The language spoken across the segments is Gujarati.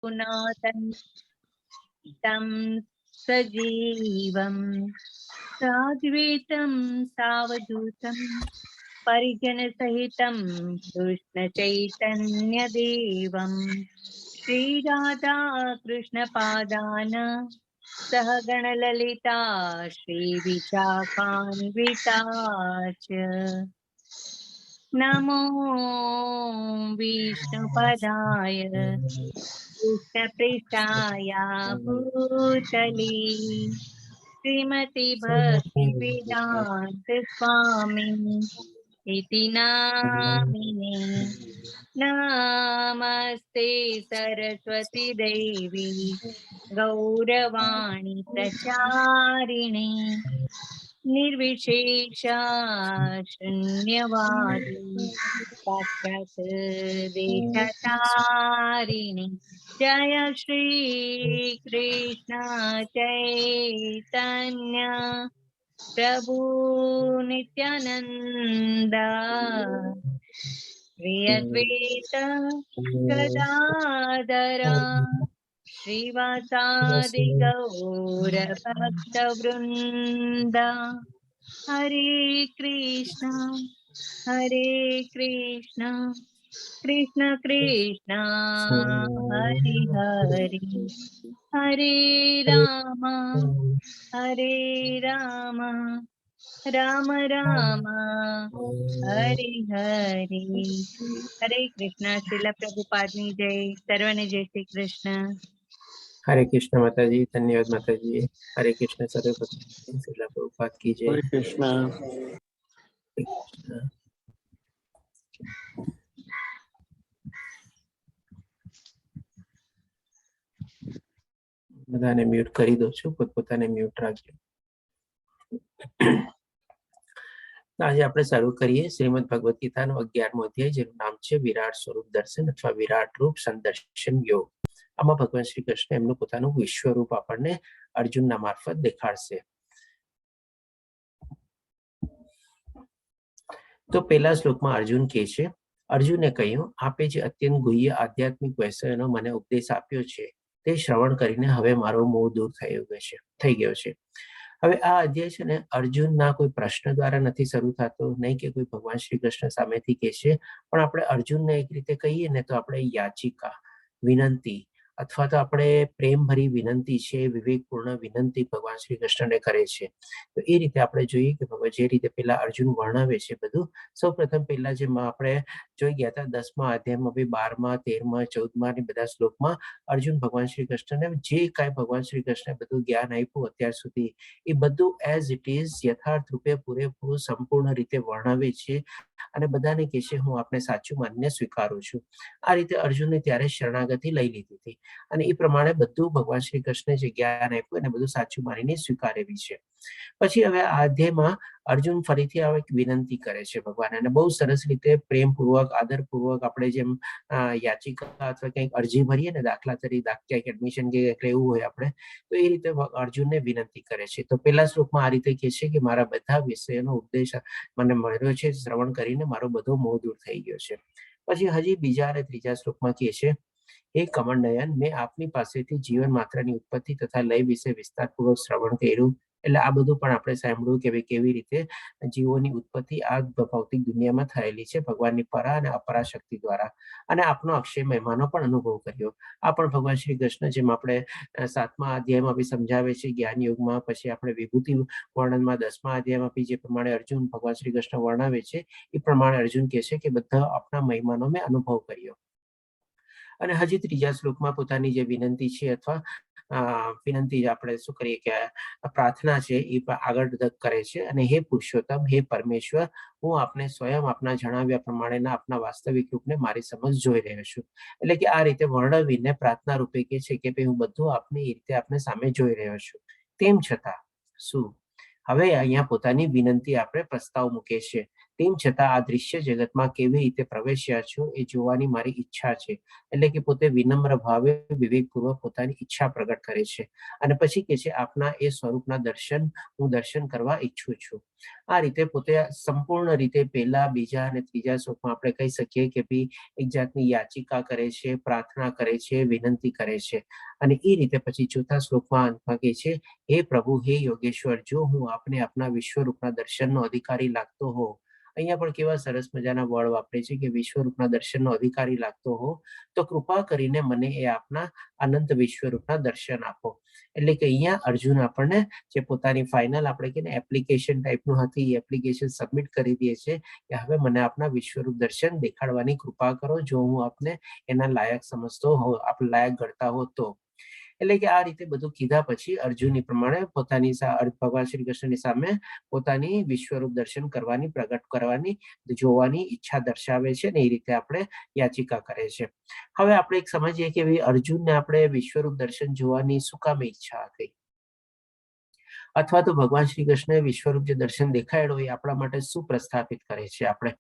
पुनातन् तं सजीवं साद्वैतं सावधूतं परिजनसहितं कृष्णचैतन्यदेवं श्रीराधा कृष्णपादान् सह गणललिता श्रीविशाखान्विता च। नमो विष्णुपदाय कृष्णपृष्ठाय भूतले श्रीमति भक्तिवेदान्त स्वामी इति नामिने। नमस्ते सरस्वती देवी गौरवाणी प्रचारिणे निर्विशेषा शून्यवादी साक्षात् देशतारिणि। जय श्री कृष्ण चैतन्य प्रभु नित्यानंद श्री अद्वैत गदाधर श्रीवासादि गौर भक्त वृंद। हरे कृष्ण कृष्ण कृष्ण हरे हरे हरे राम राम राम हरे हरे। हरे कृष्ण। श्रील प्रभुपादनी जय। सर्वने जय श्री कृष्ण। हरे कृष्ण माता जी, धन्यवाद माता जी। हरे कृष्ण सरस्वती श्रील प्रभुपाद की जय। हरे कृष्ण। બધાને મ્યુટ કરી દો છો, પોતપોતાને મ્યુટ રાખજો. આજે આપણે શરૂ કરીએ શ્રીમદ ભગવદ ગીતાનો 11મો અધ્યાય, જેનું નામ છે વિરાટ સ્વરૂપ દર્શન અથવા વિરાટ રૂપ સંદર્શન યોગ. આમાં ભગવાન શ્રી કૃષ્ણ એમનું પોતાનું વિશ્વરૂપ આપણને અર્જુનના મારફત દેખાડશે. તો પહેલા શ્લોકમાં અર્જુન કહે છે, અર્જુને કહ્યું, આપે જે અત્યંત ગુહ્ય આધ્યાત્મિક વૈષયનો મને ઉપદેશ આપ્યો છે તે શ્રવણ કરીને હવે મારો મોહ દૂર થઈ ગયો છે. હવે આ અધ્યાય છે ને અર્જુનના કોઈ પ્રશ્ન દ્વારા નથી શરૂ થતો, નહીં કે કોઈ ભગવાન શ્રી કૃષ્ણ સામેથી કહે છે, પણ આપણે અર્જુનને એક રીતે કહીએ ને તો આપણે યાચિકા, વિનંતી અથવા તો આપણે પ્રેમભરી વિનંતી છે, વિવેકપૂર્ણ વિનંતી ભગવાન શ્રી કૃષ્ણને કરે છે. તો એ રીતે આપણે જોઈએ કે ભગવાન જે રીતે પેલા અર્જુન વર્ણવે છે બધું, સૌ પ્રથમ પહેલા જે આપણે જોઈ ગયા હતા 10મા અધ્યાયમાં, 12મા, 13મા, 14મા બધા શ્લોકમાં અર્જુન ભગવાન શ્રી કૃષ્ણને જે કાંઈ ભગવાન શ્રી કૃષ્ણે બધું જ્ઞાન આપ્યું અત્યાર સુધી એ બધું એઝ ઇટ ઇઝ યથાર્થ રૂપે પૂરેપૂરું સંપૂર્ણ રીતે વર્ણવે છે અને બધાને કહે છે હું આપને સાચું માનીને સ્વીકારું છું. આ રીતે અર્જુનને ત્યારે શરણાગતિ લઈ લીધી હતી અને એ પ્રમાણે બધું ભગવાન શ્રી કૃષ્ણે જે જ્ઞાન આપ્યું એને બધું સાચું માનીને સ્વીકારેલી છે. પછી હવે આ અધ્યાયમાં અર્જુન ફરીથી આવે વિનંતી કરે છે ભગવાન, અને બહુ સરસ રીતે પ્રેમપૂર્વક આદરપૂર્વક આપણે જેમ યાચિકા અથવા કંઈક અરજી ભરીએ ને, દાખલા તરીકે ક્યાંક એડમિશન કે એવું હોય આપણે, તો એ રીતે અર્જુનને વિનંતી કરે છે. તો પહેલા શ્લોકમાં આ રીતે કહે છે કે મારા બધા વિષયોનો ઉપદેશ મને મળ્યો છે, શ્રવણ કરીને મારો બધો મોહ દૂર થઈ ગયો છે. પછી હજી બીજા અને ત્રીજા શ્લોકમાં કહે છે, હે કમંડયન, મેં આપની પાસેથી જીવન માત્રની ઉત્પત્તિ તથા લય વિશે વિસ્તારપૂર્વક શ્રવણ કર્યું. એટલે આ બધું પણ આપણે સાંભળ્યું કે કેવી રીતે જીવોની ઉત્પત્તિ આ ભૌતિક દુનિયામાં થયેલી છે ભગવાનની પરા અને અપરા શક્તિ દ્વારા, અને આપનો અક્ષય મહિમાનો પણ અનુભવ કર્યો. આ પણ ભગવાન શ્રી કૃષ્ણ જેમ આપણે 7મા અધ્યાયમાં બી સમજાવે છે જ્ઞાન યોગમાં, પછી આપણે વિભૂતિ વર્ણનમાં 10મા અધ્યાયમાં બી જે પ્રમાણે અર્જુન ભગવાન શ્રી કૃષ્ણ વર્ણવે છે એ પ્રમાણે અર્જુન કહે છે કે બધા આપણા મહિમાનો મેં અનુભવ કર્યો. અને હજી ત્રીજા શ્લોકમાં પોતાની જે વિનંતી છે અથવા વિનંતી આપણે શું કરીએ કે પ્રાર્થના છે એ આગળ કરે છે, અને હે પુરુષોત્તમ, હે પરમેશ્વર, હું આપને સ્વયં આપના જણાવ્યા પ્રમાણેના આપના વાસ્તવિક રૂપને મારી સમજ જોઈ રહ્યો છું. એટલે કે આ રીતે વર્ણવીને પ્રાર્થના રૂપે કે છે કે ભાઈ હું બધું આપની રીતે આપને સામે જોઈ રહ્યો છું, તેમ છતાં શું. હવે અહીંયા પોતાની વિનંતી આપણે પ્રસ્તાવ મૂકે છે. તેમ છતાં આ દૃશ્ય જગતમાં કેવી રીતે પ્રવેશ્યા છો એ જોવાની મારી ઈચ્છા છે. એટલે કે પોતે વિનમ્ર ભાવે વિવેકપૂર્વક પોતાની ઈચ્છા પ્રગટ કરે છે અને પછી કે છે આપના એ સ્વરૂપના હું દર્શન કરવા ઈચ્છું છું. આ રીતે પોતે સંપૂર્ણ રીતે પહેલા, બીજા અને ત્રીજા શ્લોકમાં આપણે કહી શકીએ કે ભાઈ એક જાતની યાચિકા કરે છે, પ્રાર્થના કરે છે, વિનંતી કરે છે અને એ રીતે પછી ચોથા શ્લોકમાં અંતમાં કહે છે, હે પ્રભુ, હે યોગેશ્વર, જો હું આપને આપના વિશ્વરૂપના દર્શનનો અધિકારી લાગતો હોઉં. અહીંયા પણ કેવા સરસ મજાના વર્ડ વાપરે છે કે વિશ્વરૂપના દર્શનનો અધિકારી લાગતો હો તો કૃપા કરીને મને એ આપના અનંત વિશ્વરૂપના દર્શન આપો. એટલે કે અહીંયા અર્જુન આપણને જે પોતાની ફાઇનલ આપણે કહીએ એપ્લિકેશન ટાઈપનું હતી એ એપ્લિકેશન સબમિટ કરી દે છે કે હવે મને આપના વિશ્વરૂપ દર્શન દેખાડવાની કૃપા કરો, જો હું આપને એના લાયક સમજતો હો, આપ લાયક ગણતા હો તો. એટલે કે આ રીતે બધું કીધા પછી અર્જુન પ્રમાણે પોતાની ભગવાન શ્રી કૃષ્ણની સામે પોતાની વિશ્વરૂપ દર્શન કરવાની, પ્રગટ કરવાની, જોવાની ઈચ્છા દર્શાવે છે ને એ રીતે આપણે યાચિકા કરે છે. હવે આપણે એક સમજીએ કે અર્જુનને આપણે વિશ્વરૂપ દર્શન જોવાની શું કામ ઈચ્છા હતી, અથવા તો ભગવાન શ્રી કૃષ્ણએ વિશ્વરૂપ જે દર્શન દેખાડ્યો એ આપણા માટે શું પ્રસ્થાપિત કરે છે. આપણે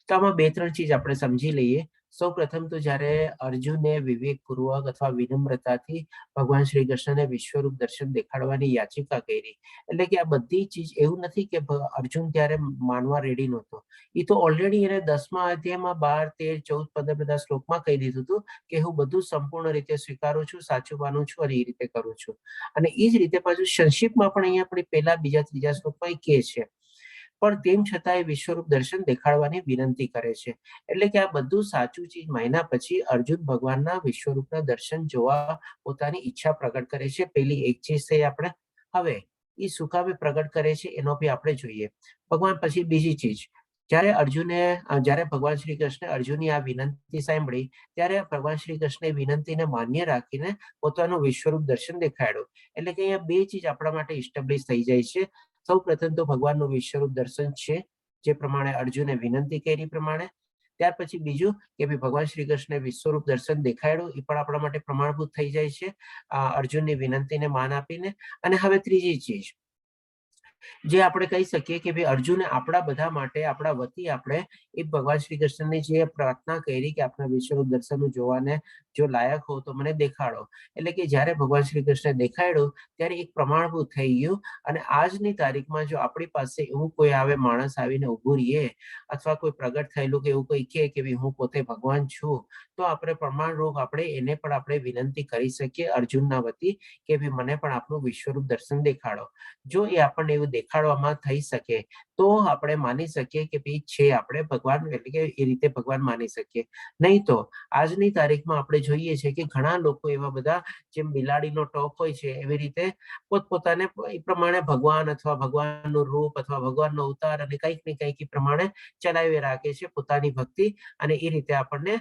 તો આમાં બે ત્રણ ચીજ આપણે સમજી લઈએ. સૌ પ્રથમ તો જ્યારે અર્જુને વિવેકપૂર્વક અથવા વિનમ્રતાથી ભગવાન શ્રી કૃષ્ણને વિશ્વરૂપ દર્શન દેખાડવાની યાચિકા કરી, એટલે કે આ બધી ચીજ એવું નથી કે અર્જુન ત્યારે માનવા રેડી નહોતો. એ તો ઓલરેડી એને 10મા અધ્યાયમાં 12, 13, 14, 15 બધા શ્લોકમાં કહી દીધું હતું કે હું બધું સંપૂર્ણ રીતે સ્વીકારું છું, સાચું માનું છું અને એ રીતે કરું છું. અને એ જ રીતે પાછું સંક્ષિપ્તમાં પણ અહીંયા આપણે પહેલા, બીજા, ત્રીજા શ્લોકમાં એ કહે છે, પણ તેમ છતાં એ વિશ્વરૂપ દર્શન દેખાડવાની વિનંતી કરે છે. એટલે કે આ બધું સાચું ચીજ માન્યા પછી અર્જુન ભગવાનના વિશ્વરૂપના દર્શન જોવા પોતાની ઈચ્છા પ્રગટ કરે છે. પેલી એક ચીજ થઈ આપણે. હવે એ શું કામે પ્રગટ કરે છે એનો બી આપણે જોઈએ. ભગવાન પછી બીજી ચીજ, જ્યારે ભગવાન શ્રી કૃષ્ણે અર્જુનની આ વિનંતી સાંભળી ત્યારે ભગવાન શ્રી કૃષ્ણે વિનંતીને માન્ય રાખીને પોતાનું વિશ્વરૂપ દર્શન દેખાડ્યું. એટલે કે અહીંયા બે ચીજ આપણા માટે ઇસ્ટેબ્લિશ થઈ જાય છે. સૌ પ્રથમ તો ભગવાનનું વિશ્વરૂપ દર્શન છે, જે પ્રમાણે અર્જુને વિનંતી કરી પ્રમાણે. ત્યાર પછી બીજું કે ભગવાન શ્રી કૃષ્ણે વિશ્વરૂપ દર્શન દેખાડ્યું એ પણ આપણા માટે પ્રમાણભૂત થઈ જાય છે અર્જુનની વિનંતીને માન આપીને. અને હવે ત્રીજી ચીજ જે આપણે કહી શકીએ કે ભાઈ અર્જુને આપણા બધા માટે, આપણા વતી આપણે એ ભગવાન શ્રી કૃષ્ણની જે પ્રાર્થના કરી કે આપણા વિશ્વરૂપ દર્શન જોવાને જો લાયક હો તો મને દેખાડો. એટલે કે જ્યારે ભગવાન શ્રી કૃષ્ણે દેખાડ્યું ત્યારે એક પ્રમાણભૂત થઈ ગયું. અને આજની તારીખમાં જો આપણી પાસે એવું કોઈ આવે, માણસ આવીને ઉભું રહીએ અથવા કોઈ પ્રગટ થયેલું કે એવું કોઈ કહે કે હું પોતે ભગવાન છું, તો આપણે પ્રમાણરૂપ આપણે એને પણ આપણે વિનંતી કરી શકીએ અર્જુનના વતી કે ભાઈ મને પણ આપનું વિશ્વરૂપ દર્શન દેખાડો. જો એ આપણને એવું દેખાડવામાં થઈ શકે તો આપણે માની શકીએ કે ભાઈ છે આપણે ભગવાન, એટલે કે એ રીતે ભગવાન માની શકીએ. નહીં તો આજની તારીખમાં આપણે જોઈએ છે કે ઘણા લોકો એવા બધા જેમ બિલાડીનો ટોપ હોય છે એવી રીતે પોતપોતાને એ પ્રમાણે ભગવાન અથવા ભગવાનનું રૂપ અથવા ભગવાનનો અવતાર અને કંઈક ને કંઈક એ પ્રમાણે ચલાવી રાખે છે પોતાની ભક્તિ, અને એ રીતે આપણને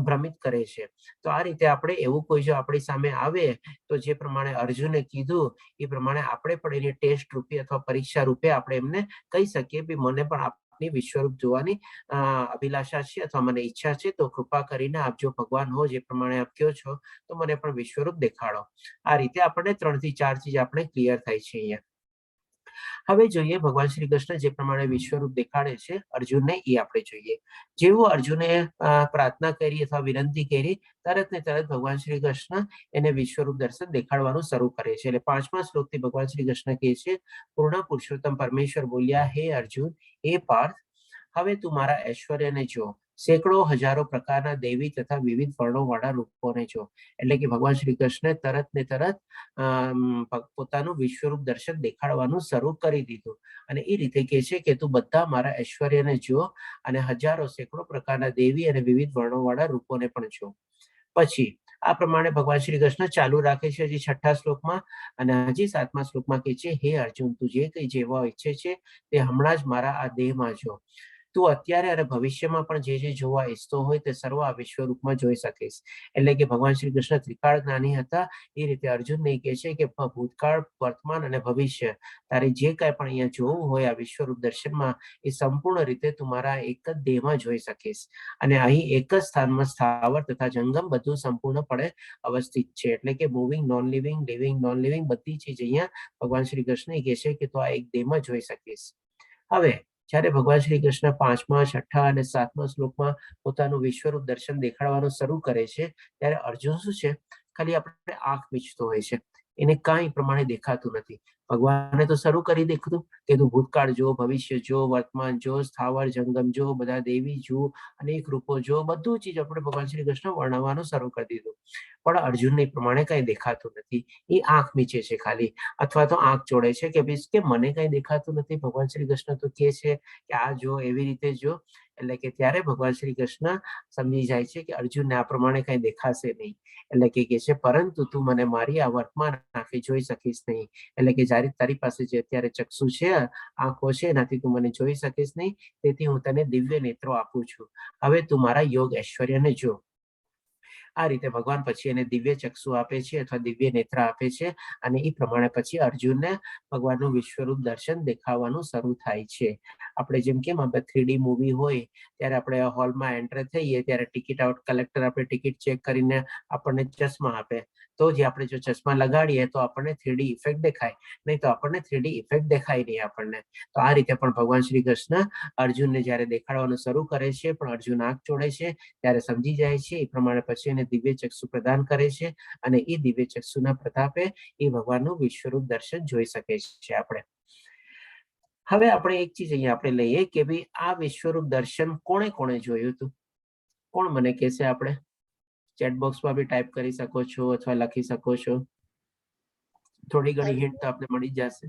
ભ્રમિત કરે છે. તો આ રીતે આપણે એવું કોઈ જો આપણી સામે આવે તો જે પ્રમાણે અર્જુને કીધું એ પ્રમાણે આપણે પણ એની ટેસ્ટ રૂપે અથવા પરીક્ષા રૂપે આપણે એમને કહી શકીએ કે મને પણ આપની વિશ્વરૂપ જોવાની અભિલાષા છે અથવા મને ઈચ્છા છે, તો કૃપા કરીને આપ જો ભગવાન હો જે પ્રમાણે આપ કહો છો તો મને પણ વિશ્વરૂપ દેખાડો. આ રીતે આપણને 3 થી 4 ચીજ આપણે ક્લિયર થાય છે અહીંયા. હવે જોઈએ ભગવાન શ્રી કૃષ્ણ જે પ્રમાણે વિશ્વરૂપ દેખાડે છે અર્જુનને એ આપણે જોઈએ. જેવું અર્જુને પ્રાર્થના કરી અથવા વિનંતી કરી તરત ને તરત ભગવાન શ્રી કૃષ્ણ એને વિશ્વરૂપ દર્શન દેખાડવાનું શરૂ કરે છે. એટલે 5મા શ્લોકથી ભગવાન શ્રી કૃષ્ણ કહે છે, પૂર્ણ પુરુષોત્તમ પરમેશ્વર બોલ્યા, હે અર્જુન, હે પાર્થ, હવે તું મારા ઐશ્વર્યને જો, સેંકડો હજારો પ્રકારના દૈવી તથા વિવિધ વર્ણોવાળા રૂપોને જો. એટલે કે ભગવાન શ્રી કૃષ્ણે તરત ને તરત પોતાનું વિશ્વરૂપ દર્શન દેખાડવાનું શરૂ કરી દીધું. અને એ રીતે કહે છે કે તું બધા મારા ઐશ્વર્યને જો અને હજારો, સેંકડો પ્રકારના દેવી અને વિવિધ વર્ણોવાળા રૂપોને પણ જો. પછી આ પ્રમાણે ભગવાન શ્રી કૃષ્ણ ચાલુ રાખે છે હજી 6ઠ્ઠા શ્લોકમાં, અને હજી 7મા શ્લોકમાં કહે છે, હે અર્જુન, તું જે કંઈ જેવા ઈચ્છે છે તે હમણાં જ મારા આ દેહમાં જો. તું અત્યારે અને ભવિષ્યમાં પણ જે જોવા ઈચ્છતો હોય તે સર્વ આ વિશ્વરૂપમાં જોઈ શકીશ. એટલે કે ભગવાન શ્રી કૃષ્ણ ત્રિકાળ જ્ઞાની હતા, એ રીતે અર્જુનને કહે છે કે ભૂતકાળ, વર્તમાન અને ભવિષ્ય તારે જે કાંઈ પણ અહીંયા જોવું હોય આ વિશ્વરૂપ દર્શનમાં એ સંપૂર્ણ રીતે તું મારા એક જ દેહમાં જોઈ શકીશ. અને અહીં એક જ સ્થાનમાં સ્થાવર તથા જંગમ બધું સંપૂર્ણપણે અવસ્થિત છે. એટલે કે moving, non living, living, non living બધી ચીજ અહીંયા ભગવાન શ્રી કૃષ્ણ કહે છે કે તું આ એક દેહમાં જોઈ શકીશ. હવે જ્યારે ભગવાન શ્રી કૃષ્ણ 5મા, 6ઠા અને 7મા શ્લોકમાં પોતાનું વિશ્વરૂપ દર્શન દેખાડવાનું શરૂ કરે છે, ત્યારે અર્જુન શું છે, ખાલી આપણે આંખ મીચતો હોય છે, એને કાંઈ પ્રમાણે દેખાતું નથી. ભગવાને તો શરૂ કરી દીધું કે તું ભૂતકાળ જો, ભવિષ્ય જો, વર્તમાન જો, સ્થાવર જંગમ જો, બધા દેવી જો, અનેક રૂપો જો, બધું ચીજ આપણે ભગવાન શ્રી કૃષ્ણ વર્ણવવાનું શરૂ કરી દીધું. પણ અર્જુનને એ પ્રમાણે કઈ દેખાતું નથી. એ આંખ મીચે છે ખાલી, અથવા તો આંખ જોડે છે કે ભાઈ કે મને કઈ દેખાતું નથી. ભગવાન શ્રી કૃષ્ણ તો કે છે કે આ જો, એવી રીતે જો. એટલે કે ત્યારે ભગવાન શ્રી કૃષ્ણ સમજી જાય છે કે અર્જુનને આ પ્રમાણે કઈ દેખાશે નહીં. એટલે કે છે પરંતુ તું મને મારી આ વર્તમાન આંખે જોઈ શકીશ નહીં. એટલે કે જ્યારે તારી પાસે જે અત્યારે ચક્ષુ છે, આંખો છે, એનાથી તું મને જોઈ શકીશ નહીં. તેથી હું તને દિવ્ય નેત્રો આપું છું. હવે તું મારા યોગ ઐશ્વર્યને જો. આ રીતે ભગવાન પછી એને દિવ્ય ચક્ષુ આપે છે અથવા દિવ્ય નેત્ર આપે છે, અને એ પ્રમાણે પછી અર્જુનને ભગવાનનું વિશ્વરૂપ દર્શન દેખાવાનું શરૂ થાય છે. આપણે જેમ કેમ આપણે 3D મૂવી હોય ત્યારે આપણે હોલમાં એન્ટર થઈએ ત્યારે ટિકિટ આઉટ કલેક્ટર આપણે ટિકિટ ચેક કરીને આપણને ચશ્મા આપે. તો જે આપણે જો ચશ્મા લગાડીએ તો આપણને 3D ઇફેક્ટ દેખાય, નહીં તો આપણને 3D ઇફેક્ટ દેખાય નહીં આપણને. તો આ રીતે પણ ભગવાન શ્રી કૃષ્ણ અર્જુનને જ્યારે દેખાડવાનું શરૂ કરે છે, પણ અર્જુન આંખ જોડે છે ત્યારે સમજી જાય છે. એ પ્રમાણે પછી એને દિવ્ય ચક્ષુ પ્રદાન કરે છે, અને એ દિવ્ય ચક્ષુના પ્રતાપે એ ભગવાનનું વિશ્વરૂપ દર્શન જોઈ શકે છે આપણે. હવે આપણે એક ચીજ અહીંયા આપણે લઈએ કે ભાઈ આ વિશ્વરૂપ દર્શન કોણે કોણે જોયું હતું? કોણ મને કહેશે? આપણે ચેટ બોક્સમાં બી ટાઈપ કરી શકો છો અથવા લખી શકો છો. થોડી ઘણી હિન્ટ તો આપણે મળી જશે.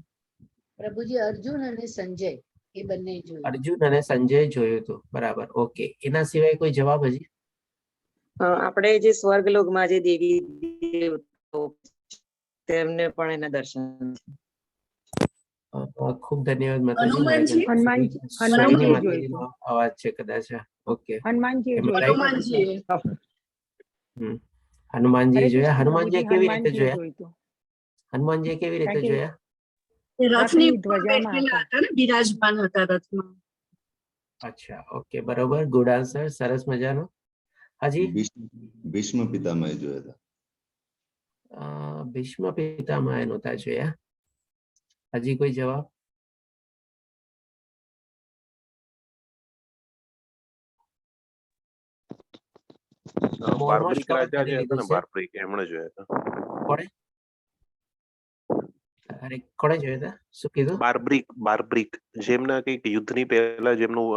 પ્રભુજી, અર્જુન અને સંજય એ બંને જોયું. અર્જુન અને સંજય જોયું હતું, બરાબર. ઓકે, એના સિવાય કોઈ જવાબ હજી? આપણે જે સ્વર્ગલોકમાં જે દેવી દેવતાઓ તેમને પણ એના દર્શન. ખૂબ ધન્યવાદ માતાજી. હનુમાનજી. સોયની માતાજીનો અવાજ છે કદાચ. ઓકે, હનુમાનજી. હનુમાનજી જોયા. હનુમાનજી કેવી રીતે જોયા? હનુમાનજી કેવી રીતે જોયા? રથની બેઠેલા હતા ને, બિરાજમાન હતા રથમાં. અચ્છા, ઓકે, બરોબર, ગુડ આન્સર, સરસ મજાનો. હજી? ભીષ્મ પિતામહે જોયા હતા. ભીષ્મ પિતામહે નહોતા જોયા. હજી કોઈ જવાબ? બાર્બ્રિક રાજા જે હતા ને, બાર્બ્રિક, એમણે જોયા હતા. કોણે? અરે કોણે જોયા હતા? શું કીધું? બાર્બ્રિક જેમના કઈક યુદ્ધની પહેલા જેમનું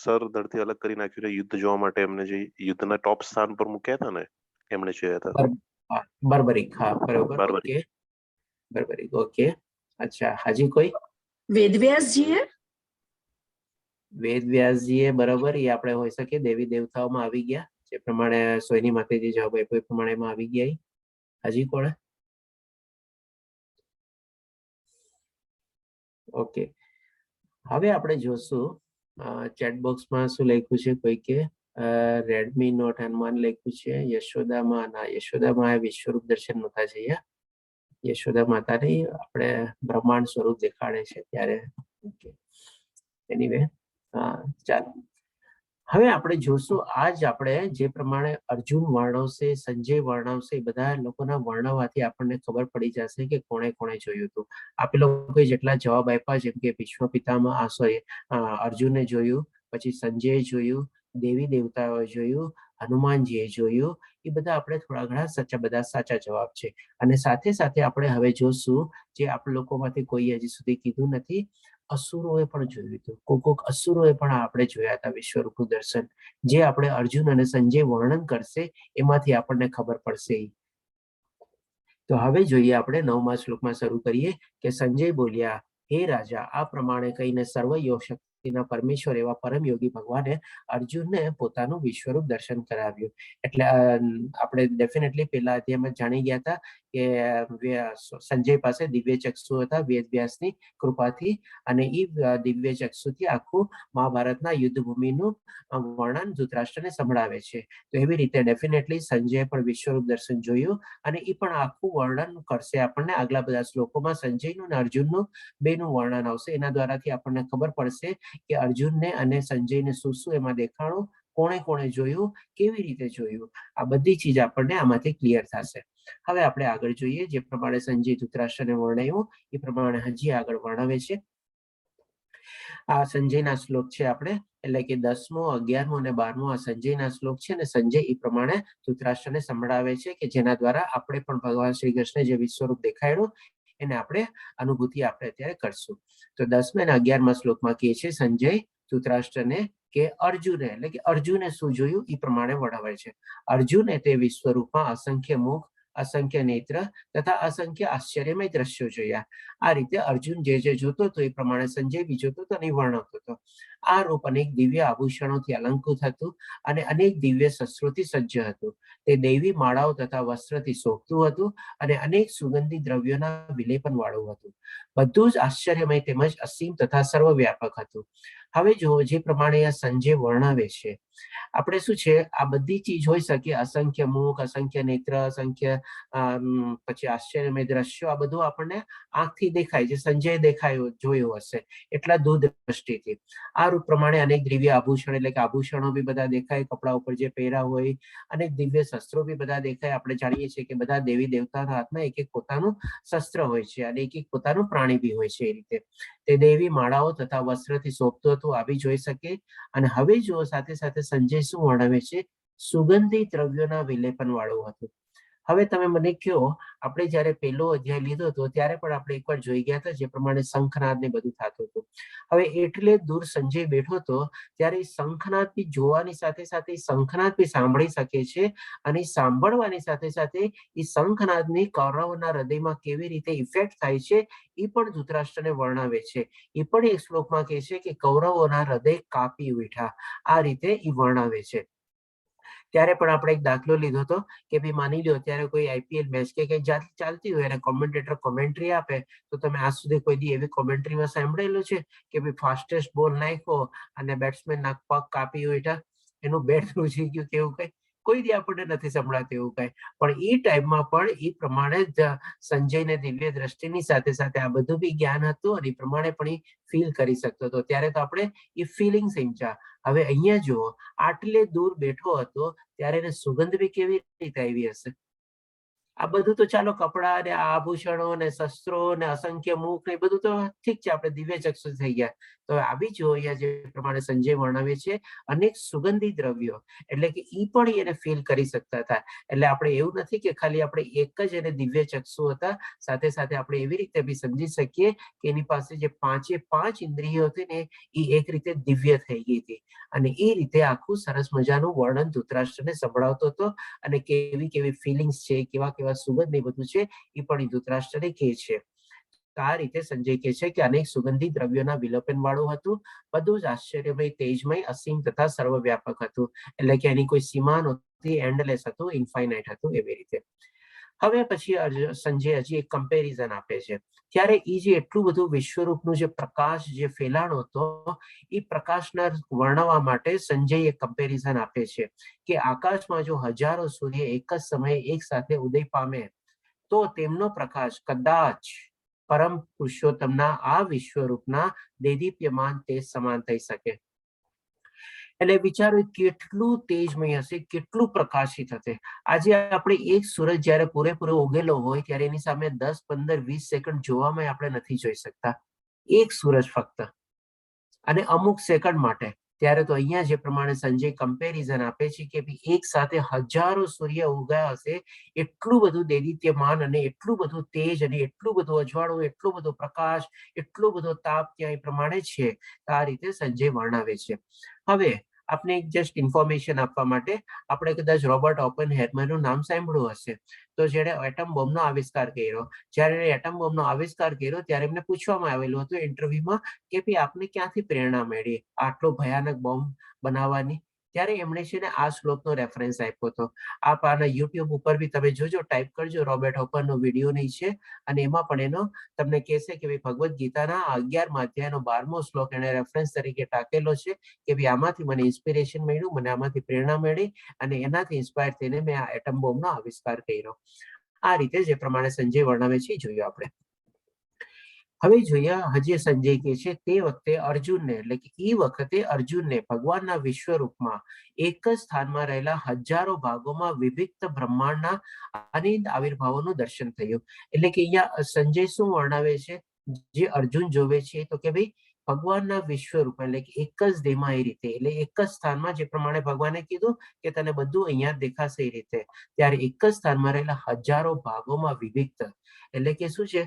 સર ધડથી અલગ કરી નાખ્યું છે યુદ્ધ જોવા માટે, એમને જે યુદ્ધના ટોપ સ્થાન પર મૂક્યા હતા ને, એમણે જોયા હતા. બાર્બરિક, હા, બરોબર. Okay, Barbarik, okay. અચ્છા, હજી કોઈ? વેદવ્યાસજીએ. વેદવ્યાસજીએ, બરોબર. એ આપણે હોઈ શકે દેવી દેવતાઓમાં આવી ગયા, જે પ્રમાણે સોયની માતાજી જવાબ આપ્યો એ પ્રમાણે એમાં આવી ગયા. હજી કોણે? ઓકે, હવે આપણે જોશું ચેટ બોક્સમાં શું લખ્યું છે. કોઈ કે રેડમી નોટ હનુમાન લખ્યું છે. યશોદામાં, ના, યશોદામાં વિશ્વરૂપ દર્શન નહોતા જઈએ. યશોદા માતાને આપણે બ્રહ્માંડ સ્વરૂપ દેખાડે છે ત્યારે. ઓકે, એનીવે, ચાલો હવે આપણે જોશું. આજ આપણે જે પ્રમાણે અર્જુન વર્ણવશે, સંજય વર્ણવશે, બધા લોકોના વર્ણવવાથી આપણને ખબર પડી જશે કે કોણે કોણે જોયું હતું. આપે લોકોએ જેટલા જવાબ આપ્યા, જેમ કે ભીષ્મ પિતામહ, અર્જુને જોયું, પછી સંજયે જોયું, દેવી દેવતાઓએ જોયું, હનુમાનજીએ જોયું. એ બધા આપણે થોડા ઘણા બધા સાચા જવાબ છે. અને સાથે સાથે આપણે હવે જોશું, જે આપણે લોકોમાંથી કોઈ હજી સુધી કીધું નથી, અસુરોએ પણ જોયું હતું. કોક અસુરોએ પણ આપણે જોયા હતા વિશ્વરૂપ દર્શન. જે આપણે અર્જુન અને સંજય વર્ણન કરશે એમાંથી આપણને ખબર પડશે. તો હવે જોઈએ, આપણે 9મા શ્લોકમાં શરૂ કરીએ કે સંજય બોલ્યા, હે રાજા, આ પ્રમાણે કહીને સર્વ યોગ શક્તિના પરમેશ્વર એવા પરમ યોગી ભગવાને અર્જુનને પોતાનું વિશ્વરૂપ દર્શન કરાવ્યું. એટલે આપણે ડેફિનેટલી પેલા અધ્યાયમાં જાણી ગયા હતા કે સંજય પાસે દિવ્ય ચક્ષુ હતા વેદવ્યાસની કૃપાથી, અને એ દિવ્ય ચક્ષુથી આખું મહાભારતના યુદ્ધ ભૂમિનું વર્ણન ધૃતરાષ્ટ્રને સંભળાવે છે. તો એવી રીતે ડેફિનેટલી સંજયે પણ વિશ્વરૂપ દર્શન જોયું, અને એ પણ આખું વર્ણન કરશે આપણને. આગલા બધા શ્લોકોમાં સંજયનું અને અર્જુનનું બેનું વર્ણન આવશે. એના દ્વારાથી આપણને ખબર પડશે કે અર્જુનને અને સંજયને શું શું એમાં દેખાણું, કોણે કોણે જોયું, કેવી રીતે જોયું. આ બધી ચીજ આપણને આમાંથી ક્લિયર થશે. હવે આપણે આગળ જોઈએ. જે પ્રમાણે સંજય ધૃતરાષ્ટ્રને વર્ણવ્યું એ પ્રમાણે હજી આગળ વર્ણવે છે. આ સંજયના શ્લોક છે આપણે, એટલે કે 10મો, 11મો અને 12મો આ સંજયના શ્લોક છે. અને સંજય એ પ્રમાણે ધૃતરાષ્ટ્રને સંભળાવે છે કે જેના દ્વારા આપણે પણ ભગવાન શ્રી કૃષ્ણ જે વિશ્વરૂપ દેખાડ્યું એને આપણે અનુભૂતિ આપણે અત્યારે કરશું. તો 10મા અને 11મા શ્લોકમાં કહે છે સંજય ધૃતરાષ્ટ્રને કે અર્જુને, એટલે કે અર્જુને શું જોયું એ પ્રમાણે વર્ણવે છે. અર્જુને તે વિશ્વરૂપમાં અસંખ્ય મુખ, અસંખ્ય નેત્ર તથા અસંખ્ય આશ્ચર્યમય દ્રશ્યો જોયા. આ રીતે અર્જુન જે જોતો હતો એ પ્રમાણે સંજય બી જોતો હતો અને વર્ણવતો હતો. આ રૂપ અનેક દિવ્ય આભૂષણોથી અલંકૃત હતું અને અનેક દિવ્ય શસ્ત્રોથી સજ્જ હતું. તે દૈવી માળાઓ તથા વસ્ત્રથી શોભતું હતું અને અનેક સુગંધી દ્રવ્યોના વિલેપન વાળું હતું. બધું જ આશ્ચર્યમય તેમજ અસીમ તથા સર્વવ્યાપક હતું. હવે જો જે પ્રમાણે આ સંજય વર્ણવે છે, આપણે શું છે આ બધી ચીજ હોઈ શકે, અસંખ્ય મુખ, અસંખ્ય નેત્ર, અસંખ્ય પછી આશ્ચર્યમય દ્રશ્યો, આ બધું આપણને આંખથી દેખાય છે. સંજય દેખાયું જોયું હશે એટલા દૂર દ્રષ્ટિથી. આ રૂપ પ્રમાણે અનેક દિવ્ય આભૂષણ, એટલે કે આભૂષણો બી બધા દેખાય, કપડા ઉપર જે પહેર્યા હોય, અનેક દિવ્ય શસ્ત્રો બી બધા દેખાય. આપણે જાણીએ છીએ કે બધા દેવી દેવતાના હાથમાં એક એક પોતાનું શસ્ત્ર હોય છે અને એક એક પોતાનું પ્રાણી બી હોય છે. એ રીતે તે દેવી માળાઓ તથા વસ્ત્રથી શોભતું હતું, આ બી જોઈ શકે. અને હવે જો સાથે સાથે સંજય શું વર્ણવે છે, સુગંધી દ્રવ્યોના વિલેપન વાળું હતું. હવે તમે મને કહો, આપણે જયારે પહેલો અધ્યાય લીધો હતો ત્યારે પણ આપણે એકવાર જોઈ ગયા હતા જે પ્રમાણે શંખનાદ ને બધું થતું હતું. હવે એટલે દૂર સંજય બેઠો હતો ત્યારે શંખનાદ બી જોવાની સાથે સાથે શંખનાદ બી સાંભળી શકે છે અને સાંભળવાની સાથે સાથે એ શંખનાદની કૌરવોના હૃદયમાં કેવી રીતે ઇફેક્ટ થાય છે એ પણ ધૃતરાષ્ટ્રને વર્ણવે છે. એ પણ એક શ્લોકમાં કહે છે કે કૌરવોના હૃદય કાપી ઉઠ્યા. આ રીતે એ વર્ણવે છે. ત્યારે પણ આપણે એક દાખલો લીધો હતો કે ભાઈ માની લો ત્યારે કોઈ આઈપીએલ મેચ કે કઈ ચાલતી હોય અને કોમેન્ટેટર કોમેન્ટ્રી આપે તો તમે આજ સુધી કોઈ દી એવી કોમેન્ટ્રીમાં સાંભળેલું છે કે ભાઈ ફાસ્ટેસ્ટ બોલ નાખ્યો અને બેટ્સમેન ના પગ કાપી ઉઠ્યા, એનું બેટ રૂજી ગયું કે એવું કઈ? કોઈ દી આપણને નથી સંભળાતું એવું કઈ. પણ એ ટાઈમમાં પણ એ પ્રમાણે જ સંજયને દિવ્ય દ્રષ્ટિની સાથે સાથે આ બધું બી જ્ઞાન હતું અને એ પ્રમાણે પણ એ ફીલ કરી શકતો હતો. ત્યારે તો આપણે એ ફિલિંગ સમજ્યા. હવે અહીંયા જુઓ, આટલે દૂર બેઠો હતો ત્યારે એને સુગંધ બી કેવી રીતે આવી હશે? આ બધું તો ચાલો કપડા ને આભૂષણો ને શસ્ત્રો ને અસંખ્ય મુખ ને બધું તો ઠીક છે, આપણે દિવ્ય ચક્ષુ થઈ ગયા. તો આવી જો અહીંયા જે પ્રમાણે સંજય વર્ણવે છે અનેક સુગંધી દ્રવ્યો, એટલે કે ઈ પણ એને ફીલ કરી શકતા હતા. એટલે આપણે એવું નથી કે ખાલી આપણે એક જ એને દિવ્ય ચક્ષુ હતા, સાથે સાથે આપણે એવી રીતે બી સમજી શકીએ કે એની પાસે જે 5 ઇન્દ્રિયો હતી ને એ એક રીતે દિવ્ય થઈ ગઈ હતી. અને એ રીતે આખું સરસ મજાનું વર્ણન ધૃતરાષ્ટ્રને સંભળાવતો હતો અને કેવી કેવી ફિલિંગ્સ છે, કેવા કેવા સુગંધ ને બધું છે એ પણ ધૃતરાષ્ટ્રને કહે છે. આ રીતે સંજય કહે છે કે અનેક સુગંધી દ્રવ્યોના વિલોપન વાળું હતું, બધું જ આશ્ચર્યમય, તેજમય, અસીમ તથા સર્વવ્યાપક હતું. એટલે કે એની કોઈ સીમા નહોતી, એન્ડલેસ હતું, ઇન્ફાઇનાઇટ હતું, એવી રીતે. હવે પછી સંજય હજી એક કમ્પેરિઝન આપે છે. ત્યારે એ જે એટલું બધું વિશ્વરૂપનું જે પ્રકાશ જે ફેલાણો હતો એ પ્રકાશના વર્ણવવા માટે સંજય એક કમ્પેરિઝન આપે છે કે આકાશમાં જો હજારો સૂર્ય એક જ સમયે એક સાથે ઉદય પામે તો તેમનો પ્રકાશ કદાચ પરમ પુરુષોત્તમના આ વિશ્વરૂપના દેદીપ્યમાન તેજ સમાન થઈ શકે. એટલે વિચારો કેટલું તેજમય હશે, કેટલું પ્રકાશિત હશે. આજે આપણે એક સૂરજ જયારે પૂરેપૂરો ઉગેલો હોય ત્યારે એની સામે 10, 15, 20 સેકન્ડ જોવામાં આપણે નથી જોઈ શકતા, એક સૂરજ ફક્ત, અને અમુક સેકન્ડ માટે. ત્યારે તો અહીંયા જે પ્રમાણે સંજય કમ્પેરિઝન આપે છે કે એક સાથે હજારો સૂર્ય ઉગ્યા હશે, એટલું બધું દૈદિત્યમાન અને એટલું બધું તેજ અને એટલું બધું અજવાળું, એટલો બધો પ્રકાશ, એટલો બધો તાપ ત્યાં એ પ્રમાણે છે. આ રીતે સંજય વર્ણવે છે. હવે આપણે એક જસ્ટ ઇન્ફોર્મેશન આપવા માટે, આપણે કદાચ રોબર્ટ ઓપનહેમરનું નામ સાંભળ્યું હશે. તો જેણે એટમ બોમ્બનો આવિષ્કાર કર્યો, જ્યારે એટમ બોમ્બનો આવિષ્કાર કર્યો ત્યારે એમને પૂછવામાં આવેલું હતું ઇન્ટરવ્યુમાં કે ભાઈ આપને ક્યાંથી પ્રેરણા મળી આટલો ભયાનક બોમ્બ બનાવવાની? ત્યારે એમણે છે ને આ શ્લોકનો રેફરન્સ આપ્યો હતો. આપ આના યુટ્યુબ ઉપર બી તમે જોજો, ટાઈપ કરજો રોબર્ટ હોપરનો વિડીયો નહીં છે અને એમાં પણ એનો તમને કહેશે કે ભાઈ ભગવદ્ ગીતાના 11મા અધ્યાયનો 12મો શ્લોક એને રેફરન્સ તરીકે ટાંકેલો છે કે ભાઈ આમાંથી મને ઇન્સ્પિરેશન મળ્યું, મને આમાંથી પ્રેરણા મળી અને એનાથી ઇન્સ્પાયર થઈને મેં આ એટમ બોમ્બનો આવિષ્કાર કર્યો. આ રીતે જે પ્રમાણે સંજય વર્ણવે છે જોયું આપણે. હવે જોઈએ હજી સંજય કહે છે તે વખતે અર્જુનને, એટલે કે એ વખતે અર્જુનને ભગવાનના વિશ્વરૂપમાં એક જ સ્થાનમાં રહેલા હજારો ભાગોમાં વિભક્ત બ્રહ્માંડના અનેક આવિર્ભાવોનું દર્શન થયું. એટલે કે અહીંયા સંજય શું વર્ણવે છે, જે અર્જુન જોવે છે તો કે ભાઈ ભગવાનના વિશ્વરૂપ એટલે કે એક જ દેહમાં એ રીતે, એટલે એક જ સ્થાનમાં, જે પ્રમાણે ભગવાને કીધું કે તને બધું અહીંયા દેખાશે એ રીતે, ત્યારે એક જ સ્થાનમાં રહેલા હજારો ભાગોમાં વિભક્ત, એટલે કે શું છે,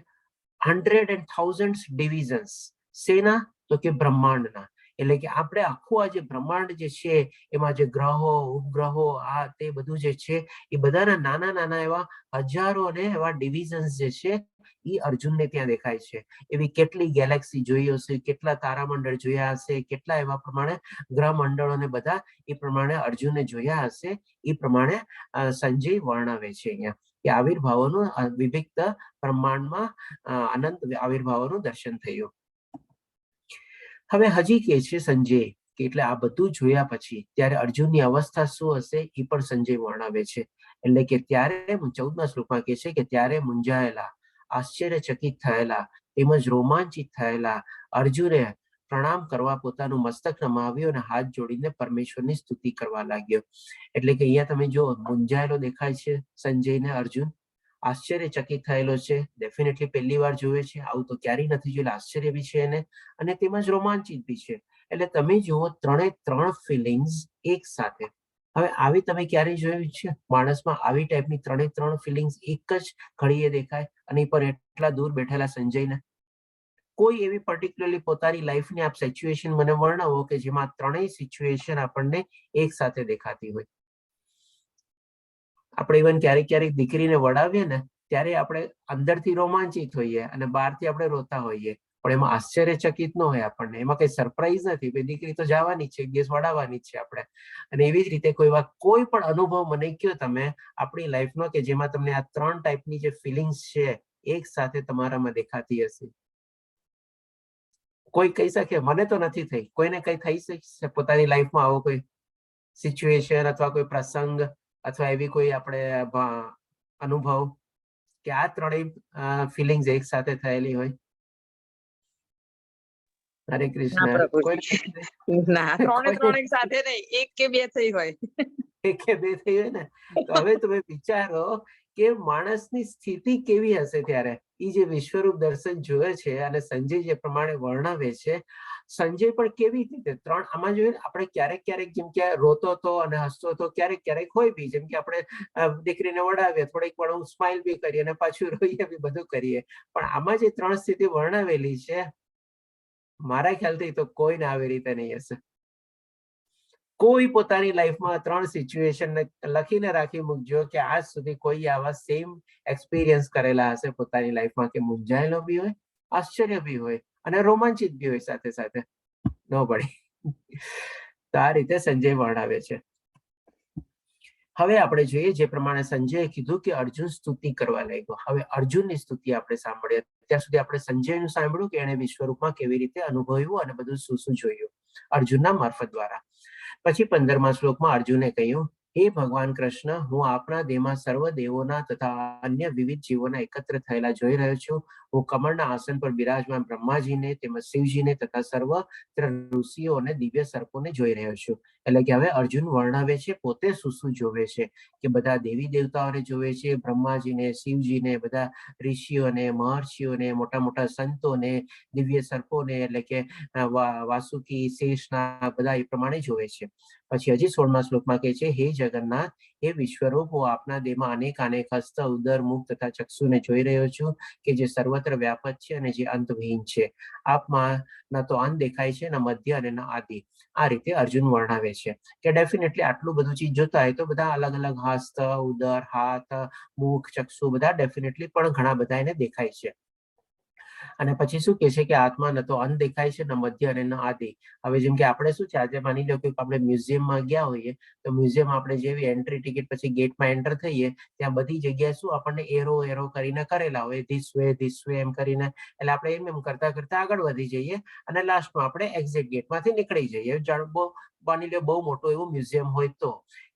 100 and thousands divisions. શેના? તો કે બ્રહ્માંડના. એટલે કે આપણે આખું આ જે બ્રહ્માંડ જે છે એમાં જે ગ્રહો ઉપગ્રહો આ તે બધું જે છે એ બધાના નાના નાના એવા હજારો અને એવા ડિવિઝન્સ જે છે એ અર્જુનને ત્યાં દેખાય છે. એવી કેટલી ગેલેક્સી જોઈ હશે, કેટલા તારામંડળ જોયા હશે, કેટલા એવા પ્રમાણે ગ્રહ મંડળોને બધા એ પ્રમાણે અર્જુને જોયા હશે. એ પ્રમાણે સંજય વર્ણવે છે અહીંયા કે આવિર્ભાવોનું વિભક્ત બ્રહ્માંડમાં અનંત આવિર્ભાવોનું દર્શન થયું. હવે હજી કે છે સંજય કે એટલે આ બધું જોયા પછી ત્યારે અર્જુનની અવસ્થા શું હશે એ પણ સંજય વર્ણવે છે. એટલે કે ત્યારે 14મા શ્લોકમાં કહે છે કે ત્યારે મૂંઝાયેલા, આશ્ચર્યચકિત થયેલા તેમજ રોમાંચિત થયેલા અર્જુને પ્રણામ કરવા પોતાનું મસ્તક નમાવ્યું અને હાથ જોડીને પરમેશ્વરની સ્તુતિ કરવા લાગ્યો. એટલે કે અહીંયા તમે જો મૂંઝાયેલો દેખાય છે સંજયને અર્જુન, આશ્ચર્યચકિત થયેલો છે, ડેફિનેટલી પહેલી વાર જોવે છે, આવું તો ક્યારેય નથી જોયેલું, આશ્ચર્ય બી છે એને અને તેમજ રોમાંચિત બી છે. એટલે તમે જુઓ 3 ફિલિંગ્સ એક સાથે. હવે આવી તમે ક્યારેય જોયું છે માણસમાં આવી ટાઈપની 3 ફિલિંગ્સ એક જ ઘડીએ દેખાય અને એ પણ એટલા દૂર બેઠેલા સંજયને? કોઈ એવી પર્ટિક્યુલરલી પોતાની લાઈફની આપ સિચ્યુએશન મને વર્ણવો કે જેમાં 3 સિચ્યુએશન આપણને એક સાથે દેખાતી હોય. આપણે ઇવન ક્યારેક ક્યારેક દીકરીને વડાવીએ ને ત્યારે આપણે અંદરથી રોમાંચિત હોઈએ અને બહારથી આપણે રોતા હોઈએ, પણ એમાં આશ્ચર્યચકિત ન હોય આપણને, એમાં કઈ સરપ્રાઈઝ નથી, દીકરી તો જવાની છે, એક દિવસ વડાવવાની છે આપણે. અને એવી જ રીતે કોઈ પણ અનુભવ મને કયો તમે આપણી લાઈફનો કે જેમાં તમને આ 3 ટાઈપની જે ફિલિંગ્સ છે એક સાથે તમારામાં દેખાતી હશે. કોઈ કહી શકે? મને તો નથી થઈ. કોઈને કઈ થઈ શકે પોતાની લાઈફમાં આવો કોઈ સિચ્યુએશન અથવા કોઈ પ્રસંગ અથવા એવી કોઈ આપણે અનુભવ કે આ 3 ફિલિંગ્સ એક સાથે થયેલી હોય? હરે કૃષ્ણ. ના, 3 એક સાથે નહીં, 1 કે 2 થઈ હોય. 1 કે 2 થઈ હોય ને. તો હવે તમે વિચારો કે માણસની સ્થિતિ કેવી હશે ત્યારે. એ જે વિશ્વરૂપ દર્શન જોયે છે અને સંજય જે પ્રમાણે વર્ણવે છે, સંજય પણ કેવી રીતે 3 આમાં જોઈએ આપણે ક્યારેક ક્યારેક જેમ કે રોતો હતો અને હસતો હતો, ક્યારેક ક્યારેક હોય બી, જેમ કે આપણે દીકરીને વડાવીએ, થોડીક વાર સ્માઇલ બી કરીએ અને પાછું રોઈએ બી, બધું કરીએ. પણ આમાં જે 3 સ્થિતિ વર્ણવેલી છે મારા ખ્યાલથી તો કોઈને આવી રીતે નહીં હશે. કોઈ પોતાની લાઈફમાં 3 સિચ્યુએશન લખીને રાખી મૂકજો કે આજ સુધી કોઈ આવા સેમ એક્સપિરિયન્સ કરેલા હશે પોતાની લાઈફમાં કે મૂંઝાયેલો બી હોય, આશ્ચર્ય બી હોય અને રોમાંચિત બી હોય સાથે સાથે. નો પડી. તો આ રીતે સંજય વર્ણવે છે. હવે આપણે જોઈએ જે પ્રમાણે સંજયે કીધું કે અર્જુન સ્તુતિ કરવા લાગ્યો. હવે અર્જુનની સ્તુતિ આપણે સાંભળીએ. ત્યાં સુધી આપણે સંજયનું સાંભળ્યું કે એને વિશ્વરૂપમાં કેવી રીતે અનુભવ્યું અને બધું શું શું જોયું અર્જુનના મારફત દ્વારા. પછી 15મા શ્લોકમાં અર્જુને કહ્યું, હે ભગવાન કૃષ્ણ, હું આપણા દેહમાં સર્વ દેવોના તથા અન્ય વિવિધ જીવોના એકત્ર થયેલા જોઈ રહ્યો છું. હું કમળના આસન પર બિરાજમાન બ્રહ્માજીને તેમજ શિવજીને તથા સર્વ ઋષિઓ અને દિવ્ય સર્પોને જોઈ રહ્યો છું. એટલે કે હવે અર્જુન વર્ણવે છે પોતે શું શું જોવે છે કે બધા દેવી દેવતાઓને જોવે છે, બ્રહ્માજીને, શિવજીને, બધા ઋષિઓને, મહર્ષિઓને, મોટા મોટા સંતોને, દિવ્ય સર્પોને એટલે કે વાસુકી, શેષના બધા એ પ્રમાણે જોવે છે. પછી હજી 16મા શ્લોકમાં કહે છે, હે જગન્નાથ, હે વિશ્વરૂપ, હું આપના દેહમાં અનેક અનેક હસ્ત, ઉદર, મુખ તથા ચક્ષુને જોઈ રહ્યો છું કે જે સર્વત્ર વ્યાપક છે અને જે અંતવિહીન છે. આપમાં ન તો અંત દેખાય છે, ન મધ્ય અને ન આદિ. આ રીતે અર્જુન વર્ણવે છે કે ડેફિનેટલી આટલું બધું ચીજ જોતા હોય તો બધા અલગ અલગ હસ્ત, ઉદર, હાથ, મુખ, ચક્ષુ બધા ડેફિનેટલી પણ ઘણા બધા એને દેખાય છે. અને પછી શું કે છે કે આત્મા ન તો અંત દેખાય છે, ન મધ્ય અને ન આદિ. હવે જેમ કે આપણે શું છે આજે માની લો કે આપણે મ્યુઝિયમમાં ગયા હોઈએ તો મ્યુઝિયમ આપણે જેવી એન્ટ્રી ટિકિટ પછી ગેટમાં એન્ટર થઈએ ત્યાં બધી જગ્યાએ શું આપણને એરો એરો કરીને કરેલા હોય, ધીસ વે એમ કરીને. એટલે આપણે એમ કરતા કરતા આગળ વધી જઈએ અને લાસ્ટમાં આપણે એક્ઝિટ ગેટમાંથી નીકળી જઈએ. માની લો બહુ મોટું એવું મ્યુઝિયમ હોય તો.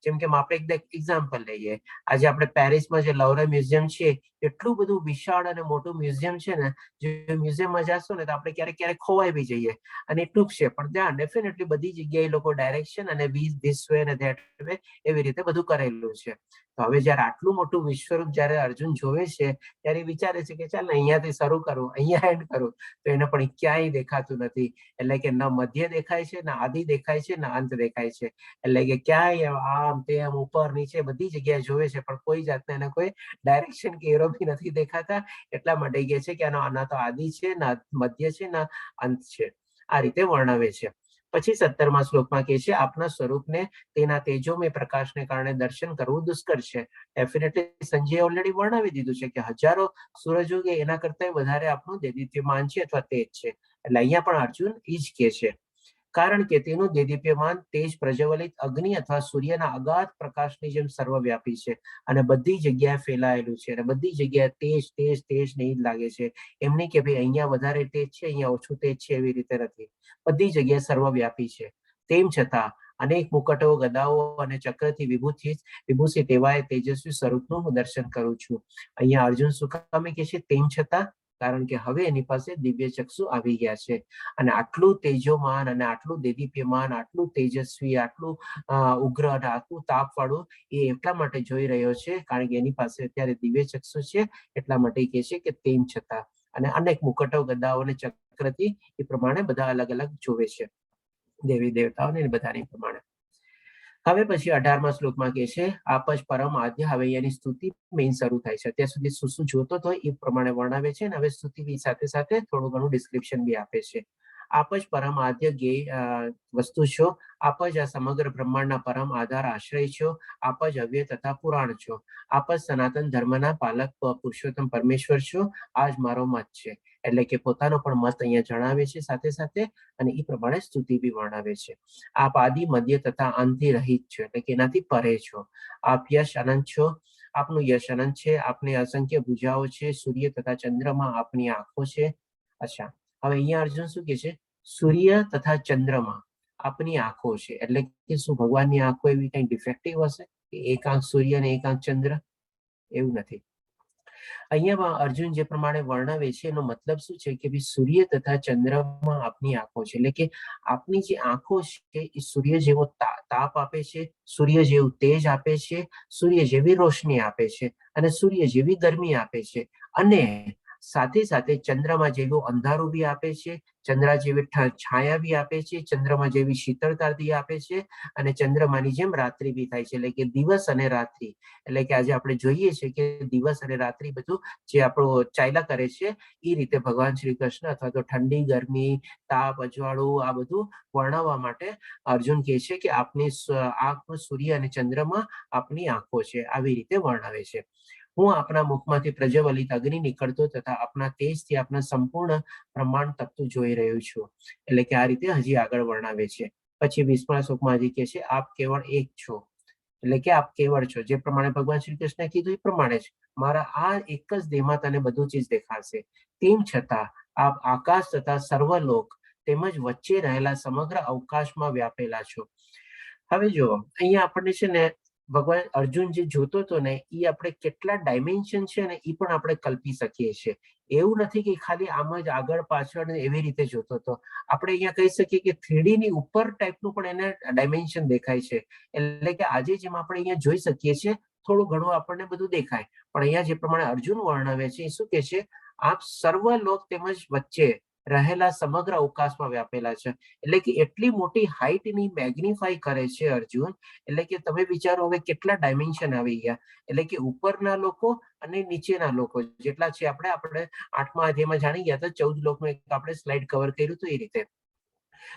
જેમ કે આપણે એક એક્ઝામ્પલ લઈએ, આજે આપણે પેરિસમાં જે લવરે મ્યુઝિયમ છે એટલું બધું વિશાળ અને મોટું મ્યુઝિયમ છે ને, જે મ્યુઝિયમમાં જશો ને તો આપણે ક્યારેક ક્યારેક ખોવાઈ બી જઈએ અને એટલું જ છે. પણ ત્યાં ડેફિનેટલી બધી જગ્યાએ લોકો ડાયરેક્શન અને ધીસ વે અને ધેટ વે એવી રીતે બધું કરેલું છે. તો હવે જયારે આટલું મોટું વિશ્વરૂપ જયારે અર્જુન જોવે છે ત્યારે વિચારે છે કે ચાલ અહીંયાથી શરૂ કરું, અહીંયા એન્ડ કરું, તો એને પણ ક્યાંય દેખાતું નથી. એટલે કે ન મધ્ય દેખાય છે, ના આદિ દેખાય છે, ના અંત દેખાય છે. એટલે કે ક્યાંય આમ તેમ ઉપર નીચે બધી જગ્યાએ જોવે છે પણ કોઈ જાતના એને કોઈ ડાયરેક્શન કે એરો બી નથી દેખાતા. એટલા માટે કહે છે કે આના તો આદિ છે, ના મધ્ય છે, ના અંત છે. આ રીતે વર્ણવે છે. પછી 17મા શ્લોકમાં કહે છે આપના સ્વરૂપને તેના તેજોમય પ્રકાશને કારણે દર્શન કરવું દુષ્કર છે. ડેફિનેટલી સંજય ઓલરેડી વર્ણવી દીધું છે કે હજારો સૂરજો કે એના કરતા વધારે આપણું દેદીપ્યમાન છે અથવા તેજ છે. એટલે અહીંયા પણ અર્જુન એ જ કહે છે, કારણ કે તેનું દેદીપ્યમાન તેજ પ્રજ્વલિત અગ્નિ અથવા સૂર્યના અગાધ પ્રકાશની જેમ સર્વવ્યાપી છે અને બધી જગ્યાએ ફેલાયેલું છે અને બધી જગ્યાએ તેજ તેજ તેજ નહીં જ લાગે છે. એમ નહીં કે ભાઈ અહીંયા વધારે તેજ છે, અહીંયા ઓછું તેજ છે, એવી રીતે નથી. બધી જગ્યાએ સર્વવ્યાપી છે. તેમ છતાં અનેક મુકટો, ગદાઓ અને ચક્રથી વિભૂષિત એવા તેજસ્વી સ્વરૂપનું હું દર્શન કરું છું. અહીંયા અર્જુન શું કામે કહે છે તેમ છતાં? કારણ કે હવે એની પાસે દિવ્ય ચક્ષુ આવી ગયા છે અને આટલું તેજોમાન અને આટલું દેદીપ્યમાન, આટલું તેજસ્વી, આટલું ઉગ્ર અને આટલું તાપ વાળું એ એટલા માટે જોઈ રહ્યો છે કારણ કે એની પાસે અત્યારે દિવ્ય ચક્ષુ છે. એટલા માટે કહે છે કે તેમ છતાં, અને અનેક મુકટો, ગદાઓ અને ચક્રથી એ પ્રમાણે બધા અલગ અલગ જોવે છે, દેવી દેવતાઓને બધાની પ્રમાણે. હવે પછી 18મા શ્લોકમાં કહે છે આપ જ પરમ આદ્ય. હવે એની સ્તુતિ મેઇન શરૂ થાય છે. અત્યાર સુધી શું શું જોતો હતો એ પ્રમાણે વર્ણવે છે અને હવે સ્તુતિ સાથે સાથે થોડું ઘણું ડિસ્ક્રિપ્શન બી આપે છે. આપ જ પરમ આદ્ય વસ્તુ છો, આપ જ આ સમગ્ર બ્રહ્માંડના પરમ આધાર આશ્રય છો, આપ જ અવ્યય તથા પુરાણ છો, આપ જ સનાતન ધર્મના પાલક પુરુષોત્તમ પરમેશ્વર છો. આ જ મારો મત છે. એટલે કે પોતાનો પણ મત અહીંયા જણાવે છે સાથે સાથે અને એ પ્રમાણે સ્તુતિ બી વર્ણવે છે. આપ આદિ, મધ્ય તથા અંતથી રહિત છો, એટલે કે એનાથી પરે છો. આપ યશ અનંત છો, આપનું યશ અનંત છે. આપને અસંખ્ય ભુજાઓ છે. સૂર્ય તથા ચંદ્રમાં આપની આંખો છે. અચ્છા, હવે અહીંયા અર્જુન શું કે છે? સૂર્ય તથા ચંદ્રમાં આપની આંખો છે. એટલે કે શું ભગવાનની આંખો એવી કઈ ડિફેક્ટિવ હશે કે એક આંખ સૂર્ય અને એક આંખ ચંદ્ર? એવું નથી. અહીંયા અર્જુન જે પ્રમાણે વર્ણવે છે એનો મતલબ શું છે કે સૂર્ય તથા ચંદ્રમાં આપની આંખો છે. એટલે કે આપની જે આંખો છે એ સૂર્ય જેવો તાપ આપે છે, સૂર્ય જેવું તેજ આપે છે, સૂર્ય જેવી રોશની આપે છે અને સૂર્ય જેવી ગરમી આપે છે. અને સાથે સાથે ચંદ્રમાં જેવું અંધારું બી આપે છે, ચંદ્ર જેવી છાયા બી આપે છે, ચંદ્રમાં જેવી શીતળતા બી આપે છે અને ચંદ્રમાની જેમ રાત્રિ બી થાય છે. એટલે કે દિવસ અને રાત્રિ. એટલે કે આજે આપણે જોઈએ છે કે દિવસ અને રાત્રિ બધું જે આપણો ચાલ્યા કરે છે એ રીતે ભગવાન શ્રી કૃષ્ણ અથવા તો ઠંડી, ગરમી, તાપ, અજવાળું આ બધું વર્ણવવા માટે અર્જુન કહે છે કે આપની આંખ સૂર્ય અને ચંદ્રમાં આપની આંખો છે. આવી રીતે વર્ણવે છે. હું આપના મુખમાંથી પ્રજ્વલિત અગ્નિ નીકળતો તથા આપના તેજથી આપના સંપૂર્ણ બ્રહ્માંડ તપતું જોઈ રહ્યો છું. એટલે કે આ રીતે હજી આગળ વર્ણવે છે. પછી 20મા શ્લોકમાં હજી કહે છે આપ કેવળ એક છો. એટલે કે આપ કેવળ છો. જે પ્રમાણે ભગવાન શ્રી કૃષ્ણે કીધું એ પ્રમાણે જ મારા આ એક જ દેહમાં તને બધું ચીજ દેખાશે. તેમ છતાં આપ આકાશ તથા સર્વલોક તેમજ વચ્ચે રહેલા સમગ્ર અવકાશમાં વ્યાપેલા છો. હવે જો અહીંયા આપણને છે ને ભગવાન અર્જુન જે જોતો હતો ને એ આપણે કેટલા ડાયમેન્શન છે ને એ પણ આપણે કલ્પી શકીએ છીએ. એવું નથી કે ખાલી આમ જ આગળ પાછળ એવી રીતે જોતો હતો. આપણે અહીંયા કહી શકીએ કે 3D ની ઉપર ટાઈપનું પણ એને ડાયમેન્શન દેખાય છે. એટલે કે આજે જેમ આપણે અહીંયા જોઈ શકીએ છીએ થોડું ઘણું આપણને બધું દેખાય, પણ અહીંયા જે પ્રમાણે અર્જુન વર્ણવે છે એ શું કે છે આપ સર્વલોક તેમજ વચ્ચે રહેલા સમગ્ર અવકાશમાં વ્યાપેલા છે. એટલે કે એટલી મોટી હાઈટની મેગ્નિફાઈ કરે છે અર્જુન. એટલે કે તમે વિચારો હવે કેટલા ડાયમેન્શન આવી ગયા. એટલે કે ઉપરના લોકો અને નીચેના લોકો જેટલા છે આપણે 8મા અધ્યાયમાં જાણી ગયા તો 14 લોકનું એક આપણે સ્લાઇડ કવર કર્યું હતું એ રીતે.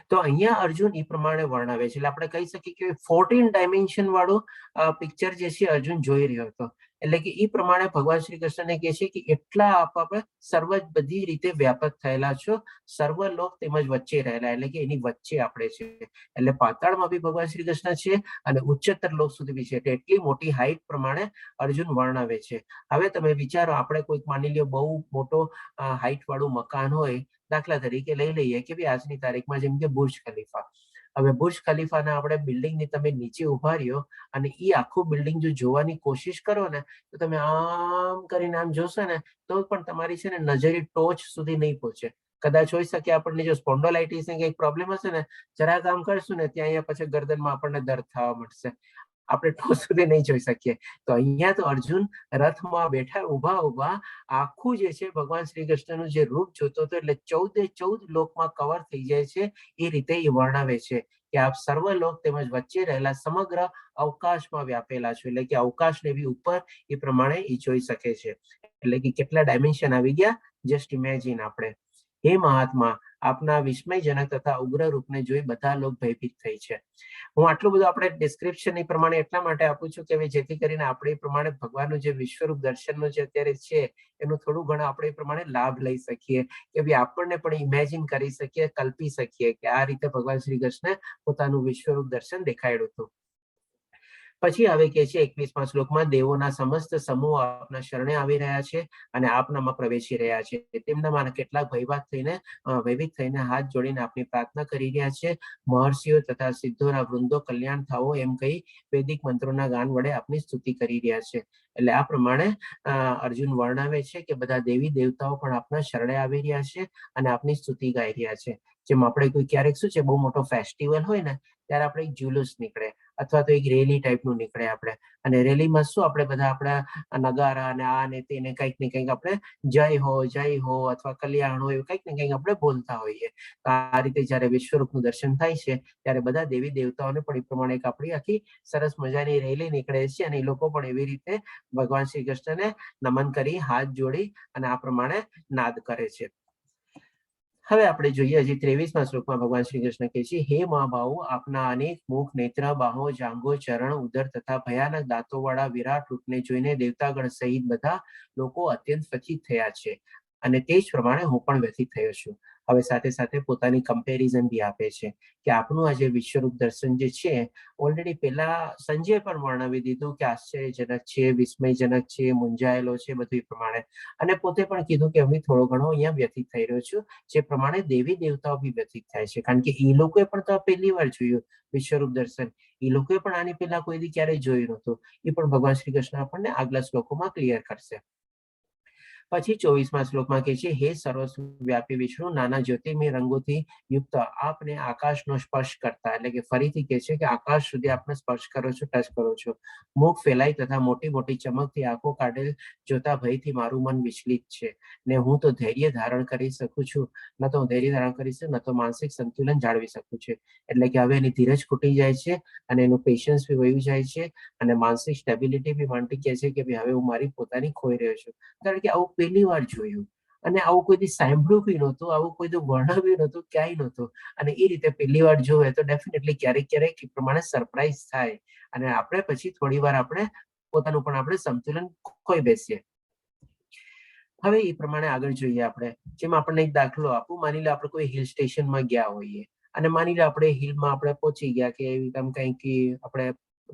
તો અહીંયા અર્જુન એ પ્રમાણે વર્ણવે છે. એટલે આપણે કહી શકીએ કે 14 ડાયમેન્શન વાળું પિક્ચર જે છે અર્જુન જોઈ રહ્યો હતો. એટલે કે એ પ્રમાણે ભગવાન શ્રી કૃષ્ણને કહે છે કે એટલા આપણે સર્વ બધી રીતે વ્યાપક થયેલા છો, સર્વલોક તેમજ વચ્ચે રહેલા. એટલે કે એની વચ્ચે આપણે છે. એટલે પાતાળમાં બી ભગવાન શ્રી કૃષ્ણ છે અને ઉચ્ચતર લોક સુધી બી છે. એટલે એટલી મોટી હાઈટ પ્રમાણે અર્જુન વર્ણવે છે. હવે તમે વિચારો આપણે કોઈક માની લ્યો બહુ મોટો હાઈટ વાળું મકાન હોય, દાખલા તરીકે લઈ લઈએ કે ભાઈ આજની તારીખમાં જેમ કે બુર્જ ખલીફા. હવે બુર્જ ખલીફાના આપણે બિલ્ડિંગની તમે નીચે ઉભા રહ્યો અને એ આખું બિલ્ડિંગ જો જોવાની કોશિશ કરો ને તો તમે આમ કરીને આમ જોશો ને તો પણ તમારી છે ને નજરે ટોચ સુધી નહીં પહોંચે. કદાચ હોઈ શકે આપણને જો સ્પોન્ડોલાઇટિસ ને કંઈક પ્રોબ્લેમ હશે ને જરાક આમ કરશું ને ત્યાં અહીંયા પછી ગરદનમાં આપણને દર્દ થવા મળશે. આપણે તો સુધી નહીં જોઈ શકીએ. તો અહીંયા તો અર્જુન રથમાં બેઠા ઉભા આખું જે છે ભગવાન શ્રી કૃષ્ણનું જે રૂપ જોતો હતો, એટલે 14 લોકમાં કવર થઈ જાય છે. એ રીતે એ વર્ણવે છે કે આપ સર્વલોક તેમજ વચ્ચે રહેલા સમગ્ર અવકાશમાં વ્યાપેલા છો, એટલે કે અવકાશને બી ઉપર એ પ્રમાણે એ જોઈ શકે છે. એટલે કે કેટલા ડાયમેન્શન આવી ગયા, જસ્ટ ઇમેજિન આપણે. હે મહાત્મા, આપના વિસ્મયજનક તથા ઉગ્ર રૂપને જોઈ બધા લોક ભયભીત થઈ છે. હું આટલું બધું આપણે ડિસ્ક્રિપ્શન એ પ્રમાણે એટલા માટે આપું છું કે જેથી કરીને આપણે એ પ્રમાણે ભગવાનનું જે વિશ્વરૂપ દર્શનનું જે અત્યારે છે એનું થોડું ઘણું આપણે એ પ્રમાણે લાભ લઈ શકીએ, કે ભાઈ આપણને પણ ઇમેજિન કરી શકીએ, કલ્પી શકીએ કે આ રીતે ભગવાન શ્રી કૃષ્ણે પોતાનું વિશ્વરૂપ દર્શન દેખાડ્યું હતું. પછી આવે કે છે 21મા શ્લોકમાં, દેવોના સમસ્ત સમૂહ આપના શરણે આવી રહ્યા છે અને આપનામાં પ્રવેશી રહ્યા છે. તેમનામાં કેટલાક ભયભીત થઈને હાથ જોડીને આપની પ્રાર્થના કરી રહ્યા છે. મહર્ષિઓ તથા સિદ્ધોના વૃંદો કલ્યાણ થાઓ એમ કહી વૈદિક મંત્રોના ગાન વડે આપની સ્તુતિ કરી રહ્યા છે. એટલે આ પ્રમાણે અર્જુન વર્ણવે છે કે બધા દેવી દેવતાઓ પણ આપના શરણે આવી રહ્યા છે અને આપની સ્તુતિ ગાઈ રહ્યા છે. જેમ આપણે કોઈ ક્યારેક શું છે બહુ મોટો ફેસ્ટિવલ હોય ને ત્યારે આપણે એક જુલુસ નીકળે અથવા તો એક રેલી ટાઈપનું નીકળે આપણે, અને રેલીમાં શું આપણે બધા આપણા નગારા અને આ ને તેને કંઈક ને કંઈક આપણે જય હો અથવા કલ્યાણ હો એવું કંઈક ને કંઈક આપણે બોલતા હોઈએ. તો આ રીતે જયારે વિશ્વરૂપનું દર્શન થાય છે ત્યારે બધા દેવી દેવતાઓને પણ એ પ્રમાણે એક આપણી આખી સરસ મજાની રેલી નીકળે છે અને એ લોકો પણ એવી રીતે ભગવાન શ્રી કૃષ્ણને નમન કરી હાથ જોડી અને આ પ્રમાણે નાદ કરે છે. હવે આપણે જોઈએ હજી 23મા શ્લોકમાં ભગવાન શ્રી કૃષ્ણ કહે છે, હે મહાભાવો, આપના અનેક મુખ, નેત્ર, બાહો, જાંઘો, ચરણ, ઉદર તથા ભયાનક દાંતો વાળા વિરાટ રૂપને જોઈને દેવતાગણ સહિત બધા લોકો અત્યંત વ્યથિત થયા છે અને તે જ પ્રમાણે હું પણ વ્યથિત થયો છું. હવે સાથે સાથે પોતાની કમ્પેરિઝન બી આપે છે કે આપણું આ જે વિશ્વરૂપ દર્શન જે છે ઓલરેડી પેલા સંજય પણ વર્ણવી દીધું કે આશ્ચર્યજનક છે, વિસ્મયજનક છે, મૂંઝાયેલો છે, બધું એ પ્રમાણે, અને પોતે પણ કીધું કે હવે થોડો ઘણો અહીંયા વ્યથિત થઈ રહ્યો છું, જે પ્રમાણે દેવી દેવતાઓ બી વ્યથિત થાય છે, કારણ કે એ લોકોએ પણ તો પહેલી વાર જોયું વિશ્વરૂપ દર્શન. એ લોકોએ પણ આની પહેલા કોઈ દી ક્યારેય જોયું નહોતું. એ પણ ભગવાન શ્રી કૃષ્ણ આપણને આગલા શ્લોકોમાં ક્લિયર કરશે. પછી 24મા શ્લોકમાં કહે છે, હે સર્વવ્યાપી વિષ્ણુ, નાના જ્યોતિર્મય રંગોથી યુક્ત આપને આકાશનો સ્પર્શ કરતા, એટલે કે ફરીથી કહે છે કે આકાશ સુધી આપણે સ્પર્શ કરો છો, ટચ કરો છો. મુખ ફેલાઈ તથા મોટી મોટી ચમકથી આંખો કાઢેલ જોતા ભયથી મારું મન વિચલિત છે ને હું તો ધૈર્ય ધારણ કરી શકું છું, ન તો હું ધૈર્ય ધારણ કરી શકું, ન તો માનસિક સંતુલન જાળવી શકું છું. એટલે કે હવે એની ધીરજ ખૂટી જાય છે અને એનું પેશન્સ બી વયું જાય છે અને માનસિક સ્ટેબિલિટી બી માટે કહે છે કે ભાઈ હવે હું મારી પોતાની ખોઈ રહ્યો છું. કારણ કે આવું પહેલી વાર જોયું અને આવું કોઈ દી સાંભળ્યું બી નહોતું, આવું કોઈ દી વર્ણવ્યું નહોતું, ક્યાંય નહોતું, અને એ રીતે પહેલી વાર જોવે તો ડેફિનેટલી ક્યારેક એ પ્રમાણે સરપ્રાઈઝ થાય અને આપણે પછી થોડી વાર આપણે પોતાનું પણ આપણે સંતુલન ખોઈ બેસીએ. હવે એ પ્રમાણે આગળ જોઈએ આપણે, જેમ આપણને એક દાખલો આપું, માની લો આપણે કોઈ હિલ સ્ટેશનમાં ગયા હોઈએ અને માની લો આપણે હિલમાં આપણે પહોંચી ગયા કે આમ કંઈક આપણે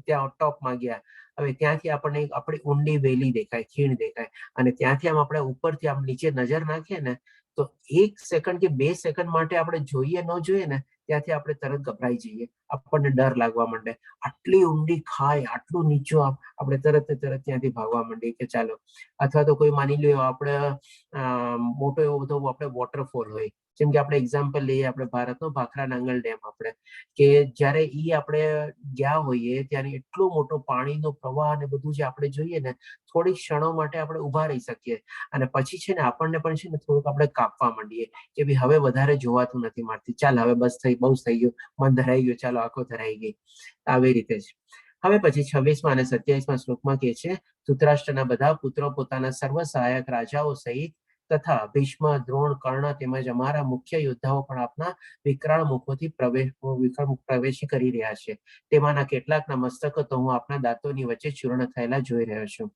ત્યાં ટોપમાં ગયા. હવે ત્યાંથી આપણને આપણી ઊંડી વેલી દેખાય, ખીણ દેખાય, અને ત્યાંથી આમ આપણે ઉપરથી આમ નીચે નજર નાખીએ ને તો 1 સેકન્ડ કે 2 સેકન્ડ માટે આપણે જોઈએ ન જોઈએ ને ત્યાંથી આપણે તરત ગભરાઈ જઈએ, આપણને ડર લાગવા માંડે. આટલી ઊંડી ખાય, આટલું નીચું આપણે તરત ત્યાંથી ભાગવા માંડીએ કે ચાલો. અથવા તો કોઈ માની લો આપણે મોટો એવો બધો આપણે વોટરફોલ હોય, જેમ કે આપણે એક્ઝામ્પલ લઈએ આપણે ભારતનો ભાખરા નાંગલ ડેમ, આપણે કે જ્યારે આપણે ગયા હોઈએ ત્યારે એટલો મોટો પાણીનો પ્રવાહ અને બધું જે આપણે જોઈએ ને થોડીક ક્ષણો માટે આપણે ઉભા રહી શકીએ અને પછી છે ને આપણને પણ છે ને થોડુંક આપણે કાપવા માંડીએ કે ભાઈ હવે વધારે જોવાતું નથી મારથી, ચાલ હવે બસ બહુ થઈ ગયું, મન ધરાઈ ગયું, ચાલો આંખો ધરાઈ ગઈ, આવી રીતે જ. હવે પછી 26મા અને 27મા શ્લોકમાં કહે છે, ધૃતરાષ્ટ્રના બધા પુત્રો પોતાના સર્વ સહાયક રાજાઓ સહિત તથા ભીષ્મ, દ્રોણ, કર્ણ તેમજ અમારા મુખ્ય યોદ્ધાઓ પણ આપના વિકરાળ મુખોથી પ્રવેશી કરી રહ્યા છે. તેમાંના કેટલાકના મસ્તકો તો હું આપના દાંતોની વચ્ચે ચૂર્ણ થયેલા જોઈ રહ્યો છું.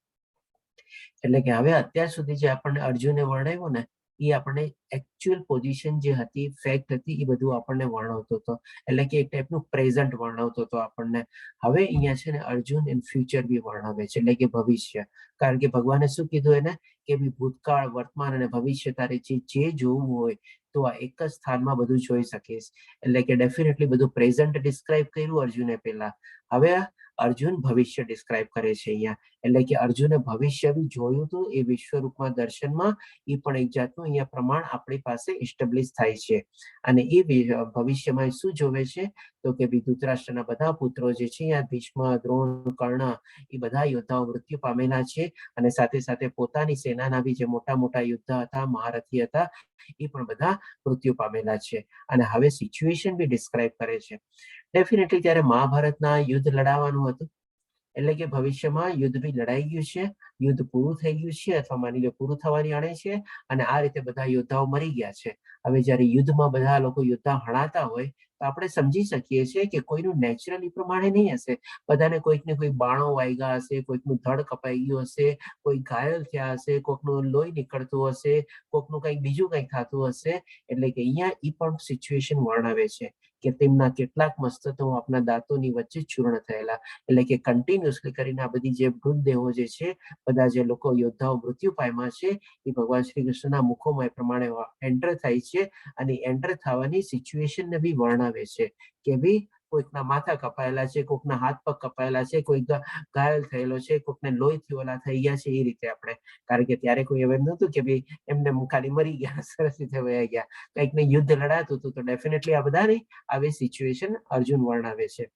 એટલે કે હવે અત્યાર સુધી જે આપણને અર્જુને વર્ણવ્યું ને એ આપણને એકચ્યુઅલ પોઝિશન જે હતી, ફેક્ટ હતી, એ બધું આપણને વર્ણવતો હતો. એટલે કે એક ટાઈપનું પ્રેઝન્ટ વર્ણવતો હતો આપણને. હવે અહીંયા છે ને અર્જુન ઇન ફ્યુચર બી વર્ણવે છે, એટલે કે ભવિષ્ય. કારણ કે ભગવાને શું કીધું એને કે ભૂતકાળ, વર્તમાન અને ભવિષ્ય તારે જે જોવું હોય તો આ એક જ સ્થાનમાં બધું જોઈ શકીશ. એટલે કે ડેફિનેટલી બધું પ્રેઝન્ટ ડિસ્ક્રાઇબ કર્યું અર્જુને પહેલા, હવે અર્જુન ભવિષ્ય ડિસ્ક્રાઇબ કરે છે અહીંયા. એટલે કે અર્જુને ભવિષ્ય બી જોયું હતું એ વિશ્વરૂપમાં દર્શનમાં, એ પણ એક જાતનું અહીંયા પ્રમાણ આપણી પાસે એસ્ટાબ્લિશ થાય છે. અને એ ભવિષ્યમાં શું જોવે છે તો કે ધૃતરાષ્ટ્રના બધા પુત્રો જે છે અહીંયા ભીષ્મ, દ્રોણ, કર્ણ એ બધા યોદ્ધાઓ મૃત્યુ પામેલા છે અને સાથે સાથે પોતાની સેનાના બી જે મોટા મોટા યોદ્ધા હતા, મહારથી હતા, એ પણ બધા મૃત્યુ પામેલા છે. અને હવે સિચ્યુએશન બી ડિસ્ક્રાઇબ કરે છે. ડેફિનેટલી ત્યારે મહાભારતના યુદ્ધ લડાવવાનું હતું, એટલે કે ભવિષ્યમાં યુદ્ધ બી લડાઈ ગયું છે, યુદ્ધ પૂરું થઈ ગયું છે અથવા માની લો પૂરું થવાની આણે છે અને આ રીતે બધા યોદ્ધાઓ મરી ગયા છે. હવે જ્યારે યુદ્ધમાં બધા લોકો યોદ્ધા હણાતા હોય તો આપણે સમજી શકીએ છીએ કે કોઈનું નેચરલી પ્રમાણે નહીં હશે, બધાને કોઈકને કોઈ બાણો વાગ્યા હશે, કોઈકનું ધડ કપાઈ ગયું હશે, કોઈ ઘાયલ થયા હશે, કોઈકનું લોહી નીકળતું હશે, કોઈકનું કંઈક બીજું કંઈક થતું હશે. એટલે કે અહીંયા એ પણ સિચ્યુએશન વર્ણવે છે કે તેમના કેટલાક મસ્તકો આપણા દાંતોની વચ્ચે ચૂર્ણ થયેલા, એટલે કે કન્ટિન્યુઅસલી કરીને આ બધી જે મૃતદેહો જે છે, બધા જે લોકો યોદ્ધાઓ મૃત્યુ પામ્યા છે, એ ભગવાન શ્રી કૃષ્ણના મુખોમાં એ પ્રમાણે એન્ટર થાય છે અને એન્ટર થવાની સિચ્યુએશનને બી વર્ણવે છે કે ભાઈ કોઈકના માથા કપાયેલા છે, કોઈકના હાથ પગ કપાયેલા છે, કોઈ ઘાયલ થયેલો છે, કોઈકને લોહીથી ઓલા થઈ ગયા છે. એ રીતે આપણે, કારણ કે ત્યારે કોઈ એમ નહોતું કે ભાઈ એમને ખાલી મરી ગયા, સરસ રીતે વયા ગયા, કંઈકને યુદ્ધ લડાતું હતું, તો ડેફિનેટલી આ બધા નહીં આવી સિચ્યુએશન અર્જુન વર્ણવે છે.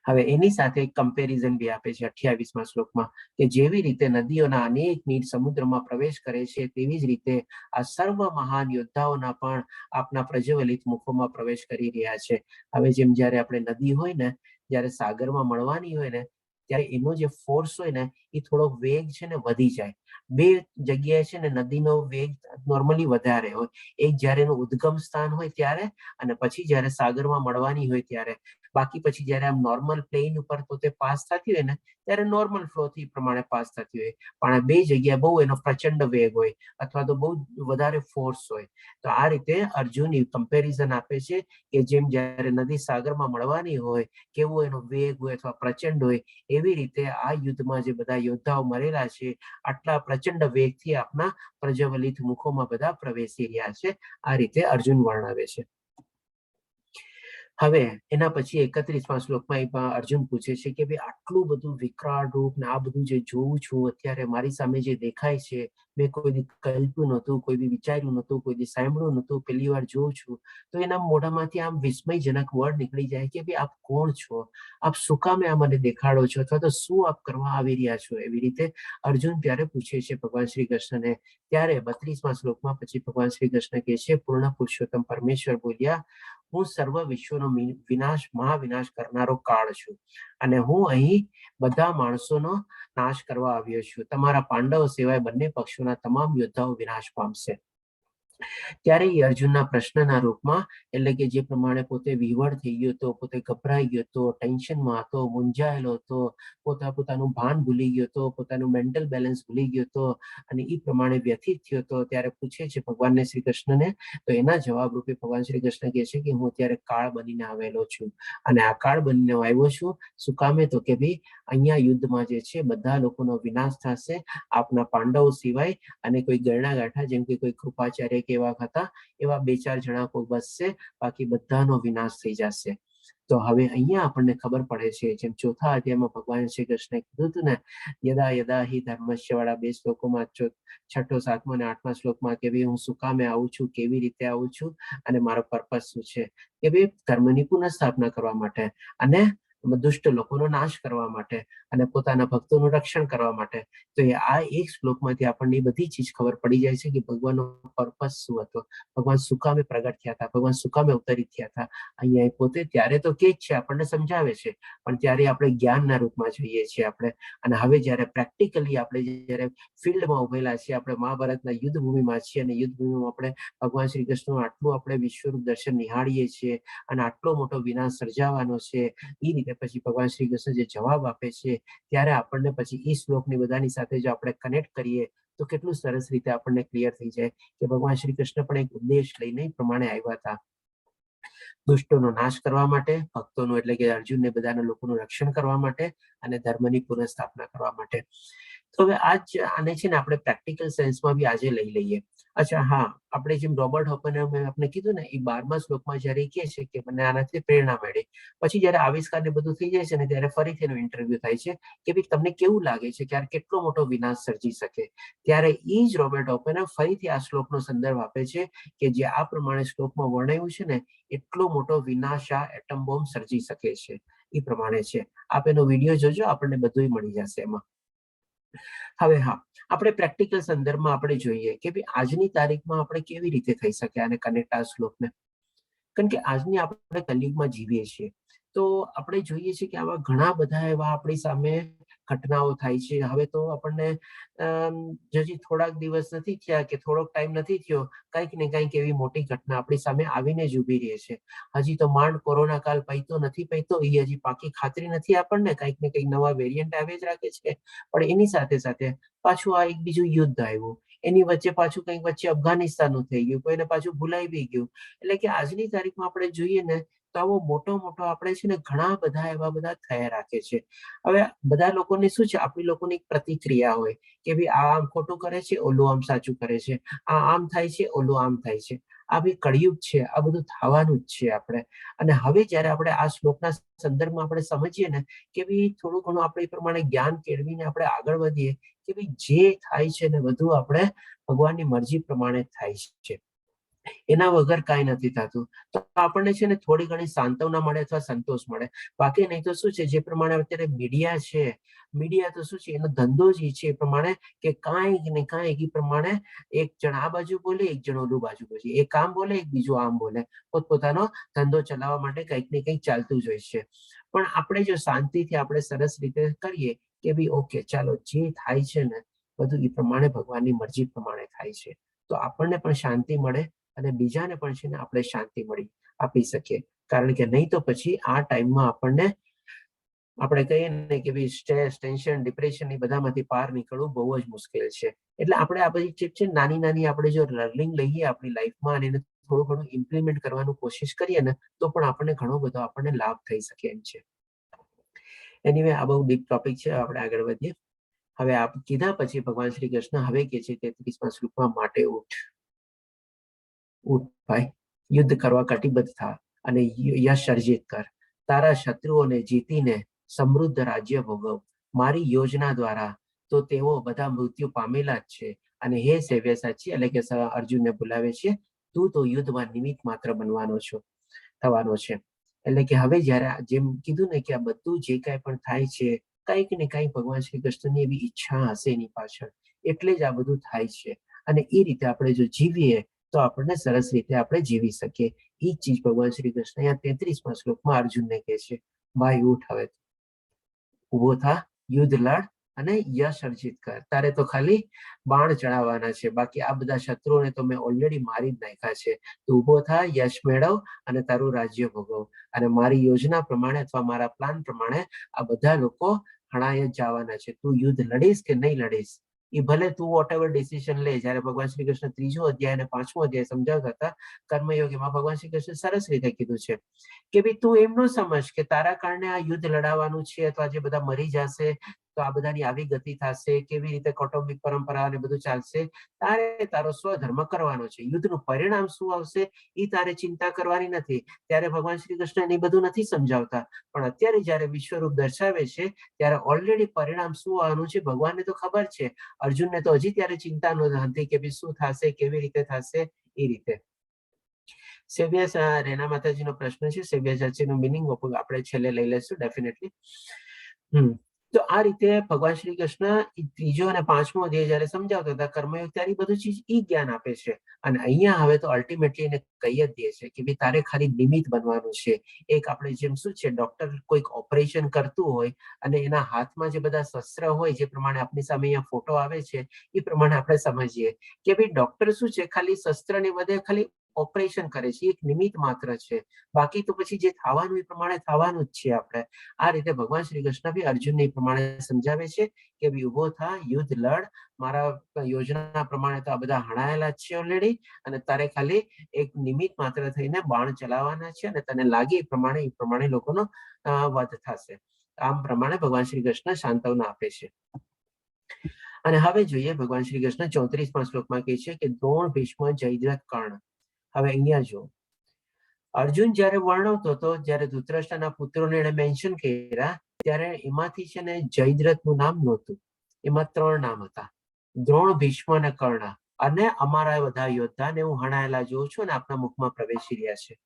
હવે એની સાથે એક કમ્પેરિઝન બી આપે છે 28મા શ્લોકમાં કે જેવી રીતે નદીઓના અનેક નીર સમુદ્રમાં પ્રવેશ કરે છે, તેવી જ રીતે આ સર્વ મહાન યોદ્ધાઓના પણ આપના પ્રજ્વલિત મુખોમાં પ્રવેશ કરી રહ્યા છે. હવે જેમ જ્યારે આપણે નદી હોય ને, જ્યારે સાગરમાં મળવાની હોય ને, ત્યારે એનો જે ફોર્સ હોય ને એ થોડો વેગ છે ને વધી જાય. બે જગ્યાએ છે ને નદીનો વેગ નોર્મલી વધારે હોય, એક જ્યારે એનું ઉદ્ગમ સ્થાન હોય ત્યારે અને પછી જ્યારે સાગરમાં મળવાની હોય ત્યારે. બાકી પછી જ્યારે આમ નોર્મલ પ્લેન ઉપર પોતે પાસ થતી હોય ને ત્યારે નોર્મલ ફ્લો થી પ્રમાણે પાસ થતી હોય, પણ આ બે જગ્યા બહુ એનો પ્રચંડ વેગ હોય અથવા તો બહુ વધારે ફોર્સ હોય. તો આ રીતે અર્જુન કમ્પેરિઝન આપે છે કે જેમ જ્યારે નદી સાગરમાં મળવાની હોય કેવો એનો વેગ હોય અથવા પ્રચંડ હોય, એવી રીતે આ યુદ્ધમાં જે બધા યોદ્ધાઓ મરેલા છે આટલા પ્રચંડ વેગથી આપના પ્રજ્વલિત મુખોમાં બધા પ્રવેશી રહ્યા છે. આ રીતે અર્જુન વર્ણવે છે. હવે એના પછી 31મા શ્લોકમાં અર્જુન પૂછે છે કે ભાઈ આટલું બધું વિકરાળ રૂપ ને આ બધું જે જોઉં છું અત્યારે મારી સામે જે દેખાય છે, મેં કોઈ દી કલ્પ્યું નહોતું, કોઈ બી વિચાર્યું નહોતું, કોઈ દી સાંભળ્યું નહોતું, પહેલી વાર જોઉં છું. તો એના મોઢામાંથી આમ વિસ્મયજનક વર્ડ નીકળી જાય કે ભાઈ આપ કોણ છો, આપ શું કામે આ મને દેખાડો છો અથવા તો શું આપ કરવા આવી રહ્યા છો. એવી રીતે અર્જુન ત્યારે પૂછે છે ભગવાન શ્રી કૃષ્ણને. ત્યારે 32મા શ્લોકમાં પછી ભગવાન શ્રી કૃષ્ણ કહે છે, પૂર્ણ પુરુષોત્તમ પરમેશ્વર બોલ્યા, હું સર્વ વિશ્વનો વિનાશ મહાવિનાશ કરનારો કાળ છું અને હું અહીં બધા માણસોનો નાશ કરવા આવ્યો છું. તમારા પાંડવો સિવાય બંને પક્ષોના તમામ યોદ્ધાઓ વિનાશ પામશે. ત્યારે એ અર્જુનના પ્રશ્નના રૂપમાં, એટલે કે જે પ્રમાણે પોતે વિહવળ થઈ ગયો હતો, પોતે ગભરાઈ ગયો હતો, ટેન્શનમાં હતો, મૂંઝાયેલો હતો, પોતાનું ભાન ભૂલી ગયો હતો, પોતાનું મેન્ટલ બેલેન્સ ભૂલી ગયો હતો અને એ પ્રમાણે વ્યથિત થયો હતો, ત્યારે પૂછે છે ભગવાનને શ્રી કૃષ્ણને. તો એના જવાબ રૂપે ભગવાન શ્રી કૃષ્ણ કહે છે કે હું અત્યારે કાળ બનીને આવેલો છું અને આ કાળ બનીને આવ્યો છું શું કામે, તો કે ભાઈ અહીંયા યુદ્ધમાં જે છે બધા લોકોનો વિનાશ થશે આપના પાંડવો સિવાય, અને કોઈ ગરણા ગાંઠા જેમ કે કોઈ કૃપાચાર્ય કેવા હતા એવા 2-4 જણા કોઈ બચશે, બાકી બધાનો વિનાશ થઈ જશે. તો હવે અહીંયા આપણને ખબર પડે છે, જેમ 4થા અધ્યાયમાં ભગવાન શ્રી કૃષ્ણે કીધું હતું ને, યદા યદા હિ ધર્મસ્ય વાળા 2 શ્લોકોમાં 6ઠો, 7મો અને 8મા શ્લોકમાં કે ભાઈ હું શું કામે આવું છું, કેવી રીતે આવું છું અને મારો પર્પસ શું છે, કે ભાઈ ધર્મની પુનઃસ્થાપના કરવા માટે અને દુષ્ટ લોકોનો નાશ કરવા માટે અને પોતાના ભક્તોનું રક્ષણ કરવા માટે. તો આ એક શ્લોકમાંથી આપણને બધી ચીજ ખબર પડી જાય છે કે ભગવાનનો પર્પસ શું હતો, ભગવાન શું કામે પ્રગટ થયા હતા, ભગવાન શું કામે અવતરિત થયા હતા. અહીંયા પોતે ત્યારે તો કે જ છે, આપણને સમજાવે છે, પણ ત્યારે આપણે જ્ઞાનના રૂપમાં જોઈએ છીએ આપણે. અને હવે જ્યારે પ્રેક્ટિકલી આપણે જ્યારે ફિલ્ડમાં ઉભેલા છીએ, આપણે મહાભારતના યુદ્ધ ભૂમિમાં છીએ અને યુદ્ધ ભૂમિમાં આપણે ભગવાન શ્રી કૃષ્ણનું આટલું આપણે વિશ્વરૂપ દર્શન નિહાળીએ છીએ અને આટલો મોટો વિનાશ સર્જાવાનો છે, એ રીતે પછી ભગવાન શ્રી કૃષ્ણ જે જવાબ આપે છે ત્યારે આપણને પછી એ શ્લોકની બધાની સાથે જો આપણે કનેક્ટ કરીએ તો કેટલું સરસ રીતે આપણને ક્લિયર થઈ જાય કે ભગવાન શ્રી કૃષ્ણ પણ એક ઉદ્દેશ લઈને પ્રમાણે આવ્યા હતા, દુષ્ટોનો નાશ કરવા માટે, ભક્તોનું એટલે કે અર્જુનને બધાના લોકોનું રક્ષણ કરવા માટે અને ધર્મની પુનઃસ્થાપના કરવા માટે. તો હવે આને છે ને આપણે પ્રેક્ટિકલ સેન્સમાં બી આજે લઈ લઈએ. અચ્છા, હા, આપણે જેમ રોબર્ટ હોપને આપણે કીધું ને, એ 12મા શ્લોકમાં જ્યારે કહે છે કે મને આનાથી પ્રેરણા મળી, પછી જ્યારે આવિષ્કાર ને બધું થઈ જાય છે ને ત્યારે ફરીથી એનો ઇન્ટરવ્યુ થાય છે કે ભાઈ તમને કેવું લાગે છે કે આ કેટલો મોટો વિનાશ સર્જી શકે. ત્યારે એ જ રોબર્ટ હોપને ફરીથી આ શ્લોકનો સંદર્ભ આપે છે કે જે આ પ્રમાણે શ્લોકમાં વર્ણવ્યું છે ને, એટલો મોટો વિનાશ આ એટમ બોમ્બ સર્જી શકે છે. એ પ્રમાણે છે. આપ એનો વિડીયો જોજો, આપણને બધું મળી જશે એમાં. હવે હા, આપણે પ્રેક્ટિકલ સંદર્ભમાં આપણે જોઈએ કે ભાઈ આજની તારીખમાં આપણે કેવી રીતે થઈ શકે આને કનેક્ટ આ શ્લોકને. કારણ કે આજની આપણે કલયુગમાં જીવીએ છીએ તો આપણે જોઈએ છીએ કે આવા ઘણા બધા એવા આપણી સામે ઘટનાઓ થાય છે. હવે તો આપણને હજી થોડાક દિવસ નથી થયા કે થોડોક ટાઈમ નથી થયો, કંઈક ને કંઈક એવી મોટી ઘટના આપણી સામે આવીને જ ઉભી રહે છે. હજી તો માંડ કોરોના કાળ પૈતો નથી પૈતો, એ હજી પાકી ખાતરી નથી આપણને, કંઈક ને કંઈક નવા વેરિયન્ટ આવે જ રાખે છે. પણ એની સાથે સાથે પાછું આ એક બીજું યુદ્ધ આવ્યું, એની વચ્ચે પાછું કંઈક વચ્ચે અફઘાનિસ્તાનનું થઈ ગયું, કોઈને પાછું ભૂલાઈ બી ગયું. એટલે કે આજની તારીખમાં આપણે જોઈએ ને તો આવો મોટો આપણે છે ને ઘણા બધા એવા બધા થયા રાખે છે. હવે બધા લોકોને શું છે, આપણી લોકોની એક પ્રતિક્રિયા હોય કે ભાઈ આ આમ ખોટું કરે છે, ઓલું આમ સાચું કરે છે, આ આમ થાય છે, ઓલું આમ થાય છે. આ બી કળિયુગ છે, આ બધું થવાનું જ છે આપણે. અને હવે જયારે આપણે આ શ્લોકના સંદર્ભમાં આપણે સમજીએ ને કે ભાઈ થોડું ઘણું આપણે એ પ્રમાણે જ્ઞાન કેળવીને આપણે આગળ વધીએ કે ભાઈ જે થાય છે ને બધું આપણે ભગવાનની મરજી પ્રમાણે થાય છે, એના વગર કાંઈ નથી થતું. તો આપણને છે ને થોડી ઘણી સાંત્વના મળે અથવા સંતોષ મળે. બાકી નહીં તો શું છે, જે પ્રમાણે અત્યારે મીડિયા છે, મીડિયા તો શું છે, એનો ધંધો જ છે એ પ્રમાણે કે કાંઈક ને કાંઈક એ પ્રમાણે એક જણ આ બાજુ બોલે, એક જણ ઓલું બાજુ બોલે, એક આમ બોલે, એક બીજું આમ બોલે, પોતપોતાનો ધંધો ચલાવવા માટે કંઈક ને કંઈક ચાલતું જ હોય છે. પણ આપણે જો શાંતિથી આપણે સરસ રીતે કરીએ કે ભાઈ ઓકે, ચાલો જે થાય છે ને બધું એ પ્રમાણે ભગવાનની મરજી પ્રમાણે થાય છે, તો આપણને પણ શાંતિ મળે અને બીજાને પણ છે ને આપણે શાંતિ મળી આપી શકીએ. કારણ કે નહીં તો પછી આ ટાઈમમાં આપણને આપણે કહીએ ને કે ભાઈ સ્ટ્રેસ, ટેન્શન, ડિપ્રેશન એ બધામાંથી પાર નીકળવું બહુ જ મુશ્કેલ છે. એટલે આપણે આ બધી ચીજ છે નાની નાની આપણે જો લર્નિંગ લઈએ આપણી લાઈફમાં અને એને થોડું ઘણું ઇમ્પ્લિમેન્ટ કરવાનું કોશિશ કરીએ ને તો પણ આપણને ઘણો બધો આપણને લાભ થઈ શકે એમ છે. એનીવે આ બહુ ડીપ ટોપિક છે, આપણે આગળ વધીએ. હવે આપ કીધા પછી ભગવાન શ્રી કૃષ્ણ હવે કે છે 33મા શ્લોકમાં, માટે ઉઠ ભાઈ, યુદ્ધ કરવા કટિબદ્ધ થા અને યશ અર્જિત કર. તારા શત્રુઓને જીતીને સમૃદ્ધ રાજ્ય ભોગવ. મારી યોજના દ્વારા તો તેઓ બધા મૃત્યુ પામેલા જ છે. અને હે સવ્યસાચી, એટલે કે અર્જુનને બોલાવે છે, તું તો યુદ્ધમાં નિમિત્ત માત્ર બનવાનો થવાનો છે. એટલે કે હવે જયારે જેમ કીધું ને કે આ બધું જે કાંઈ પણ થાય છે, કંઈક ને કંઈક ભગવાન શ્રી કૃષ્ણની એવી ઈચ્છા હશે એની પાછળ, એટલે જ આ બધું થાય છે. અને એ રીતે આપણે જો જીવીએ તો આપણને સરસ રીતે આપણે જીવી શકીએ. એ જ ચીજ ભગવાન શ્રી કૃષ્ણ અહીંયા 33મા શ્લોકમાં અર્જુનને કહે છે, ભાઈ ઉઠ, હવે ઉભો થા, યુદ્ધ લડ અને યશ અર્જિત કર. તારે તો ખાલી બાણ ચડાવવાના છે, બાકી આ બધા શત્રુઓને તો મેં ઓલરેડી મારી જ નાખ્યા છે. તું ઉભો થા, યશ મેળવ અને તારું રાજ્ય ભોગવ. અને મારી યોજના પ્રમાણે અથવા મારા પ્લાન પ્રમાણે આ બધા લોકો હણાય જ જવાના છે. તું યુદ્ધ લડીશ કે નહીં લડીશ એ ભલે તું વોટ એવર ડિસિઝન લે. જયારે ભગવાન શ્રી કૃષ્ણ 3જો અધ્યાય અને 5મો અધ્યાય સમજાવતા હતા કર્મયોગીમાં, ભગવાન શ્રી કૃષ્ણ સરસ રીતે કીધું છે કે ભાઈ તું એમ ન સમજ કે તારા કારણે આ યુદ્ધ લડાવવાનું છે અથવા જે બધા મરી જશે તો આ બધાની આવી ગતિ થશે, કેવી રીતે કૌટુંબિક પરંપરા ને બધું ચાલશે. તારે તારો સ્વધર્મ કરવાનો છે. યુદ્ધનું પરિણામ શું આવશે એ તારે ચિંતા કરવાની નથી. ત્યારે ભગવાન શ્રી કૃષ્ણ એ બધું નથી સમજાવતા, પણ અત્યારે જયારે વિશ્વરૂપ દર્શાવે છે ત્યારે ઓલરેડી પરિણામ શું આવવાનું છે ભગવાનને તો ખબર છે. અર્જુનને તો હજી ત્યારે ચિંતા નહોતી કે ભાઈ શું થશે, કેવી રીતે થશે. એ રીતે સેવ્યા રેના માતાજીનો પ્રશ્ન છે, સેવ્યા ચાચીનો મિનિંગ આપણે છેલ્લે લઈ લઈશું ડેફિનેટલી. તો આ રીતે ભગવાન શ્રી કૃષ્ણ 3જો અને 5મો અધ્યાય જયારે સમજાવતા હતા કર્મયોગ, ત્યારે બધું ચીજ ઈ જ્ઞાન આપે છે. અને અહીંયા હવે તો અલ્ટિમેટલી એને કહી જ દે છે કે ભાઈ તારે ખાલી નિમિત્ત બનવાનું છે. એક આપણે જેમ શું છે, ડોક્ટર કોઈક ઓપરેશન કરતું હોય અને એના હાથમાં જે બધા શસ્ત્ર હોય, જે પ્રમાણે આપણી સામે અહીંયા ફોટો આવે છે એ પ્રમાણે આપણે સમજીએ કે ભાઈ ડોક્ટર શું છે, ખાલી શસ્ત્રને વધે ખાલી ઓપરેશન કરે છે, એક નિમિત્ત માત્ર છે. બાકી તો પછી જે થવાનું એ પ્રમાણે થવાનું જ છે. આપણે આ રીતે ભગવાન શ્રી કૃષ્ણ બી અર્જુનને પ્રમાણે સમજાવે છે કે ભાઈ ઉભો થા, યુદ્ધ લડ, મારા યોજના પ્રમાણે તો આ બધા હણાયેલા જ છે ઓલરેડી, અને તારે ખાલી એક નિમિત્ત માત્ર થઈને બાણ ચલાવવાના છે અને તને લાગે એ પ્રમાણે લોકોનો વધ થશે. આમ પ્રમાણે ભગવાન શ્રી કૃષ્ણ સાંત્વના આપે છે. અને હવે જોઈએ ભગવાન શ્રી કૃષ્ણ 34મા શ્લોકમાં કહે છે કે દ્રોણ, ભીષ્મ, જયદ્રથ, કર્ણ. હવે અહીંયા જો અર્જુન જયારે વર્ણવતો હતો, જયારે ધૃતરાષ્ટ્રના પુત્રોને એને મેન્શન કર્યા, ત્યારે એમાંથી છે ને જયદ્રથનું નામ નહોતું. એમાં 3 નામ હતા, દ્રોણ, ભીષ્મ અને કર્ણ. અને અમારા બધા યોદ્ધાને હું હણાયેલા જોઉં છું અને આપના મુખમાં પ્રવેશી રહ્યા છે.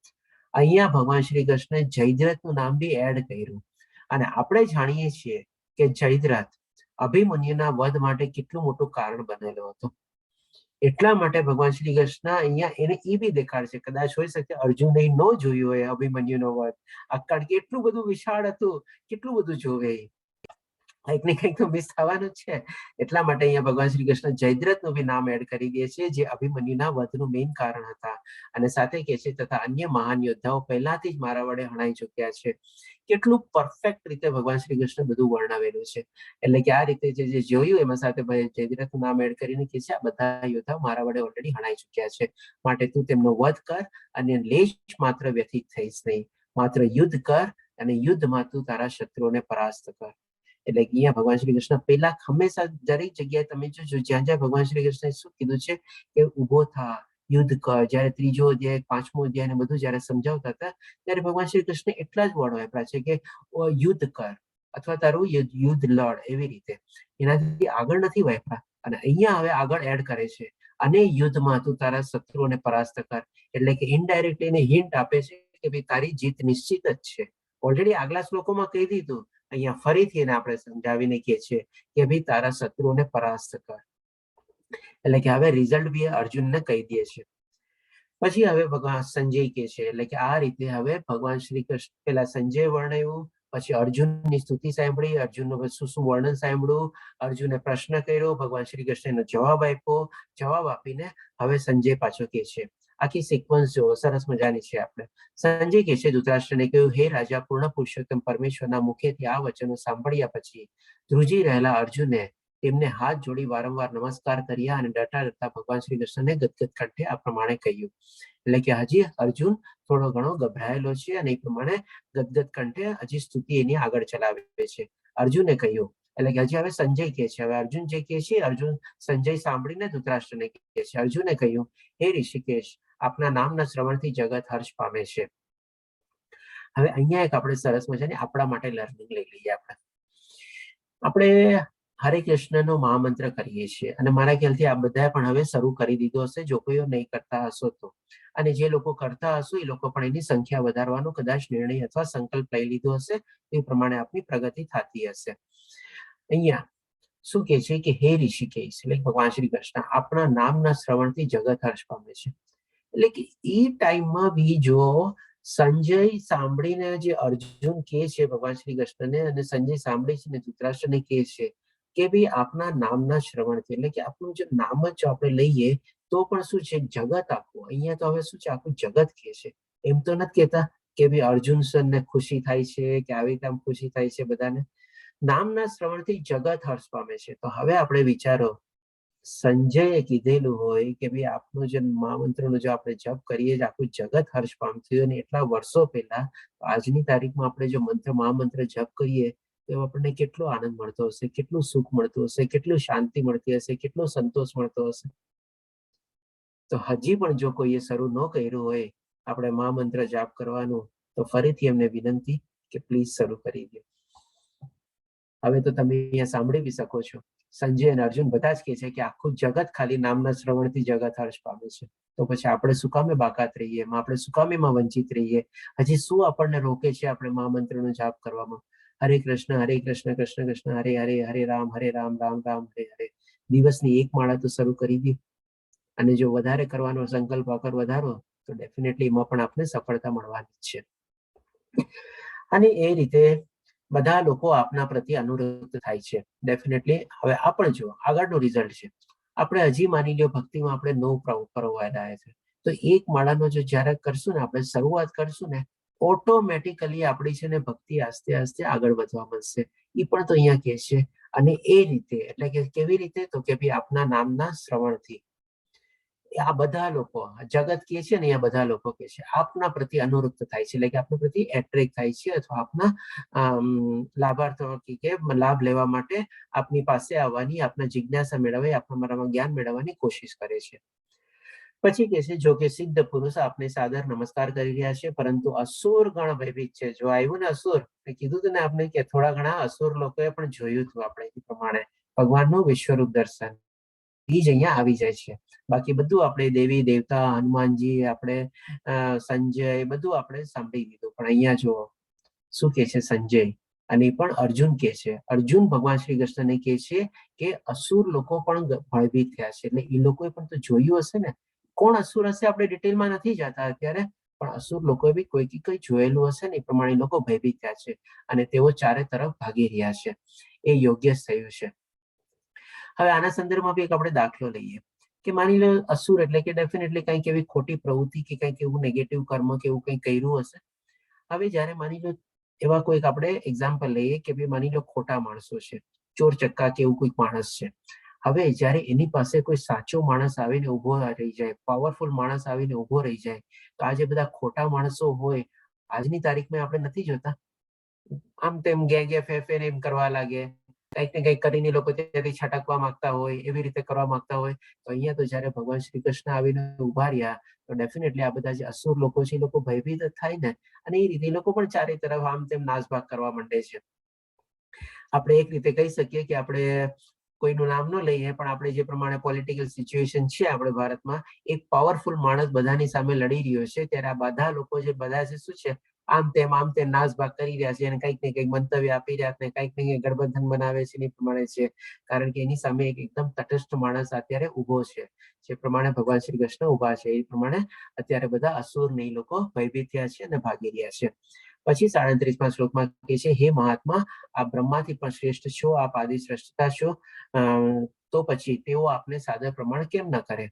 અહીંયા ભગવાન શ્રી કૃષ્ણે જયદ્રથનું નામ બી એડ કર્યું. અને આપણે જાણીએ છીએ કે જયદ્રથ અભિમન્યુના વધ માટે કેટલું મોટું કારણ બનેલો હતો. એટલા માટે ભગવાન શ્રી કૃષ્ણ અહીંયા એને એ બી દેખાડશે, કદાચ હોઈ શકે અર્જુને ન જોયું હોય અભિમન્યુનો વધ, કારણ કે એટલું બધું વિશાળ હતું, કેટલું બધું જોવે, કંઈક ને કંઈક તો મિસ થવાનું જ છે. એટલા માટે અહીંયા ભગવાન શ્રી કૃષ્ણ જયદ્રથનું બી નામ એડ કરી દે છે, જે અભિમન્યુના વધનું મેઇન કારણ હતા. અને સાથે કહે છે તથા અન્ય મહાન યોદ્ધાઓ પહેલાથી જ મારા વડે હણાઈ ચુક્યા છે. કેટલું પરફેક્ટ રીતે ભગવાન શ્રી કૃષ્ણ બધું વર્ણવેલું છે. એટલે કે આ રીતે જે જોયું એમાં સાથે જયદ્રથનું નામ એડ કરીને કહે છે આ બધા યોદ્ધાઓ મારા વડે ઓલરેડી હણાઈ ચુક્યા છે, માટે તું તેમનો વધ કર અને લેશ માત્ર વ્યથિત થઈશ નહીં, માત્ર યુદ્ધ કર અને યુદ્ધમાં તું તારા શત્રુઓને પરાસ્ત કર. એટલે અહીંયા ભગવાન શ્રી કૃષ્ણ પેલા હંમેશા દરેક જગ્યાએ તમે જોજો જ્યાં જ્યાં ભગવાન શ્રી કૃષ્ણએ શું કીધું છે કે ઉભો થા, યુદ્ધ કર. જયારે 3જો અધ્યાય, 5મો અધ્યાય ને બધું જયારે સમજાવતા હતા ત્યારે ભગવાન શ્રી કૃષ્ણ એટલા જ વર્ણો વાપર્યા છે કે યુદ્ધ કર અથવા તારું યુદ્ધ લડ, એવી રીતે. એનાથી આગળ નથી વાપર્યા. અને અહીંયા હવે આગળ એડ કરે છે અને યુદ્ધમાં તું તારા શત્રુઓને પરાસ્ત કર. એટલે કે ઇનડાયરેક્ટલી એને હિન્ટ આપે છે કે ભાઈ તારી જીત નિશ્ચિત જ છે. ઓલરેડી આગલા શ્લોકોમાં કહી દીધું, અહીંયા ફરીથી એને આપણે સમજાવીને કહે છે કે ભાઈ તારા શત્રુઓને પરાસ્ત કર. એટલે કે હવે રિઝલ્ટ બી અર્જુનને કહી દે છે. પછી હવે ભગવાન સંજય કહે છે, એટલે કે આ રીતે હવે ભગવાન શ્રી કૃષ્ણ પેલા સંજય વર્ણવ્યું, પછી અર્જુનની સ્તુતિ સાંભળી, અર્જુનનું શું શું વર્ણન સાંભળ્યું, અર્જુને પ્રશ્ન કર્યો, ભગવાન શ્રી કૃષ્ણનો જવાબ આપ્યો. જવાબ આપીને હવે સંજય પાછો કહે છે, આખી સિક્વન્સ જો સરસ મજાની છે. આપણે સંજય કહે છે ધૃતરાષ્ટ્રને કહ્યું, હે રાજા, પૂર્ણ પુરુષોત્તમ પરમેશ્વરના મુખેથી આ વચનો સાંભળ્યા પછી ધ્રુજી રહેલા અર્જુને તેમને હાથ જોડી વારંવાર નમસ્કાર કર્યા અને ડરતા ડરતા ભગવાન શ્રી કૃષ્ણને ગદગદ કંઠે આ પ્રમાણે કહ્યું. એટલે કે હજી અર્જુન થોડો ઘણો ગભરાયેલો છે અને એ પ્રમાણે ગદગદ કંઠે હજી સ્તુતિ એની આગળ ચલાવે છે. અર્જુને કહ્યું, એટલે કે હજી હવે સંજય કહે છે, હવે અર્જુન જે કહે છે, અર્જુન સંજય સાંભળીને ધૃતરાષ્ટ્રને કહે છે. અર્જુને કહ્યું, હે ઋષિકેશ, આપના નામના શ્રવણથી જગત હર્ષ પામે છે. હવે અહીંયા એક આપણે સરસ મજાની આપણા માટે લર્નિંગ લઈ લઈએ. આપણે હરે કૃષ્ણનો મહામંત્ર કરીએ છીએ અને મારા ખ્યાલથી આ બધા પણ હવે શરૂ કરી દીધો હશે, જો કોઈ નહીં કરતા હશો તો. અને જે લોકો કરતા હશો એ લોકો પણ એની સંખ્યા વધારવાનો કદાચ નિર્ણય અથવા સંકલ્પ લઈ લીધો હશે, એ પ્રમાણે આપની પ્રગતિ થતી હશે. અહીંયા શું કે છે કે હે ઋષિકેશ, એટલે ભગવાન શ્રી કૃષ્ણ આપણા નામના શ્રવણથી જગત હર્ષ પામે છે. એટલે કે એ ટાઈમમાં બી જો સંજય સાંભળીને જે અર્જુન કહે છે ભગવાન શ્રી કૃષ્ણને, અને સંજય સાંભળી છે ને ધૃતરાષ્ટ્રને કહે છે કે ભાઈ આપના નામના શ્રવણથી, એટલે કે આપણું જે નામ જ આપણે લઈએ તો પણ શું છે જગત આખું. અહીંયા તો હવે શું છે આખું જગત કહે છે, એમ તો નથી કહેતા કે ભાઈ અર્જુન સરને ખુશી થાય છે કે આવી રીતે આમ ખુશી થાય છે. બધાને નામના શ્રવણથી જગત હર્ષ પામે છે. તો હવે આપણે વિચારો, સંજયે કીધેલું હોય કે ભાઈ આપનો જે મહામંત્રનો જો આપણે જપ કરીએ આખું જગત હર્ષ પામતું, અને એટલા વર્ષો પહેલા આજની તારીખમાં આપણે જો મહામંત્ર જપ કરીએ તો આપણને કેટલો આનંદ મળતો હશે, કેટલું સુખ મળતું હશે, કેટલું શાંતિ મળતી હશે, કેટલો સંતોષ મળતો હશે. તો હજી પણ જો કોઈએ શરૂ ન કર્યું હોય આપણે મહામંત્ર જાપ કરવાનું, તો ફરીથી એમને વિનંતી કે પ્લીઝ શરૂ કરી દો. હવે તો તમે અહીંયા સાંભળી બી શકો છો, સંજય અને અર્જુન બધા જ કહે છે કે આખું જગત ખાલી નામના શ્રવણથી જગત હર્ષ પામે છે. તો પછી આપણે શું કામે બાકાત રહીએ, આપણે શું કામે વંચિત રહીએ? હજી શું આપણને રોકે છે આપણે મહામંત્રનો જાપ કરવામાં? હરે કૃષ્ણ કૃષ્ણ કૃષ્ણ હરે હરે, હરે રામ રામ રામ હરે હરે. દિવસની એક માળા તો શરૂ કરી દી. અને જો વધારે કરવાનો સંકલ્પ આગળ વધારો તો ડેફિનેટલી એમાં પણ આપણે સફળતા મળવાની જ છે. અને એ રીતે બધા લોકો આપના પ્રત્યે અનુરક્ત થાય છે ડેફિનેટલી. હવે આપણે જો આગળનું રિઝલ્ટ છે, આપણે હજી માની લ્યો ભક્તિમાં આપણે 9 પ્રવર્તાયા છે, તો એક માળાનો જો જયારે કરશું ને, આપણે શરૂઆત કરશું ને, ઓટોમેટિકલી આપણી છે ને ભક્તિ આસ્તે આસ્તે આગળ વધવા મળશે. એ પણ તો અહીંયા કહે છે. અને એ રીતે એટલે કે કેવી રીતે, તો કે ભાઈ આપના નામના શ્રવણથી. આ બધા લોકો જગત કે છે ને, આ બધા લોકો કે છે આપના પ્રતિ અનુરુક્ત થાય છે, એટલે કે આપના પ્રતિ એટ્રેક્ટ થાય છે, અથવા આપના લાભાર્થો કે લાભ લેવા માટે આપની પાસે આવવાની, આપના જિજ્ઞાસા મેળવવી, આપના મારામાં જ્ઞાન મેળવવાની કોશિશ કરે છે. પછી કે છે જો કે સિદ્ધ પુરુષ આપને સાદર નમસ્કાર કરી રહ્યા છે, પરંતુ અસુર ગણ ભયભીત છે. જો આવ્યું ને અસુર, કીધું હતું ને આપણે કે થોડા ઘણા અસુર લોકોએ પણ જોયું હતું આપણે એ પ્રમાણે ભગવાનનું વિશ્વરૂપ દર્શન, એ જ અહીંયા આવી જાય છે. બાકી બધું આપણે દેવી દેવતા, હનુમાનજી, આપણે સંજય, બધું આપણે સાંભળી લીધું. પણ અહીંયા જો શું કે છે સંજય, અને પણ અર્જુન કે છે, અર્જુન ભગવાન શ્રી કૃષ્ણને કે છે કે અસુર લોકો પણ ભયભીત થયા છે. એટલે એ લોકોએ પણ તો જોયું હશે ને, કોણ અસુર હશે આપણે ડિટેલમાં નથી જતા અત્યારે, પણ અસુર લોકોએ બી કોઈ કઈ જોયેલું હશે ને, એ પ્રમાણે લોકો ભયભીત થયા છે અને તેઓ ચારે તરફ ભાગી રહ્યા છે. એ યોગ્ય થયું છે. હવે આના સંદર્ભમાં બી એક આપણે દાખલો લઈએ કે માની લો અસુર એટલે કે ડેફિનેટલી કંઈક એવી ખોટી પ્રવૃત્તિ કે કંઈક એવું નેગેટિવ કર્મ કે એવું કંઈક કર્યું હશે. હવે જયારે માની લો એવા કોઈક આપણે એક્ઝામ્પલ લઈએ કે ભાઈ માની લો ખોટા માણસો છે, ચોર ચક્કા કે એવું કોઈક માણસ છે. હવે જયારે એની પાસે કોઈ સાચો માણસ આવીને ઉભો રહી જાય, પાવરફુલ માણસ આવીને ઉભો રહી જાય, તો આ જે બધા ખોટા માણસો હોય આજની તારીખમાં આપણે નથી જોતા, આમ તેમ ગે ફે એમ કરવા લાગે, કંઈક ને કંઈક કરીને લોકો ત્યાંથી છટકવા માંગતા હોય, એવી રીતે કરવા માંગતા હોય. તો અહીંયા તો જયારે ભગવાન શ્રી કૃષ્ણ આવીને ઉભા રહ્યા, તો ડેફિનેટલી આ બધા જે અસુર લોકો છે એ લોકો ભયભીત થાય ને, અને એ રીતે એ લોકો પણ ચારે તરફ આમ તેમ નાસભાગ કરવા માંડે છે. આપણે એક રીતે કહી શકીએ કે આપણે કોઈનું નામ ન લઈએ, પણ આપણે જે પ્રમાણે પોલિટિકલ સિચ્યુએશન છે આપણે ભારતમાં, એક પાવરફુલ માણસ બધાની સામે લડી રહ્યો છે, ત્યારે આ બધા લોકો જે બધા છે શું છે, આમ તેમ નાસભાગ કરી રહ્યા છે અને કંઈક ને કંઈક મંતવ્ય આપી રહ્યા છે, કંઈક ને કંઈક ગઠબંધન બનાવે છે એ પ્રમાણે છે. કારણ કે એની સામે એક એકદમ તટસ્થ માણસ અત્યારે ઉભો છે, જે પ્રમાણે ભગવાન શ્રી કૃષ્ણ ઉભા છે એ પ્રમાણે અત્યારે બધા અસુર ને લોકો ભયભીત થયા છે અને ભાગી રહ્યા છે. પછી 37માં શ્લોકમાં કહે છે, હે મહાત્મા, આપ બ્રહ્માથી પણ શ્રેષ્ઠ છો, આપ આદિ શ્રેષ્ઠતા છો, તો પછી તેઓ આપને સાદર પ્રમાણ કેમ ન કરે?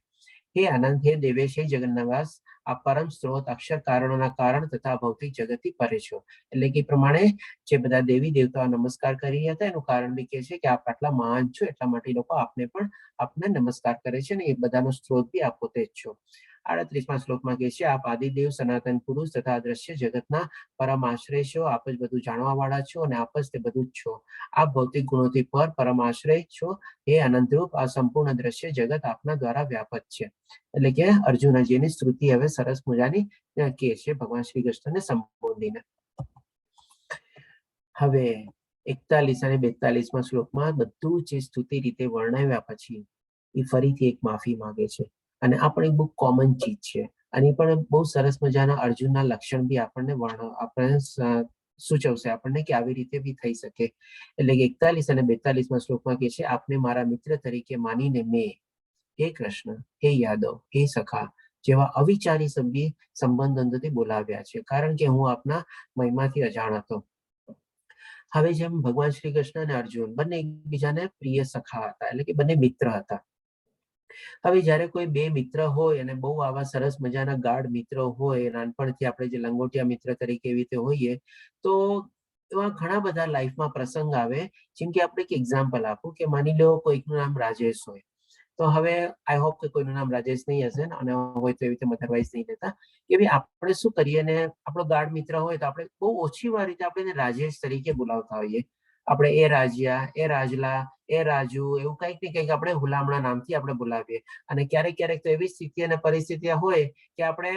હે આનંદ, હે દેવેશ, હે જગન્નવાસ, આ પરમ સ્ત્રોત, અક્ષર કારણોના કારણ તથા ભૌતિક જગતથી પરે છો. એટલે કે પ્રમાણે જે બધા દેવી દેવતાઓ નમસ્કાર કરી રહ્યા હતા એનું કારણ બી કે છે કે આપ આટલા મહાન છો, એટલા માટે લોકો આપને નમસ્કાર કરે છે, ને એ બધાનો સ્ત્રોત બી આપ પોતે જ છો. 38માં શ્લોકમાં કહે છે, આપ આદિદેવ, સનાતન પુરુષ તથા દ્રશ્ય જગતના પરમ આશ્રય છો, આપ જ બધું જાણવા વાળા છો અને આપ જ તે બધું જ છો. આપ ભૌતિક ગુણોથી પર પરમ આશ્રય છો. હે અનંતરૂપ, આ સંપૂર્ણ દ્રશ્ય જગત આપના દ્વારા વ્યાપક છે. એટલે કે અર્જુનજીની સ્તુતિ હવે સરસ મજાની કે છે ભગવાન શ્રી કૃષ્ણને સંબોધીને. હવે 41 અને 42માં શ્લોકમાં બધું જે સ્તુતિ રીતે વર્ણવ્યા પછી એ ફરીથી એક માફી માંગે છે, અને આ પણ એક બહુ કોમન ચીજ છે, અને પણ બહુ સરસ મજાના અર્જુનના લક્ષણ બી આપણને સૂચવશે આપણને કે આવી રીતે બી થઈ શકે. એટલે કે 41 અને 42માં શ્લોકમાં કે છે, આપને મારા મિત્ર તરીકે માનીને મેં, હે કૃષ્ણ, હે યાદવ, હે સખા જેવા અવિચારી સંબંધોથી બોલાવ્યા છે, કારણ કે હું આપના મહિમાથી અજાણ હતો. હવે જેમ ભગવાન શ્રી કૃષ્ણ અને અર્જુન બંને એકબીજાને પ્રિય સખા હતા, એટલે કે બંને મિત્ર હતા. હવે જયારે કોઈ બે મિત્ર હોય અને બહુ આવા સરસ મજાના ગાઢ મિત્રો હોય, નાનપણથી આપણે જે લંગોટિયા મિત્ર તરીકે એવી રીતે હોઈએ, તો એવા ઘણા બધા લાઈફમાં પ્રસંગ આવે. જેમ કે આપણે એક એક્ઝામ્પલ આપું કે માની લો કોઈકનું નામ રાજેશ હોય, તો હવે આઈ હોપ કે કોઈનું નામ રાજેશ નહીં હશે, અને હોય તો એવી રીતે અધરવાઇઝ નહીં લેતા કે ભાઈ આપણે શું કરીએ, ને આપણો ગાઢ મિત્ર હોય તો આપણે બહુ ઓછી વાર રીતે આપણે એને રાજેશ તરીકે બોલાવતા હોઈએ. આપણે એ રાજ્યા, એ રાજલા, એ રાજુ, એવું કંઈક ને કંઈક આપણે હુલામણા નામથી આપણે બોલાવીએ. અને ક્યારેક ક્યારેક તો એવી સ્થિતિ અને પરિસ્થિતિ હોય કે આપણે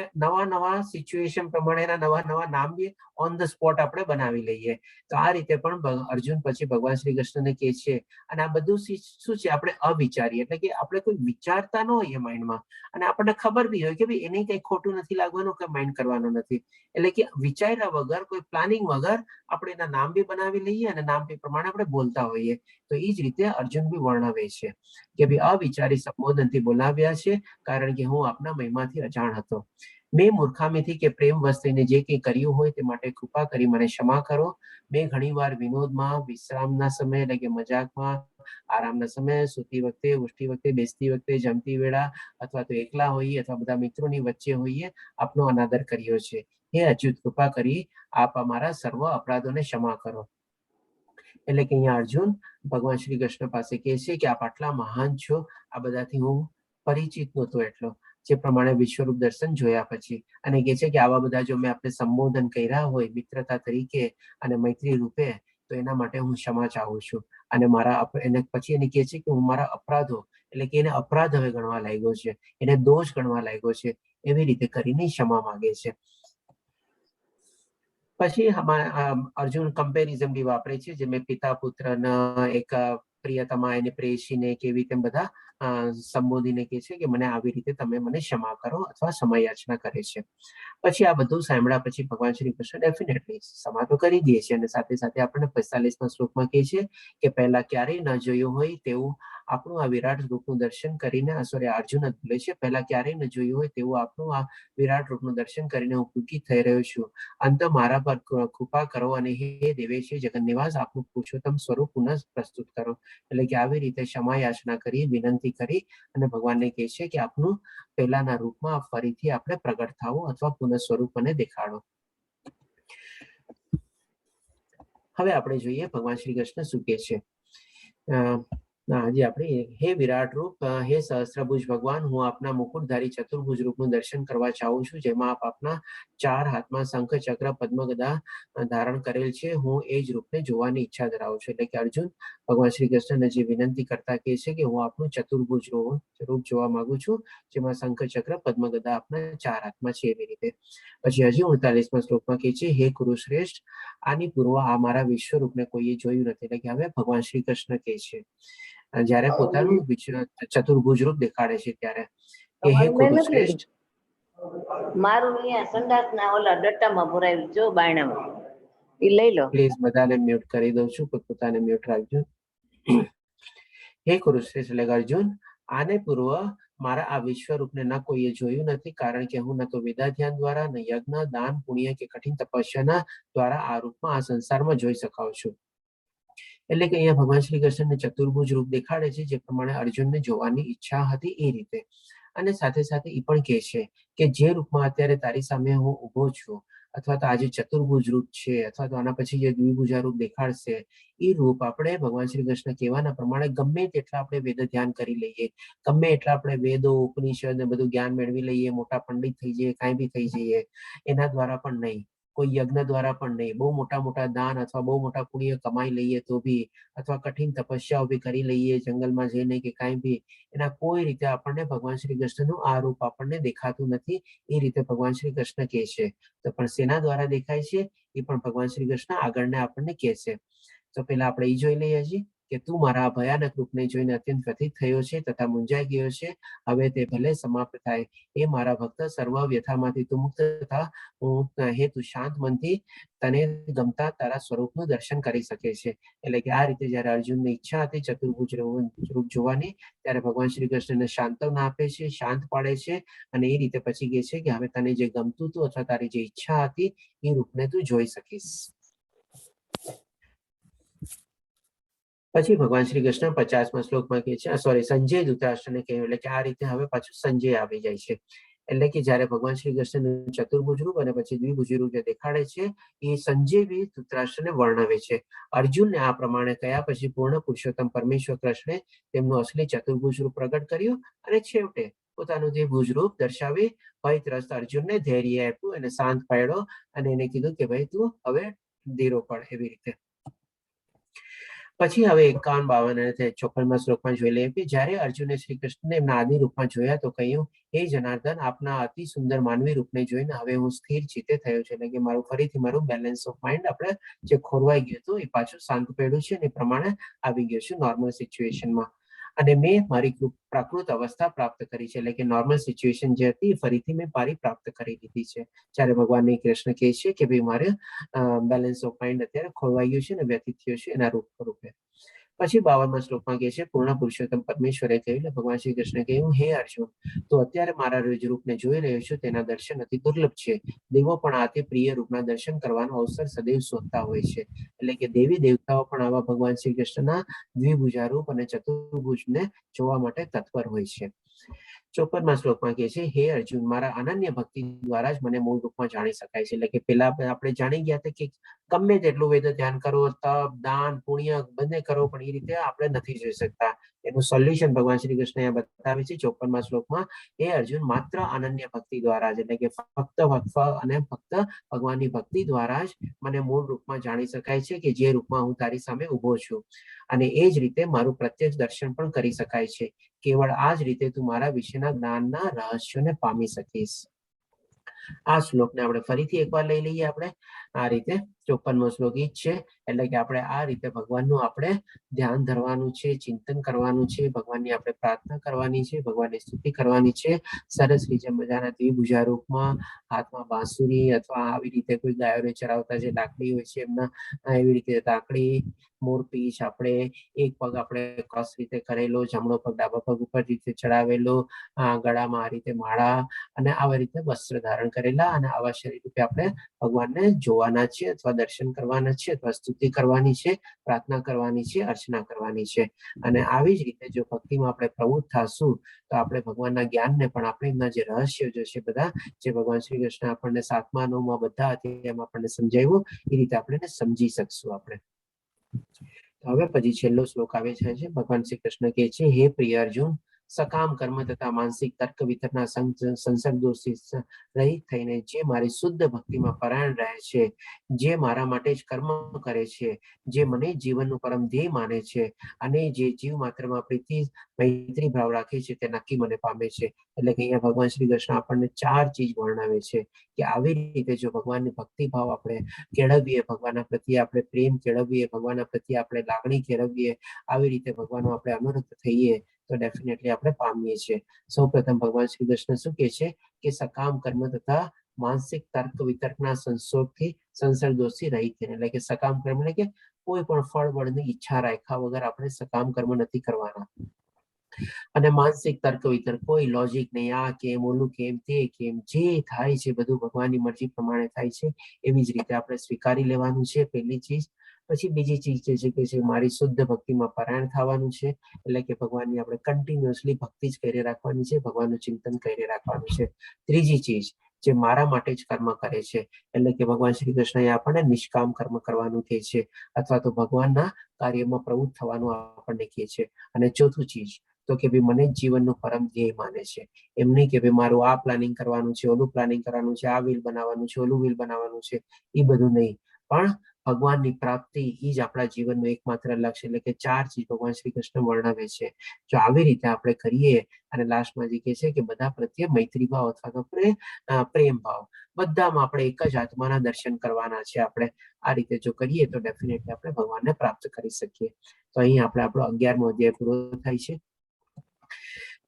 નવા સિચ્યુએશન પ્રમાણેના નવા નામ બી ઓન ધ સ્પોટ આપણે બનાવી લઈએ. તો આ રીતે પણ અર્જુન પછી ભગવાન શ્રી કૃષ્ણને કહે છે, અને આ બધું શું છે, આપણે અવિચારીએ, એટલે કે આપણે કોઈ વિચારતા ન હોઈએ માઇન્ડમાં, અને આપણને ખબર બી હોય કે ભાઈ એને કંઈ ખોટું નથી લાગવાનું કે માઇન્ડ કરવાનું નથી, એટલે કે વિચાર્યા વગર, કોઈ પ્લાનિંગ વગર આપણે એના નામ બી બનાવી લઈએ અને નામ બી પ્રમાણે આપણે બોલતા હોઈએ. તો એ જ રીતે અર્જુન બી વર્ણવે છે કે ભાઈ અવિચારી સંબોધનથી બોલાવ્યા છે, કારણ કે હું આપના મહિમાથી અજાણ હતો. મેં મૂર્ખામીથી કે પ્રેમવશ થઈને જે કંઈ કર્યું હોય તે માટે કૃપા કરી મને ક્ષમા કરો. મેં ઘણીવાર વિનોદમાં, વિશ્રામના સમયે, એટલે કે મજાકમાં, આરામના સમયે, સૂતી વખતે, ઉઠતી વખતે, બેસતી વખતે, જમતી વેળા, અથવા તો એકલા હોઈએ અથવા બધા મિત્રોની વચ્ચે હોઈએ, આપનો અનાદર કર્યો છે. હે અચ્યુત, કૃપા કરી આપ અમારા સર્વ અપરાધોને ક્ષમા કરો. એટલે કે અહીંયા અર્જુન ભગવાન શ્રી કૃષ્ણ પાસે કહે છે કે આપ આટલા મહાન છો, આ બધાથી હું પરિચિત નહોતો એટલો, જે પ્રમાણે વિશ્વરૂપ દર્શન જોયા પછી. અને કહે છે કે આવા બધા જો મેં આપણે સંબોધન કર્યા હોય મિત્રતા તરીકે અને મૈત્રી રૂપે, તો એના માટે હું ક્ષમા ચાહું છું. અને એને પછી એને કહે છે કે હું મારા અપરાધો, એટલે કે એને અપરાધ હવે ગણવા લાગ્યો છે, એને દોષ ગણવા લાગ્યો છે, એવી રીતે કરીને ક્ષમા માંગે છે. પછી અર્જુન કમ્પેરિઝન બી વાપરે છે, જે મેં પિતા પુત્ર એક પ્રિયતમા એને પ્રેયસીને કેવી રીતે બધા સંબોધીને કહે છે કે મને આવી રીતે તમે મને ક્ષમા કરો અથવા સમયાચના કરે છે. પછી આ બધું સાંભળ્યા પછી ભગવાન શ્રી કૃષ્ણ ડેફિનેટલી ક્ષમા તો કરી દે છે. અને સાથે સાથે આપણને 45મા શ્લોકમાં કહે છે કે પહેલા ક્યારેય ન જોયું હોય તેવું આપણું આ વિરાટ રૂપનું દર્શન કરીને, અર્જુન જ બોલે છે, પહેલા ક્યારેય ન જોયું હોય તેવું આપણું આ વિરાટ રૂપનું દર્શન કરીને હું પુલકિત થઈ રહ્યો છું. અંત મારા પર કૃપા કરો અને હે દેવેશી જગન્નિવાસ આપનું પુરુષોત્તમ સ્વરૂપ પુનઃ પ્રસ્તુત કરો. એટલે કે આવી રીતે ક્ષમા યાચના કરી, વિનંતી કરી અને ભગવાનને કહે છે કે આપનું પહેલાના રૂપમાં ફરીથી આપણે પ્રગટ થાઓ અથવા પુનઃ સ્વરૂપ મને દેખાડો. હવે આપણે જોઈએ ભગવાન શ્રી કૃષ્ણ શું કહે છે. આજે આપણે હે વિરાટ રૂપ, હે સહસ્ત્રભુજ ભગવાન, હું આપના મુકુટધારી ચતુર્ભુજ રૂપનું દર્શન કરવા ચાહું છું, જેમાં આપ આપના 4 હાથમાં શંખ ચક્ર પદ્મ ગદા ધારણ કરેલ છે. હું એ જ રૂપને જોવાની ઈચ્છા ધરાવું છું. એટલે કે અર્જુન ભગવાન શ્રી કૃષ્ણને જે વિનંતી કરતા કહે છે કે હું આપનું ચતુર્ભુજ રૂપ જોવા માંગુ છું, જેમાં શંખ ચક્ર પદ્મ ગદા આપના 4 હાથમાં છે, એવી રીતે. પછી હજી 39મા શ્લોકમાં કહે છે હે કુરુશ્રેષ્ઠ, આની પૂર્વ આ મારા વિશ્વરૂપને કોઈએ જોયું નથી. એટલે કે હવે ભગવાન શ્રી કૃષ્ણ કહે છે જયારે પોતાનું ચતુર્ભુજ રૂપ દેખાડે છે ત્યારે કે હે કુરુશ્રેષ્ઠ, મારું અહીંયા સંડાસના ઓલા ડટ્ટામાં ભરાયું જો બાયણામાં, ઈ લઈ લો. પ્લીઝ બધાને મ્યુટ કરી દઉં છું, પોતાને મ્યુટ રાખજો. હે કુરુશ્રેષ્ઠ એટલે અર્જુન, આને પૂર્વ મારા આ વિશ્વરૂપને ન કોઈએ જોયું નથી, કારણ કે હું ન તો વેદા ધ્યાન દ્વારા, ન યજ્ઞ દાન પુણ્ય કે કઠિન તપસ્યાના દ્વારા આ રૂપમાં આ સંસારમાં જોઈ શકાઉં છું. એટલે કે અહીંયા ભગવાન શ્રી કૃષ્ણને ચતુર્ભુજ રૂપ દેખાડે છે, જે પ્રમાણે અર્જુનને જોવાની ઈચ્છા હતી એ રીતે. અને સાથે સાથે એ પણ કહે છે કે જે રૂપમાં અત્યારે તારી સામે હું ઉભો છું, અથવા તો આજે ચતુર્ભુજ રૂપ છે, અથવા તો આના પછી જે દ્વિભુજા રૂપ દેખાડશે, એ રૂપ આપણે ભગવાન શ્રી કૃષ્ણ કહેવાના પ્રમાણે ગમે તેટલા આપણે વેદ ધ્યાન કરી લઈએ, ગમે એટલા આપણે વેદો ઉપનિષદ ને બધું જ્ઞાન મેળવી લઈએ, મોટા પંડિત થઈ જઈએ, કાંઈ બી થઈ જઈએ, એના દ્વારા પણ નહીં, કોઈ યજ્ઞ દ્વારા પણ નહીં, બહુ મોટા દાન અથવા બહુ મોટા પુણ્ય કમાઈ લઈએ તો બી, અથવા કઠિન તપસ્યાઓ બી કરી લઈએ જંગલમાં જઈને કે કાંઈ બી, એના કોઈ રીતે આપણને ભગવાન શ્રી કૃષ્ણનું આ રૂપ આપણને દેખાતું નથી. એ રીતે ભગવાન શ્રી કૃષ્ણ કહે છે. તો પણ સેના દ્વારા દેખાય છે એ પણ ભગવાન શ્રી કૃષ્ણ આગળને આપણને કહે છે. તો પેલા આપણે એ જોઈ લઈએ છીએ કે તું મારા ભયાનક રૂપને જોઈને અત્યંત વ્યથિત થયો છે તથા મૂંઝાઈ ગયો છે. હવે તે ભલે સમાપ્ત થાય. એ મારા ભક્ત, સર્વ વ્યથામાંથી તું મુક્ત થા. હે તું શાંત મનથી તને ગમતા તારા સ્વરૂપનું દર્શન કરી શકે છે. એટલે કે આ રીતે જયારે અર્જુનની ઈચ્છા હતી ચતુર્ભુજ રૂપ જોવાની, ત્યારે ભગવાન શ્રી કૃષ્ણને સાંત્વના આપે છે, શાંત પાડે છે, અને એ રીતે પછી કહે છે કે હવે તને જે ગમતું હતું અથવા તારી જે ઈચ્છા હતી એ રૂપને તું જોઈ શકીશ. પછી ભગવાન શ્રી કૃષ્ણ 50મા શ્લોકમાં કહે છે, સંજય ધૃતરાષ્ટ્રને કહ્યું, એટલે કે આ રીતે હવે પાછું સંજય આવી જાય છે. એટલે કે જયારે ભગવાન શ્રી કૃષ્ણ ચતુર્ભુજ રૂપ અને પછી દ્વિભુજ રૂપ જે દેખાડે છે, એ સંજય બી ધૃતરાષ્ટ્રને વર્ણવે છે. અર્જુનને આ પ્રમાણે કયા પછી પૂર્ણ પુરુષોત્તમ પરમેશ્વર કૃષ્ણે તેમનું અસલી ચતુર્ભુજ રૂપ પ્રગટ કર્યું અને છેવટે પોતાનું દ્વિભુજ રૂપ દર્શાવી ભયત્રસ્ત અર્જુનને ધૈર્ય આપ્યું અને શાંત પાડ્યો અને એને કીધું કે ભાઈ તું હવે ધીરો પડ, એવી રીતે. પછી હવે 51, 52 અને 54મા શ્લોકમાં જોઈ લઈએ કે જ્યારે અર્જુને શ્રી કૃષ્ણને એમના આદિ રૂપમાં જોયા તો કહ્યું, હે જનાર્દન, આપના અતિ સુંદર માનવી રૂપને જોઈને હવે હું સ્થિર ચિત્તે થયો છું. એટલે કે મારું બેલેન્સ ઓફ માઇન્ડ આપણે જે ખોરવાઈ ગયું હતું એ પાછું શાંત પડ્યું છે અને એ પ્રમાણે આવી ગયું છે નોર્મલ સિચ્યુએશનમાં. અને મેં મારી પ્રાકૃત અવસ્થા પ્રાપ્ત કરી છે. એટલે કે નોર્મલ સિચ્યુએશન જે હતી ફરીથી મેં પારી પ્રાપ્ત કરી લીધી છે. જ્યારે ભગવાન કૃષ્ણ કહે છે કે ભાઈ મારે બેલેન્સ ઓફ માઇન્ડ અત્યારે ખોરવાઈ ગયું છે અને વ્યતીત થયું છે એના રૂપે. પછી 52મા શ્લોકમાં કહે છે, પૂર્ણ પુરુષોત્તમ પરમેશ્વરે કહ્યું, ભગવાન શ્રી કૃષ્ણ કહ્યું, હે અર્જુન, તો અત્યારે મારા રૂપને જોઈ રહ્યો છું, તેના દર્શન અતિ દુર્લભ છે. દેવો પણ આ તે પ્રિય રૂપના દર્શન કરવાનો અવસર સદૈવ શોધતા હોય છે. એટલે કે દેવી દેવતાઓ પણ આવા ભગવાન શ્રી કૃષ્ણના દ્વિભુજા રૂપ અને ચતુર્ભુજને જોવા માટે તત્પર હોય છે. 54મા શ્લોકમાં કહે છે, હે અર્જુન, મારા અનન્ય ભક્તિ દ્વારા જ મને મૂળ રૂપમાં જાણી શકાય છે. એટલે કે પેલા આપણે જાણી ગયા હતા કે ગમે તેટલું વેદ ધ્યાન કરો, તપ દાન પુણ્ય બંને કરો, પણ એ રીતે આપણે નથી જોઈ શકતા. એનું સોલ્યુશન ભગવાન શ્રી કૃષ્ણ અહીંયા બતાવે છે 54મા શ્લોકમાં. એ અર્જુન માત્ર અનન્ય ભક્તિ દ્વારા જ, એટલે કે ફક્ત અને ફક્ત ભગવાનની ભક્તિ દ્વારા જ મને મૂળ રૂપમાં જાણી શકાય છે કે જે રૂપમાં હું તારી સામે ઉભો છું. અને એ જ રીતે મારું પ્રત્યક્ષ દર્શન પણ કરી શકાય છે. કેવળ આ જ રીતે તું મારા વિશેના જ્ઞાનના રહસ્યોને પામી શકીશ. આ શ્લોકને આપણે ફરીથી એકવાર લઈ લઈએ. આપણે આ રીતે 54મો શ્લોક ઈ જ છે. એટલે કે આપણે આ રીતે ભગવાનનું આપણે ધ્યાન ધરવાનું છે, ચિંતન કરવાનું છે, ભગવાનની આપણે પ્રાર્થના કરવાની છે, ભગવાનની સ્તુતિ કરવાની છે. સરસ રીતે મજાના દ્વિભુજા રૂપમાં હાથમાં બાંસુરી અથવા આવી રીતે કોઈ ગાયોને ચરાવતા જે લાકડી હોય છે એમના એવી રીતે લાકડી, મોરપીંછ, આપણે એક પગ આપણે ક્રોસ રીતે કરેલો, જમણો પગ ડાબા પગ ઉપર રીતે ચડાવેલો, ગળામાં આ રીતે માળા અને આવા રીતે વસ્ત્ર ધારણ કરેલા અને આવા શરીર રૂપે આપણે ભગવાનને જોવાના છે અથવા દર્શન કરવાના છે અથવા સ્તુતિ કરવાની છે, પ્રાર્થના કરવાની છે, અર્ચના કરવાની છે. અને આવી જ રીતે જો ભક્તિમાં આપણે પ્રવૃત્ત થશું તો આપણે ભગવાનના જ્ઞાનને પણ આપણે એમના જે રહસ્યો જે છે બધા જે ભગવાન શ્રી કૃષ્ણ આપણને 7મા 9મા બધા અધ્યાયમાં આપણને સમજાવ્યું એ રીતે આપણે સમજી શકશું. આપણે હવે પછી છેલ્લો શ્લોક આવે છે. ભગવાન શ્રી કૃષ્ણ કહે છે, હે પ્રિય અર્જુન, સકામ કર્મ તથા માનસિક તર્ક વિતરના સંસર્ગોથી રહિત થઈને જે મારી શુદ્ધ ભક્તિમાં પરાયણ રહે છે, જે મારા માટે જ કર્મ કરે છે, જે મને જીવનનું પરમ ધ્યેય માને છે અને જે જીવ માત્રમાં પ્રીતિ મૈત્રી ભાવ રાખે છે તે નક્કી મને પામે છે. એટલે કે અહીંયા ભગવાન શ્રી કૃષ્ણ આપણને 4 ચીજ વર્ણવે છે કે આવી રીતે જો ભગવાનની ભક્તિ ભાવ આપણે કેળવીએ, ભગવાનના પ્રત્યે આપણે પ્રેમ કેળવીએ, ભગવાનના પ્રત્યે આપણે લાગણી કેળવીએ, આવી રીતે ભગવાનનો આપણે અનુરક્ત થઈએ તો ડેફિનેટલી આપણે પામીએ છીએ. સૌપ્રથમ ભગવાન શ્રી કૃષ્ણ શું કહે છે કે સકામ કર્મ તથા માનસિક તર્ક વિતર્કના સંસર્ગોથી રહિત થઈને, એટલે કે સકામ કર્મ એટલે કે કોઈ પણ ફળ બળની ઈચ્છા રાખ્યા વગર આપણે સકામ કર્મ નથી કરવાના. અને માનસિક તર્ક વિતર્ક કોઈ લોજિક નહીં, આ કેમ, ઓલું કેમ, તે કેમ, જે થાય છે બધું ભગવાનની મરજી પ્રમાણે થાય છે એવી જ રીતે આપણે સ્વીકારી લેવાનું છે, પહેલી ચીજ. પછી બીજી ચીજ જે છે કે મારી શુદ્ધ ભક્તિમાં પરાયણ થવાનું છે, એટલે કે ભગવાનની આપણે કન્ટિન્યુઅસલી ભક્તિ જ કરી રાખવાની છે, ભગવાનનું ચિંતન કરી રાખવાનું છે. ત્રીજી ચીજ જે મારા માટે જ કર્મ કરે છે, એટલે કે ભગવાન શ્રી કૃષ્ણ આપણને નિષ્કામ કર્મ કરવાનું કહે છે અથવા તો ભગવાનના કાર્યમાં પ્રવૃત્ત થવાનું આપણને કહે છે. અને ચોથું ચીજ તો કે ભાઈ મને જીવનનું પરમ ધ્યેય માને છે. એમ નહીં કે ભાઈ મારું આ પ્લાનિંગ કરવાનું છે, ઓલું પ્લાનિંગ કરવાનું છે, આ વિલ બનાવવાનું છે, ઓલું વિલ બનાવવાનું છે, એ બધું નહીં, પણ ભગવાનની પ્રાપ્તિ એ જ આપણા જીવનનું એકમાત્ર લક્ષ્ય. એટલે કે 4 ચીજ ભગવાન શ્રી કૃષ્ણ વર્ણવે છે. જો આવી રીતે આપણે કરીએ અને લાસ્ટમાં જે કહે છે કે બધા પ્રત્યે મૈત્રી ભાવ અથવા તો પ્રેમ ભાવ બધામાં આપણે એક જ આત્માના દર્શન કરવાના છે. આપણે આ રીતે જો કરીએ તો ડેફિનેટલી આપણે ભગવાનને પ્રાપ્ત કરી શકીએ. તો અહીં આપણે આપણો 11મો અધ્યાય પૂરો થાય છે.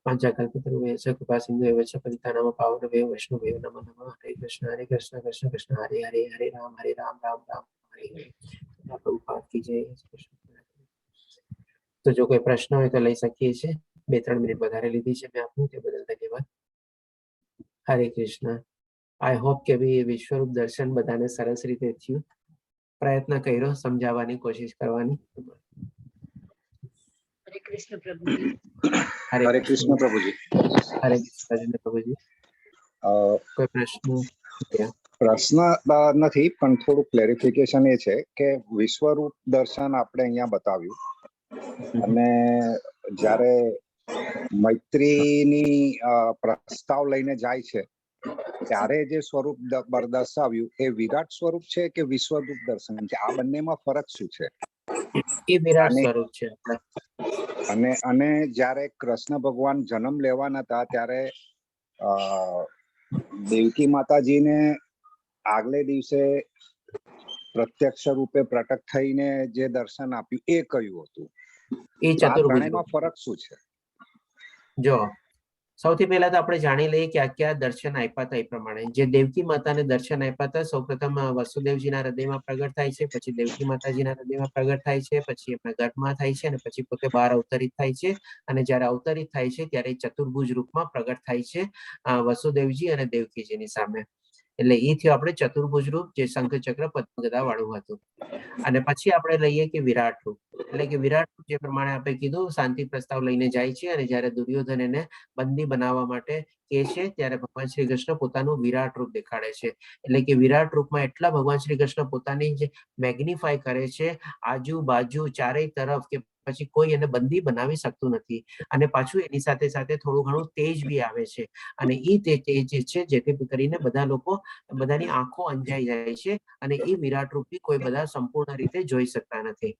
પાંચાકલ્પતરુભ્યશ્ચ કૃપા સિંધુભ્યશ્ચ પતિતાનાં પાવનેભ્યો વૈષ્ણવેભ્યો નમો નમઃ. હરે કૃષ્ણ કૃષ્ણ કૃષ્ણ હરે હરે, હરે રામ રામ રામ હરે હરે. પ્રભુપાદ કી જય. તો જો કોઈ પ્રશ્ન હોય તો લઈ શકીએ છીએ. 2-3 મિનિટ વધારે લીધી છે મેં આપનું, તે બદલ ધન્યવાદ. હરે કૃષ્ણ. આઈ હોપ કે ભાઈ વિશ્વરૂપ દર્શન બધાને સરસ રીતે થયું. પ્રયત્ન કર્યો સમજાવવાની કોશિશ કરવાની. હરે કૃષ્ણ પ્રભુજી. હરે કૃષ્ણ પ્રભુજી. હરે કૃષ્ણ પ્રભુજી. કોઈ પ્રશ્ન? પ્રશ્ન નથી, પણ થોડું ક્લેરિફિકેશન એ છે કે વિશ્વરૂપ દર્શન આપણે અહીંયા બતાવ્યું અને જ્યારે મૈત્રીની પ્રસ્તાવ લઈને જાય છે ત્યારે જે સ્વરૂપ દર્શાવ્યું એ વિરાટ સ્વરૂપ છે કે વિશ્વરૂપ દર્શન છે? આ બંનેમાં ફરક શું છે? એ વિરાટ સ્વરૂપ છે. અને જ્યારે કૃષ્ણ ભગવાન જન્મ લેવાના હતા ત્યારે દેવકી માતાજીને આગલે દિવસે પ્રત્યક્ષ રૂપે પ્રકટ થઈને જે દર્શન આપ્યું એ કયું હતું? એ ચતુર્ભુજ. ફરક શું છે? જો સૌથી પહેલા તો આપણે જાણી લઈએ કે આ ક્યાં દર્શન આપ્યા હતા. એ પ્રમાણે જે દેવકી માતાને દર્શન આપ્યા હતા સૌપ્રથમ વસુદેવજીના હૃદયમાં પ્રગટ થાય છે, પછી દેવકી માતાજીના હૃદયમાં પ્રગટ થાય છે, પછી એમના ગર્ભમાં થાય છે અને પછી પોતે બહાર અવતરિત થાય છે. અને જ્યારે અવતરિત થાય છે ત્યારે ચતુર્ભુજ રૂપમાં પ્રગટ થાય છે વસુદેવજી અને દેવકીજીની સામે. એટલે એ થયું આપણે ચતુર્ભુજ રૂપ જે શંખ ચક્ર પદ્મગદા વાળું હતું. અને પછી આપણે લઈએ કે વિરાટ રૂપ, એટલે કે વિરાટ રૂપ જે પ્રમાણે આપણે કીધું શાંતિ પ્રસ્તાવ લઈને જાય છે અને જ્યારે દુર્યોધન એને બંદી બનાવવા માટે કહે છે ત્યારે ભગવાન શ્રી કૃષ્ણ પોતાનું વિરાટ રૂપ દેખાડે છે. એટલે કે વિરાટ રૂપમાં એટલા ભગવાન શ્રી કૃષ્ણ પોતાની જે મેગ્નિફાય કરે છે આજુબાજુ ચારેય તરફ કે પછી કોઈ એને બંદી બનાવી શકતું નથી. અને પાછું એની સાથે સાથે થોડું ઘણું તેજ બી આવે છે, અને એ તેજ છે જેથી કરીને બધાની આંખો અંજાઈ જાય છે, અને એ વિરાટ રૂપ કોઈ બધા સંપૂર્ણ રીતે જોઈ શકતા નથી.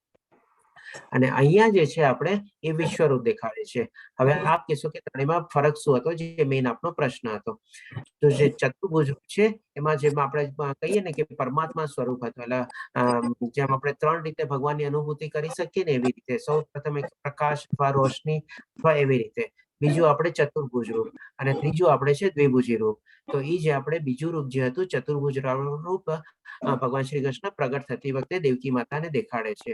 અને અહીંયા જે છે આપણે એ વિશ્વરૂપ દેખાડે છે. હવે આપ કહેશો કે ત્રણેયમાં ફરક શું હતો, જે મેઇન આપનો પ્રશ્ન હતો. તો જે ચતુર્ભુજ છે એમાં જેમ આપણે કહીએ ને કે પરમાત્મા સ્વરૂપ હતો, એટલે જેમ આપણે 3 રીતે ભગવાનની અનુભૂતિ કરી શકીએ ને એવી રીતે, સૌ પ્રથમ એક પ્રકાશ અથવા રોશની અથવા એવી રીતે, બીજું આપણે ચતુર્ભુજ રૂપ, અને ત્રીજું આપણે છે દ્વિભુજી રૂપ. તો એ જે આપણે બીજું રૂપ જે હતું ચતુર્ભુજ રૂપ, ભગવાન શ્રી કૃષ્ણ પ્રગટ થતી વખતે દેવકી માતાને દેખાડે છે.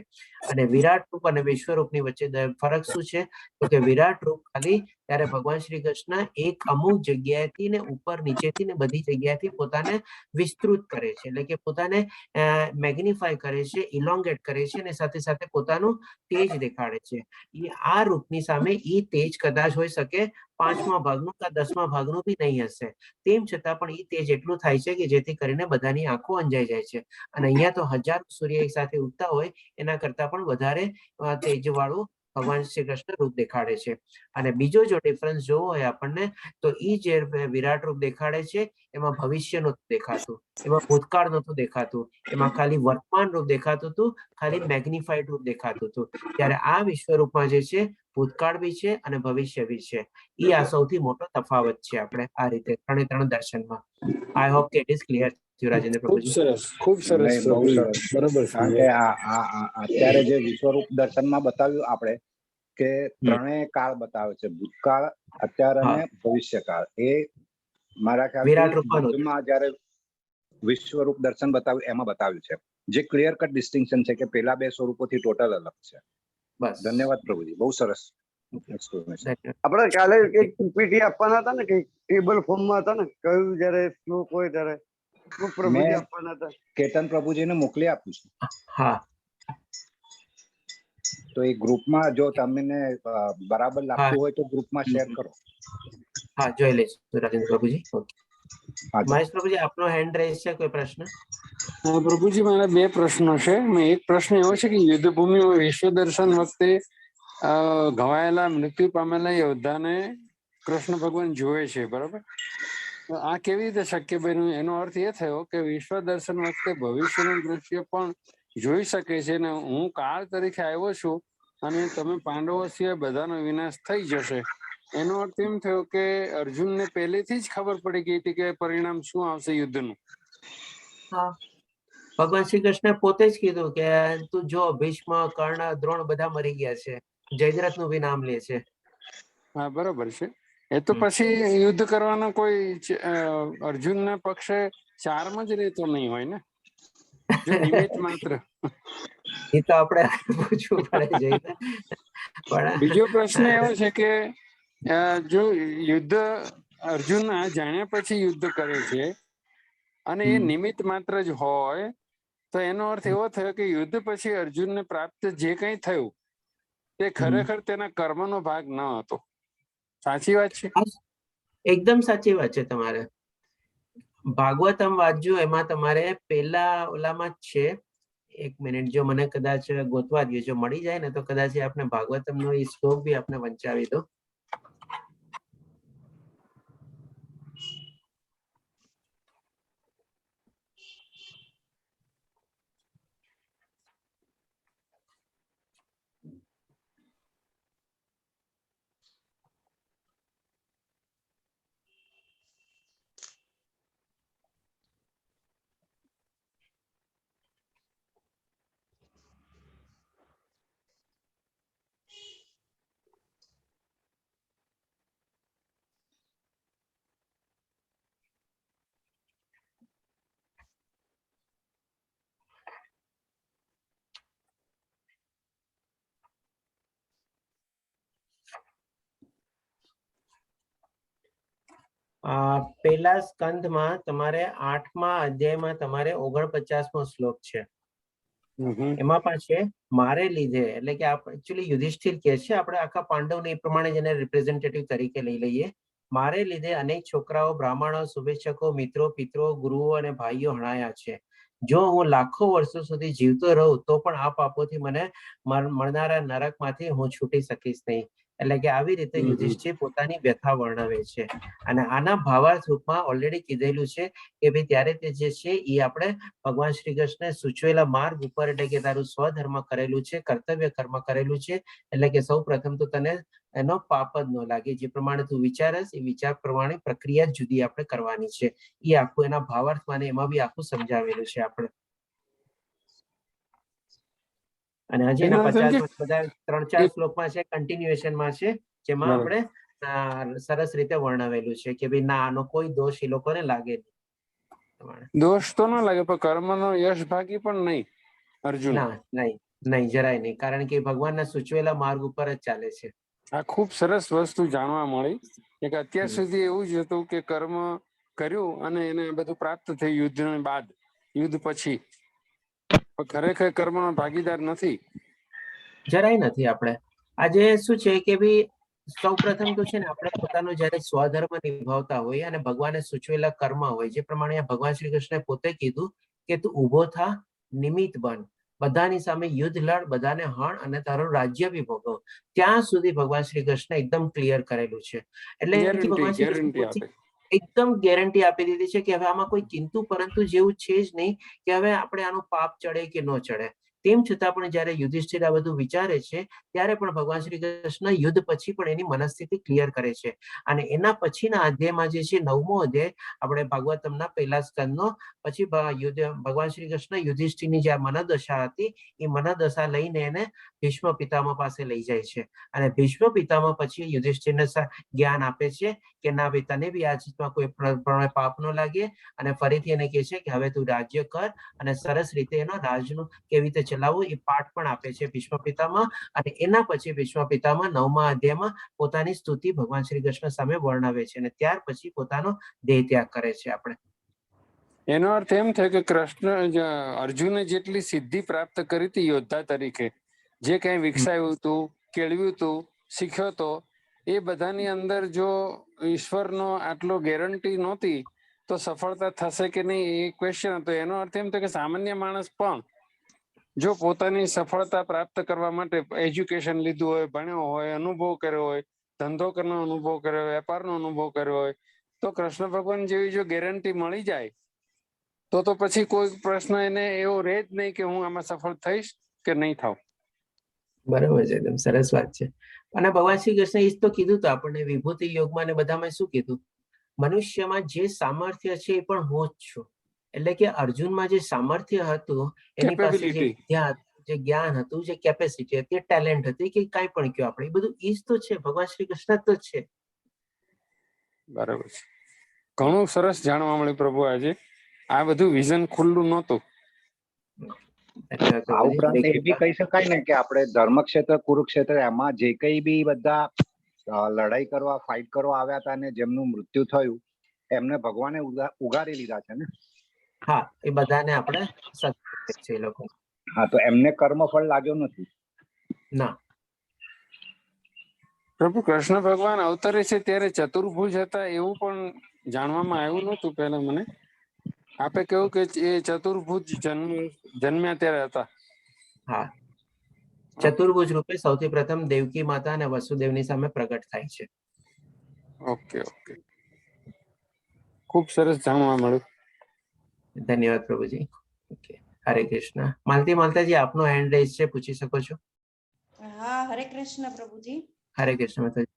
અને વિરાટ રૂપ અને વિશ્વરૂપની વચ્ચે ફરક શું છે, તો કે વિરાટ રૂપ ખાલી ત્યારે ભગવાન શ્રી કૃષ્ણ એક અમુક જગ્યાએથી ને ઉપર નીચેથી ને બધી જગ્યાએથી પોતાને વિસ્તૃત કરે છે, એટલે કે પોતાને મેગ્નિફાય કરે છે, ઇલોંગેટ કરે છે, અને સાથે સાથે પોતાનું તેજ દેખાડે છે. આ રૂપની સામે એ તેજ કદાચ હોઈ શકે 5મા ભાગનું કે 10મા ભાગનું બી નહીં હશે. તેમ છતાં પણ એ તેજ એટલું થાય છે કે જેથી કરીને બધાની આંખો અંજાઈ જાય છે. અને અહીંયા તો 1000 સૂર્ય એક સાથે ઉગતા હોય એના કરતા પણ વધારે તેજવાળું ભગવાન શ્રી કૃષ્ણ રૂપ દેખાડે છે. અને બીજો જો ડિફરન્સ જોવો હોય આપણને, તો એ જે વિરાટ રૂપ દેખાડે છે એમાં ભવિષ્ય નહોતું દેખાતું, એમાં ભૂતકાળ નહોતું દેખાતું, એમાં ખાલી વર્તમાન રૂપ દેખાતું હતું, ખાલી મેગ્નિફાઈડ રૂપ દેખાતું હતું. ત્યારે આ વિશ્વરૂપમાં જે છે ભૂતકાળ બી છે અને ભવિષ્ય બી છે. એ આ સૌથી મોટો તફાવત છે આપણે આ રીતે 3 દર્શનમાં. આઈ હોપ કે ઇટ ઇઝ ક્લિયર થયું રાજેન્દ્ર પ્રભુજી. ખૂબ સરસ નહીં, બહુ સરસ. બરાબર કારણ કે અત્યારે જે વિશ્વરૂપ દર્શનમાં બતાવ્યું આપણે કે ત્રણેય કાળ બતાવે છે, ભૂતકાળ, અત્યાર અને ભવિષ્યકાળ. એ મારા વિરાટ ખ્યાલથી રૂપમાં યુદ્ધમાં જયારે વિશ્વરૂપ દર્શન બતાવ્યું એમાં બતાવ્યું છે, જે ક્લિયર કટ ડિસ્ટિંક્શન છે કે પેલા 2 સ્વરૂપોથી ટોટલ અલગ છે. બસ, ધન્યવાદ પ્રભુજી, બહુ સરસ explanation. આપણે કાલે એક પીપીટી આપવાના હતા ને, કઈ ટેબલ ફોર્મમાં હતા ને, કયું જયારે શ્લોક હોય ત્યારે શ્લોક પ્રભુજી આપવાના હતા. કેતન પ્રભુજીને મોકલી આપું છું. હા, તો એ ગ્રુપમાં જો તમને બરાબર લાગતું હોય તો ગ્રુપમાં શેર કરો. હા, જોઈ લઈશું રાજેન્દ્ર પ્રભુજી. ઓકે, મહેશ પ્રભુજી આપનો હેન્ડ રેઝ છે, કોઈ પ્રશ્ન? પ્રભુજી, મારા 2 પ્રશ્નો છે. એક પ્રશ્ન એવો છે કે યુદ્ધ ભૂમિમાં વિશ્વ દર્શન વખતે ઘવાયેલા મૃત્યુ પામેલા યોદ્ધાને કૃષ્ણ ભગવાન જોવે છે, બરાબર? આ કેવી રીતે શક્ય બન્યું? એનો અર્થ એ થયો કે વિશ્વ દર્શન વખતે ભવિષ્યનું દ્રશ્ય પણ જોઈ શકે છે, ને હું કાળ તરીકે આવ્યો છું અને તમે પાંડવો સિવાય બધાનો વિનાશ થઈ જશે. એનો અર્થ એમ થયો કે અર્જુનને પહેલેથી જ ખબર પડી ગઈ હતી કે પરિણામ શું આવશે યુદ્ધનું. હા, ભગવાન શ્રી કૃષ્ણ પોતે જ કીધું કે તું જો ભીષ્મ, કર્ણ, દ્રોણ બધા મરી ગયા છે, જયદ્રથ નું બી નામ લે છે. હા, બરોબર છે. એ તો પછી યુદ્ધ કરવાનો કોઈ અર્જુનના પક્ષે ચારમાં જ રહેતો નહીં હોય ને, જો નિમિત્ત માત્ર. એ તો આપણે પૂછવું પડે છે. બીજો પ્રશ્ન એવો છે કે જો યુદ્ધ અર્જુન જાણ્યા પછી યુદ્ધ કરે છે અને એ નિમિત્ત માત્ર જ હોય, તો એનો અર્થ એવો થયો કે યુદ્ધ પછી અર્જુનને પ્રાપ્ત જે કંઈ થયું તે ખરેખર તેના કર્મનો ભાગ ન હતો. સાચી વાત છે? એકદમ સાચી વાત છે તમારે. ભાગવતમ વાંચજો, એમાં તમારે પેલા ઓલામાં જ છે. 1 મિનિટ, જો મને કદાચ ગોતવા દો, જો મળી જાય ને તો કદાચ આપણે ભાગવતમનો એ શ્લોક બી આપણે વંચાવી દો. પેલા સ્કંદમાં તમારે 8મા અધ્યાયમાં તમારે 49મો શ્લોક છે. એમાં પણ છે મારે લીધે, એટલે કે એકચ્યુઅલી યુધિષ્ઠિર કે છે, આપણે આખા પાંડવને એ પ્રમાણે જેને રિપ્રેઝેન્ટેટિવ તરીકે લઈ લઈએ. મારે લીધે અનેક છોકરાઓ, બ્રાહ્મણો, શુભેચ્છકો, મિત્રો, પિત્રો, ગુરુઓ અને ભાઈઓ હણાયા છે. જો હું લાખો વર્ષો સુધી જીવતો રહું તો પણ આ પાપોથી મને મળનારા નરકમાંથી હું છૂટી શકીશ નહીં. એટલે કે આવી રીતે યુધિષ્ઠિર પોતાની વ્યથા વર્ણવે છે. અને આના ભાવાર્થ રૂપમાં ઓલરેડી કીધેલું છે કે ભાઈ ત્યારે તે જે છે એ આપણે ભગવાન શ્રી કૃષ્ણે સૂચવેલા માર્ગ ઉપર, એટલે કે તારું સ્વધર્મ કરેલું છે, કર્તવ્ય કર્મ કરેલું છે, એટલે કે સૌ પ્રથમ તો તને એનો પાપ જ ન લાગે. જે પ્રમાણે તું વિચારસ એ વિચાર પ્રમાણે પ્રક્રિયા જુદી આપણે કરવાની છે. એ આખું એના ભાવાર્થમાં એમાં બી આખું સમજાવેલું છે આપણે. અને હજી એના 50 બધા 3-4 શ્લોકમાં છે, કન્ટિન્યુએશનમાં છે, જેમાં આપણે સરસ રીતે વર્ણવેલું છે કે ભાઈ ના આનો કોઈ દોષ એ લોકોને લાગે નહીં. દોષ તો ના લાગે, પણ કર્મનો યશ ભાગી પણ નહીં અર્જુન. નહીં, જરાય નહીં, કારણ કે ભગવાનના સૂચવેલા માર્ગ ઉપર જ ચાલે છે. આ ખૂબ સરસ વસ્તુ જાણવા મળી કે અત્યાર સુધી એવું જ હતું કે કર્મ કર્યું અને એને બધું પ્રાપ્ત થયું યુદ્ધ બાદ, યુદ્ધ પછી. ખરેખર કર્મનો ભાગીદાર નથી, જરાય નથી. આપણે આજે શું છે કે ભાઈ સૌ પ્રથમ તો છે ને આપણે પોતાનો જયારે સ્વધર્મ નિભાવતા હોય અને ભગવાને સૂચવેલા કર્મ હોય, જે પ્રમાણે ભગવાન શ્રી કૃષ્ણે પોતે કીધું કે તું ઉભો થા, નિમિત્ત બન, બધાની સામે યુદ્ધ લડ, બધાને હણ અને તારું રાજ્ય બી ભોગવ. ત્યાં સુધી ભગવાન શ્રી કૃષ્ણ એકદમ ક્લિયર કરેલું છે. એટલે ભગવાન શ્રી કૃષ્ણ એકદમ ગેરંટી આપી દીધી છે કે હવે આમાં કોઈ કિંતુ પરંતુ જેવું છે જ નહીં કે હવે આપણે આનું પાપ ચડે કે ન ચડે. તેમ છતાં પણ જયારે યુધિષ્ઠિર આ બધું વિચારે છે ત્યારે પણ ભગવાન શ્રી કૃષ્ણ યુદ્ધ પછી પણ એની મનસ્થિતિ ક્લિયર કરે છે. અને એના પછીના અધ્યાયમાં જે છે 9મો અધ્યાય આપણે ભાગવતમના પહેલા સ્કંદનો, પછી ભગવાન શ્રી કૃષ્ણ યુધિષ્ઠિરની જે મનોદશા હતી એ મનોદશા લઈને એને ભીષ્મ પિતામહ પાસે લઈ જાય છે. અને ભીષ્મ પિતામહ પછી યુધિષ્ઠિરને જ્ઞાન આપે છે કે ના ભાઈ તને બી આ ચીજમાં કોઈ પાપ ન લાગે, અને ફરીથી એને કહે છે કે હવે તું રાજ્ય કર અને સરસ રીતે એનો રાજનું કેવી રીતે ચલાવવું એ પાઠ પણ આપે છે ભીષ્મ પિતામહ. અને એના પછી ભીષ્મ પિતામહ 9મા અધ્યાયમાં પોતાની સ્તુતિ ભગવાન શ્રી કૃષ્ણ સામે વર્ણવે છે અને ત્યાર પછી પોતાનો દેહ ત્યાગ કરે છે. આપણે એનો અર્થ એમ થાય કે કૃષ્ણ અર્જુને જેટલી સિદ્ધિ પ્રાપ્ત કરી હતી યોદ્ધા તરીકે, જે કઈ વિકસાવ્યું હતું, કેળવ્યું હતું, શીખ્યો હતો, એ બધાની અંદર જો ઈશ્વરનો આટલો ગેરંટી નહોતી તો સફળતા થશે કે નહીં એ ક્વેશ્ચન હતો. એનો અર્થ એમ થાય કે સામાન્ય માણસ પણ જો પોતાની સફળતા પ્રાપ્ત કરવા માટે એજ્યુકેશન લીધું હોય, ભણ્યો હોય, અનુભવ કર્યો હોય, ધંધો કરવાનો અનુભવ કર્યો હોય, વેપારનો અનુભવ કર્યો હોય, તો કૃષ્ણ ભગવાન જેવી જો ગેરંટી મળી જાય તો પછી કોઈ પ્રશ્ન એને એવો રહે જ નહીં કે હું આમાં સફળ થઈશ કે નહીં થાવ. બરાબર છે, એકદમ સરસ વાત છે. અને ભગવાન શ્રી કૃષ્ણ એ તો કીધું તો આપણને વિભૂતિ યોગમાં ને બધામાં શું કીધું, મનુષ્યમાં જે સામર્થ્ય છે એ પણ હું જ છું. એટલે કે અર્જુનમાં જે સામર્થ્ય હતું, એની પાસે જે જ્ઞાન હતું, જે કેપેસિટી હતી, ટેલેન્ટ હતી, કે કઈ પણ કયો આપણે, એ બધું ઈજ તો છે, ભગવાન શ્રી કૃષ્ણ તો છે. બરાબર છે. ઘણું સરસ જાણવા મળ્યું પ્રભુ આજે. આ બધું વિઝન ખુલ્લું નહોતું. આ ઉપરાંત એ બી કહી શકાય ને કે આપણે ધર્મક્ષેત્ર, કુરુક્ષેત્ર એમાં જે કઈ બી બધા લડાઈ કરવા, ફાઇટ કરવા આવ્યા હતા ને જેમનું મૃત્યુ થયું એમને ભગવાને ઉગારી લીધા છે ને. હા, એ બધાને આપણે સત્ય છે એ લોકો. હા, તો એમને કર્મફળ લાગ્યો નથી. ના, પ્રભુ કૃષ્ણ ભગવાન અવતરે છે ત્યારે ચતુર્ભુજ હતા એવું પણ જાણવામાં આવ્યું નહોતું પહેલા મને. આપે કેવું કે એ ચતુર્ભુજ જન્મ્યા ત્યારે હતા. હા, ચતુર્ભુજ રૂપે સૌથી પ્રથમ દેવકી માતા અને વસુદેવની સામે પ્રગટ થાય છે. ઓકે ઓકે, ખૂબ સરસ જાણવા મળ્યું. ધન્યવાદ પ્રભુજી. ઓકે, હરે કૃષ્ણ. માલતીજી આપનો હેન્ડ રેઝ છે, પૂછી શકો છો. હા, હરે કૃષ્ણ પ્રભુજી. હરે કૃષ્ણ માતાજી.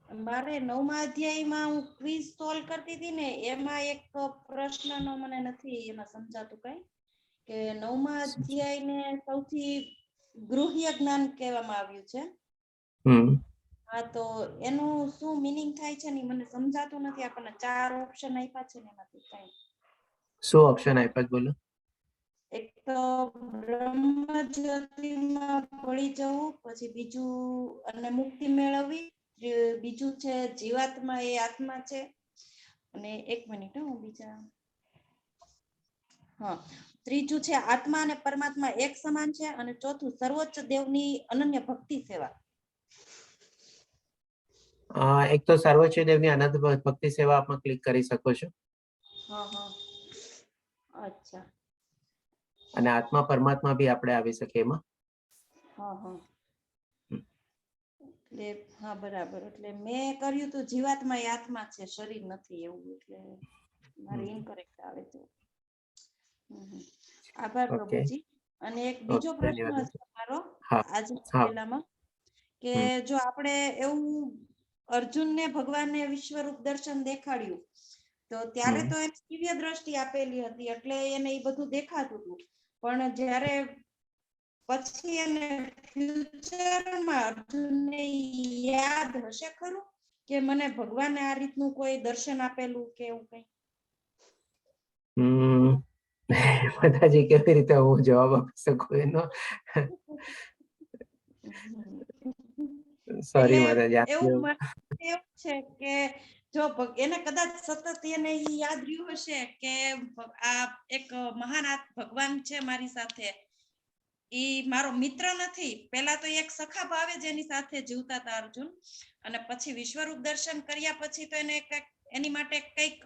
મારે 9મા અધ્યાયમાં હું ક્વિઝ સોલ્વ કરતી હતી ને, એમાં એક પ્રશ્નનો મને નથી એમાં સમજાતું કઈ, કે 9મા અધ્યાયને સૌથી ગૃહ્ય જ્ઞાન કહેવામાં આવ્યું છે. હા, તો એનું શું મીનિંગ થાય છે ને મને સમજાતું નથી. આપણને 4 ઓપ્શન આપ્યા છે ને એમાંથી કઈ. શું ઓપ્શન આપ્યા બોલો? એક તો બ્રહ્મ જ્યોતિમાં ભળી જવું, પછી બીજું અને મુક્તિ મેળવવી, બીજું છે જીવાત્મા એ આત્મા છે, અને એક મિનિટ હું બીજા, હા, ત્રીજું છે આત્મા અને પરમાત્મા એક સમાન છે, અને ચોથું સર્વોચ્ચ દેવની અનન્ય ભક્તિ સેવા. એક તો સર્વોચ્ચ દેવની અનંત ભક્તિ સેવા આપમાં ક્લિક કરી શકો છો. હા હા, અચ્છા. અને આત્મા પરમાત્મા બી આપણે આવી શકે એમાં. હા હા એટલે હા બરાબર. એટલે મેં કર્યું તો જીવાત્મા એ આત્મા છે, શરીર નથી એવું. એટલે મારે ઇનકરેક્ટ આવે છે. આભાર ઓકે, પ્રભુજી. અને એક બીજો ઓકે, પ્રશ્ન ધન્યવાદ. છે મારો હા, આજના હા. પહેલામાં, કે જો આપણે એવું અર્જુનને ભગવાને વિશ્વરૂપ દર્શન દેખાડ્યું તો ત્યારે તો એને દિવ્ય દ્રષ્ટિ આપેલી હતી એટલે એને એ બધું દેખાતું હતું. પણ જ્યારે પછી એને ફ્યુચરમાં અર્જુનને યાદ હશે ખરું કે મને ભગવાને આ રીતનું કોઈ દર્શન આપેલું કે એવું કઈ? માતાજી કેવી રીતે હું જવાબ આપી શકું એનો? સોરી માતાજી. એવું છે કે જો એને કદાચ સતત એને યાદ રહ્યું હશે કે આ એક મહાન ભગવાન છે મારી સાથે, ઈ મારો મિત્ર નથી. પેલા તો એક સખા ભાવે જ એની સાથે જીવતા હતા અર્જુન, અને પછી વિશ્વરૂપ દર્શન કર્યા પછી તો એને એની માટે કઈક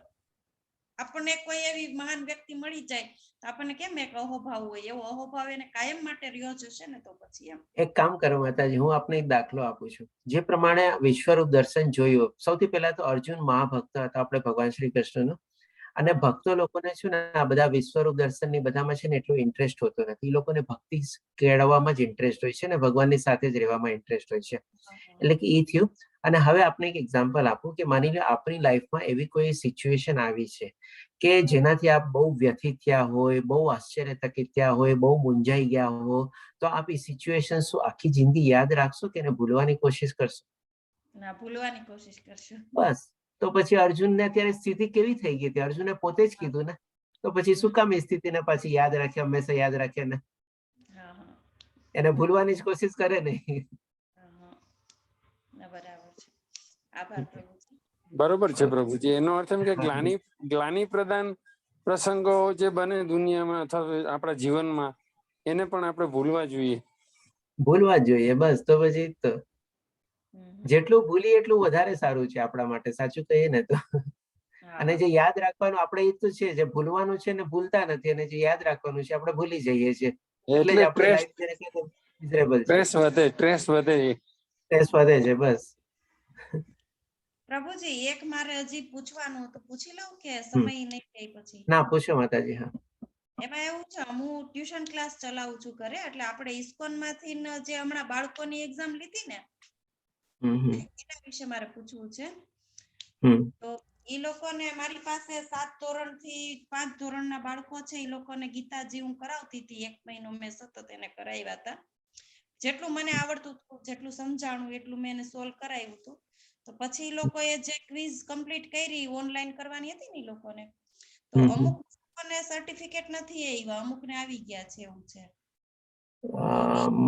આપણને કોઈ એવી મહાન વ્યક્તિ મળી જાય તો આપણને કેમ એક અહોભાવ હોય, એવો અહોભાવ એને કાયમ માટે રહ્યો જ હશે ને. તો પછી એમ એક કામ કરો માતાજી, હું આપને એક દાખલો આપું છું. જે પ્રમાણે વિશ્વરૂપ દર્શન જોયું, સૌથી પહેલા તો અર્જુન મહાભક્ત હતા આપણે ભગવાન શ્રી કૃષ્ણનો. અને ભક્તો લોકોને છે ને આ બધા વિશ્વરૂપ દર્શન ની બધામાં છે ને એટલો ઇન્ટરેસ્ટ હોતો નથી. એ લોકોને ભક્તિ કેળવવામાં જ ઇન્ટરેસ્ટ હોય છે ને ભગવાનની સાથે જ રહેવામાં ઇન્ટરેસ્ટ હોય છે. એટલે કે એ થયું. અને હવે આપણે એક એક્ઝામ્પલ આપું કે માની લો આપણી લાઈફમાં એવી કોઈ સિચ્યુએશન આવી છે કે જેનાથી આપ બહુ વ્યથિત થયા હોય, બહુ આશ્ચર્યચકિત થયા હોય, બહુ મૂંઝાઈ ગયા હો, તો આપ એ સિચ્યુએશન શું આખી જિંદગી યાદ રાખશો કે એને ભૂલવાની કોશિશ કરશો? ના, ભૂલવાની કોશિશ કરશું. બસ. તો પછી અર્જુનને અત્યારે સ્થિતિ કેવી થઈ ગઈ હતી? અર્જુને પોતે જ કીધું ને. તો પછી શું કામ એ સ્થિતિને પાછી યાદ રાખે, હંમેશા યાદ રાખે ને? એને ભૂલવાની જ કોશિશ કરે ને. બરાબર છે. આભાર પ્રભુજી. બરોબર છે પ્રભુજી. એનો અર્થ એમ કે ગ્લાની પ્રદાન પ્રસંગો જે બને દુનિયામાં અથવા આપણા જીવનમાં, એને પણ આપણે ભૂલવા જોઈએ. ભૂલવા જોઈએ, બસ. તો પછી તો જેટલું ભૂલીએ એટલું વધારે સારું છે આપણા માટે, સાચું કહીએ ને તો. અને જે યાદ રાખવાનું આપણે એ તો છે, જે ભૂલવાનું છે ને ભૂલતા નથી, અને જે યાદ રાખવાનું છે આપણે ભૂલી જઈએ છીએ. એટલે જ આપણી લાઈફ મિઝરેબલ છે. સ્ટ્રેસ વધે છે, બસ. પ્રભુજી એક મારે હજી પૂછવાનું તો પૂછી લઉં કે સમય નહીં થાય પછી? ના, પૂછો માતાજી. હા, એમાં એવું છે, હું ટ્યુશન ક્લાસ ચલાવું છું ઘરે. એટલે આપણે ઇસ્કોન માંથી જે હમણાં બાળકોની એક્ઝામ લીધી ને, એના વિશે મારે પૂછવું છે. તો એ લોકોને મારી પાસે 7 ધોરણ થી 5 ધોરણના બાળકો છે. એ લોકોને ગીતાજી હું કરાવતી હતી. 1 મહિનો મેં સતત એને કરાવ્યા હતા. જેટલું મને આવડતું હતું, જેટલું સમજાણું એટલું મેં એને સોલ્વ કરાવ્યું હતું. તો પછી લોકોએ જે ક્વિઝ કમ્પ્લીટ કરી, ઓનલાઈન કરવાની હતી ને એ લોકોને, તો અમુક લોકોને સર્ટિફિકેટ નથી આવ્યા, અમુકને આવી ગયા છે. એવું છે.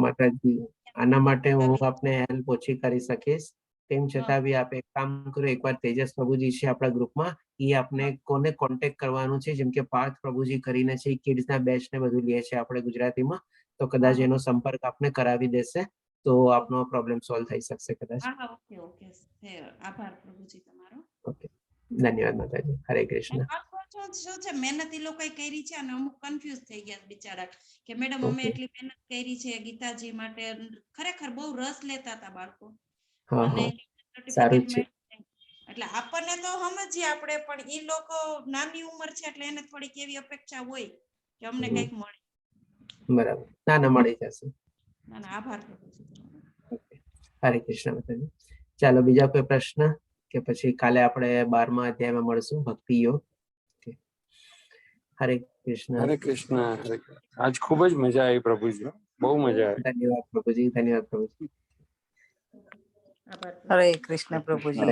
માતાજી, આના માટે હું આપને હેલ્પ ઓછી કરી શકીશ. તેમ છતાં બી આપ એક કામ કરો, એકવાર તેજસ પ્રભુજી છે આપણા ગ્રુપમાં, એ આપને કોને કોન્ટેક્ટ કરવાનું છે, જેમ કે પાર્થ પ્રભુજી કરીને છે, કિડ્સના બેચ ને બધું લે છે આપણે ગુજરાતીમાં, તો કદાચ એનો સંપર્ક આપને કરાવી દેશે તો આપનો પ્રોબ્લેમ સોલ્વ થઈ શકશે કદાચ. આભાર પ્રભુજી તમારો. ઓકે, ધન્યવાદ માતાજી. હરે કૃષ્ણ. શું છે, મહેનત એ લોકોએ કરી છે અને અમુક કન્ફ્યુઝ થઈ ગયા બિચારા કે મેડમ અમે એટલી મહેનત કરી છે ગીતાજી માટે. ખરેખર બહુ રસ લેતા હતા બાળકો. અને સારું છે. એટલે આપણને તો સમજીએ આપણે, પણ ઈ લોકો નાની ઉંમર છે એટલે એને થોડીક એવી અપેક્ષા હોય કે અમને કઈક મળે. બરાબર. ના, મળી જશે. ના, આભાર. હરે કૃષ્ણ માતાજી. ચાલો, બીજા કોઈ પ્રશ્ન? કે પછી કાલે આપણે 12મા અધ્યાયમાં મળશું, ભક્તિ યોગ. હરે કૃષ્ણ. હરે કૃષ્ણ. આજ ખૂબ જ મજા આવી પ્રભુજી, બહુ મજા આવી. ધન્યવાદ પ્રભુજી. ધન્યવાદ પ્રભુજી. હરે કૃષ્ણ પ્રભુજી.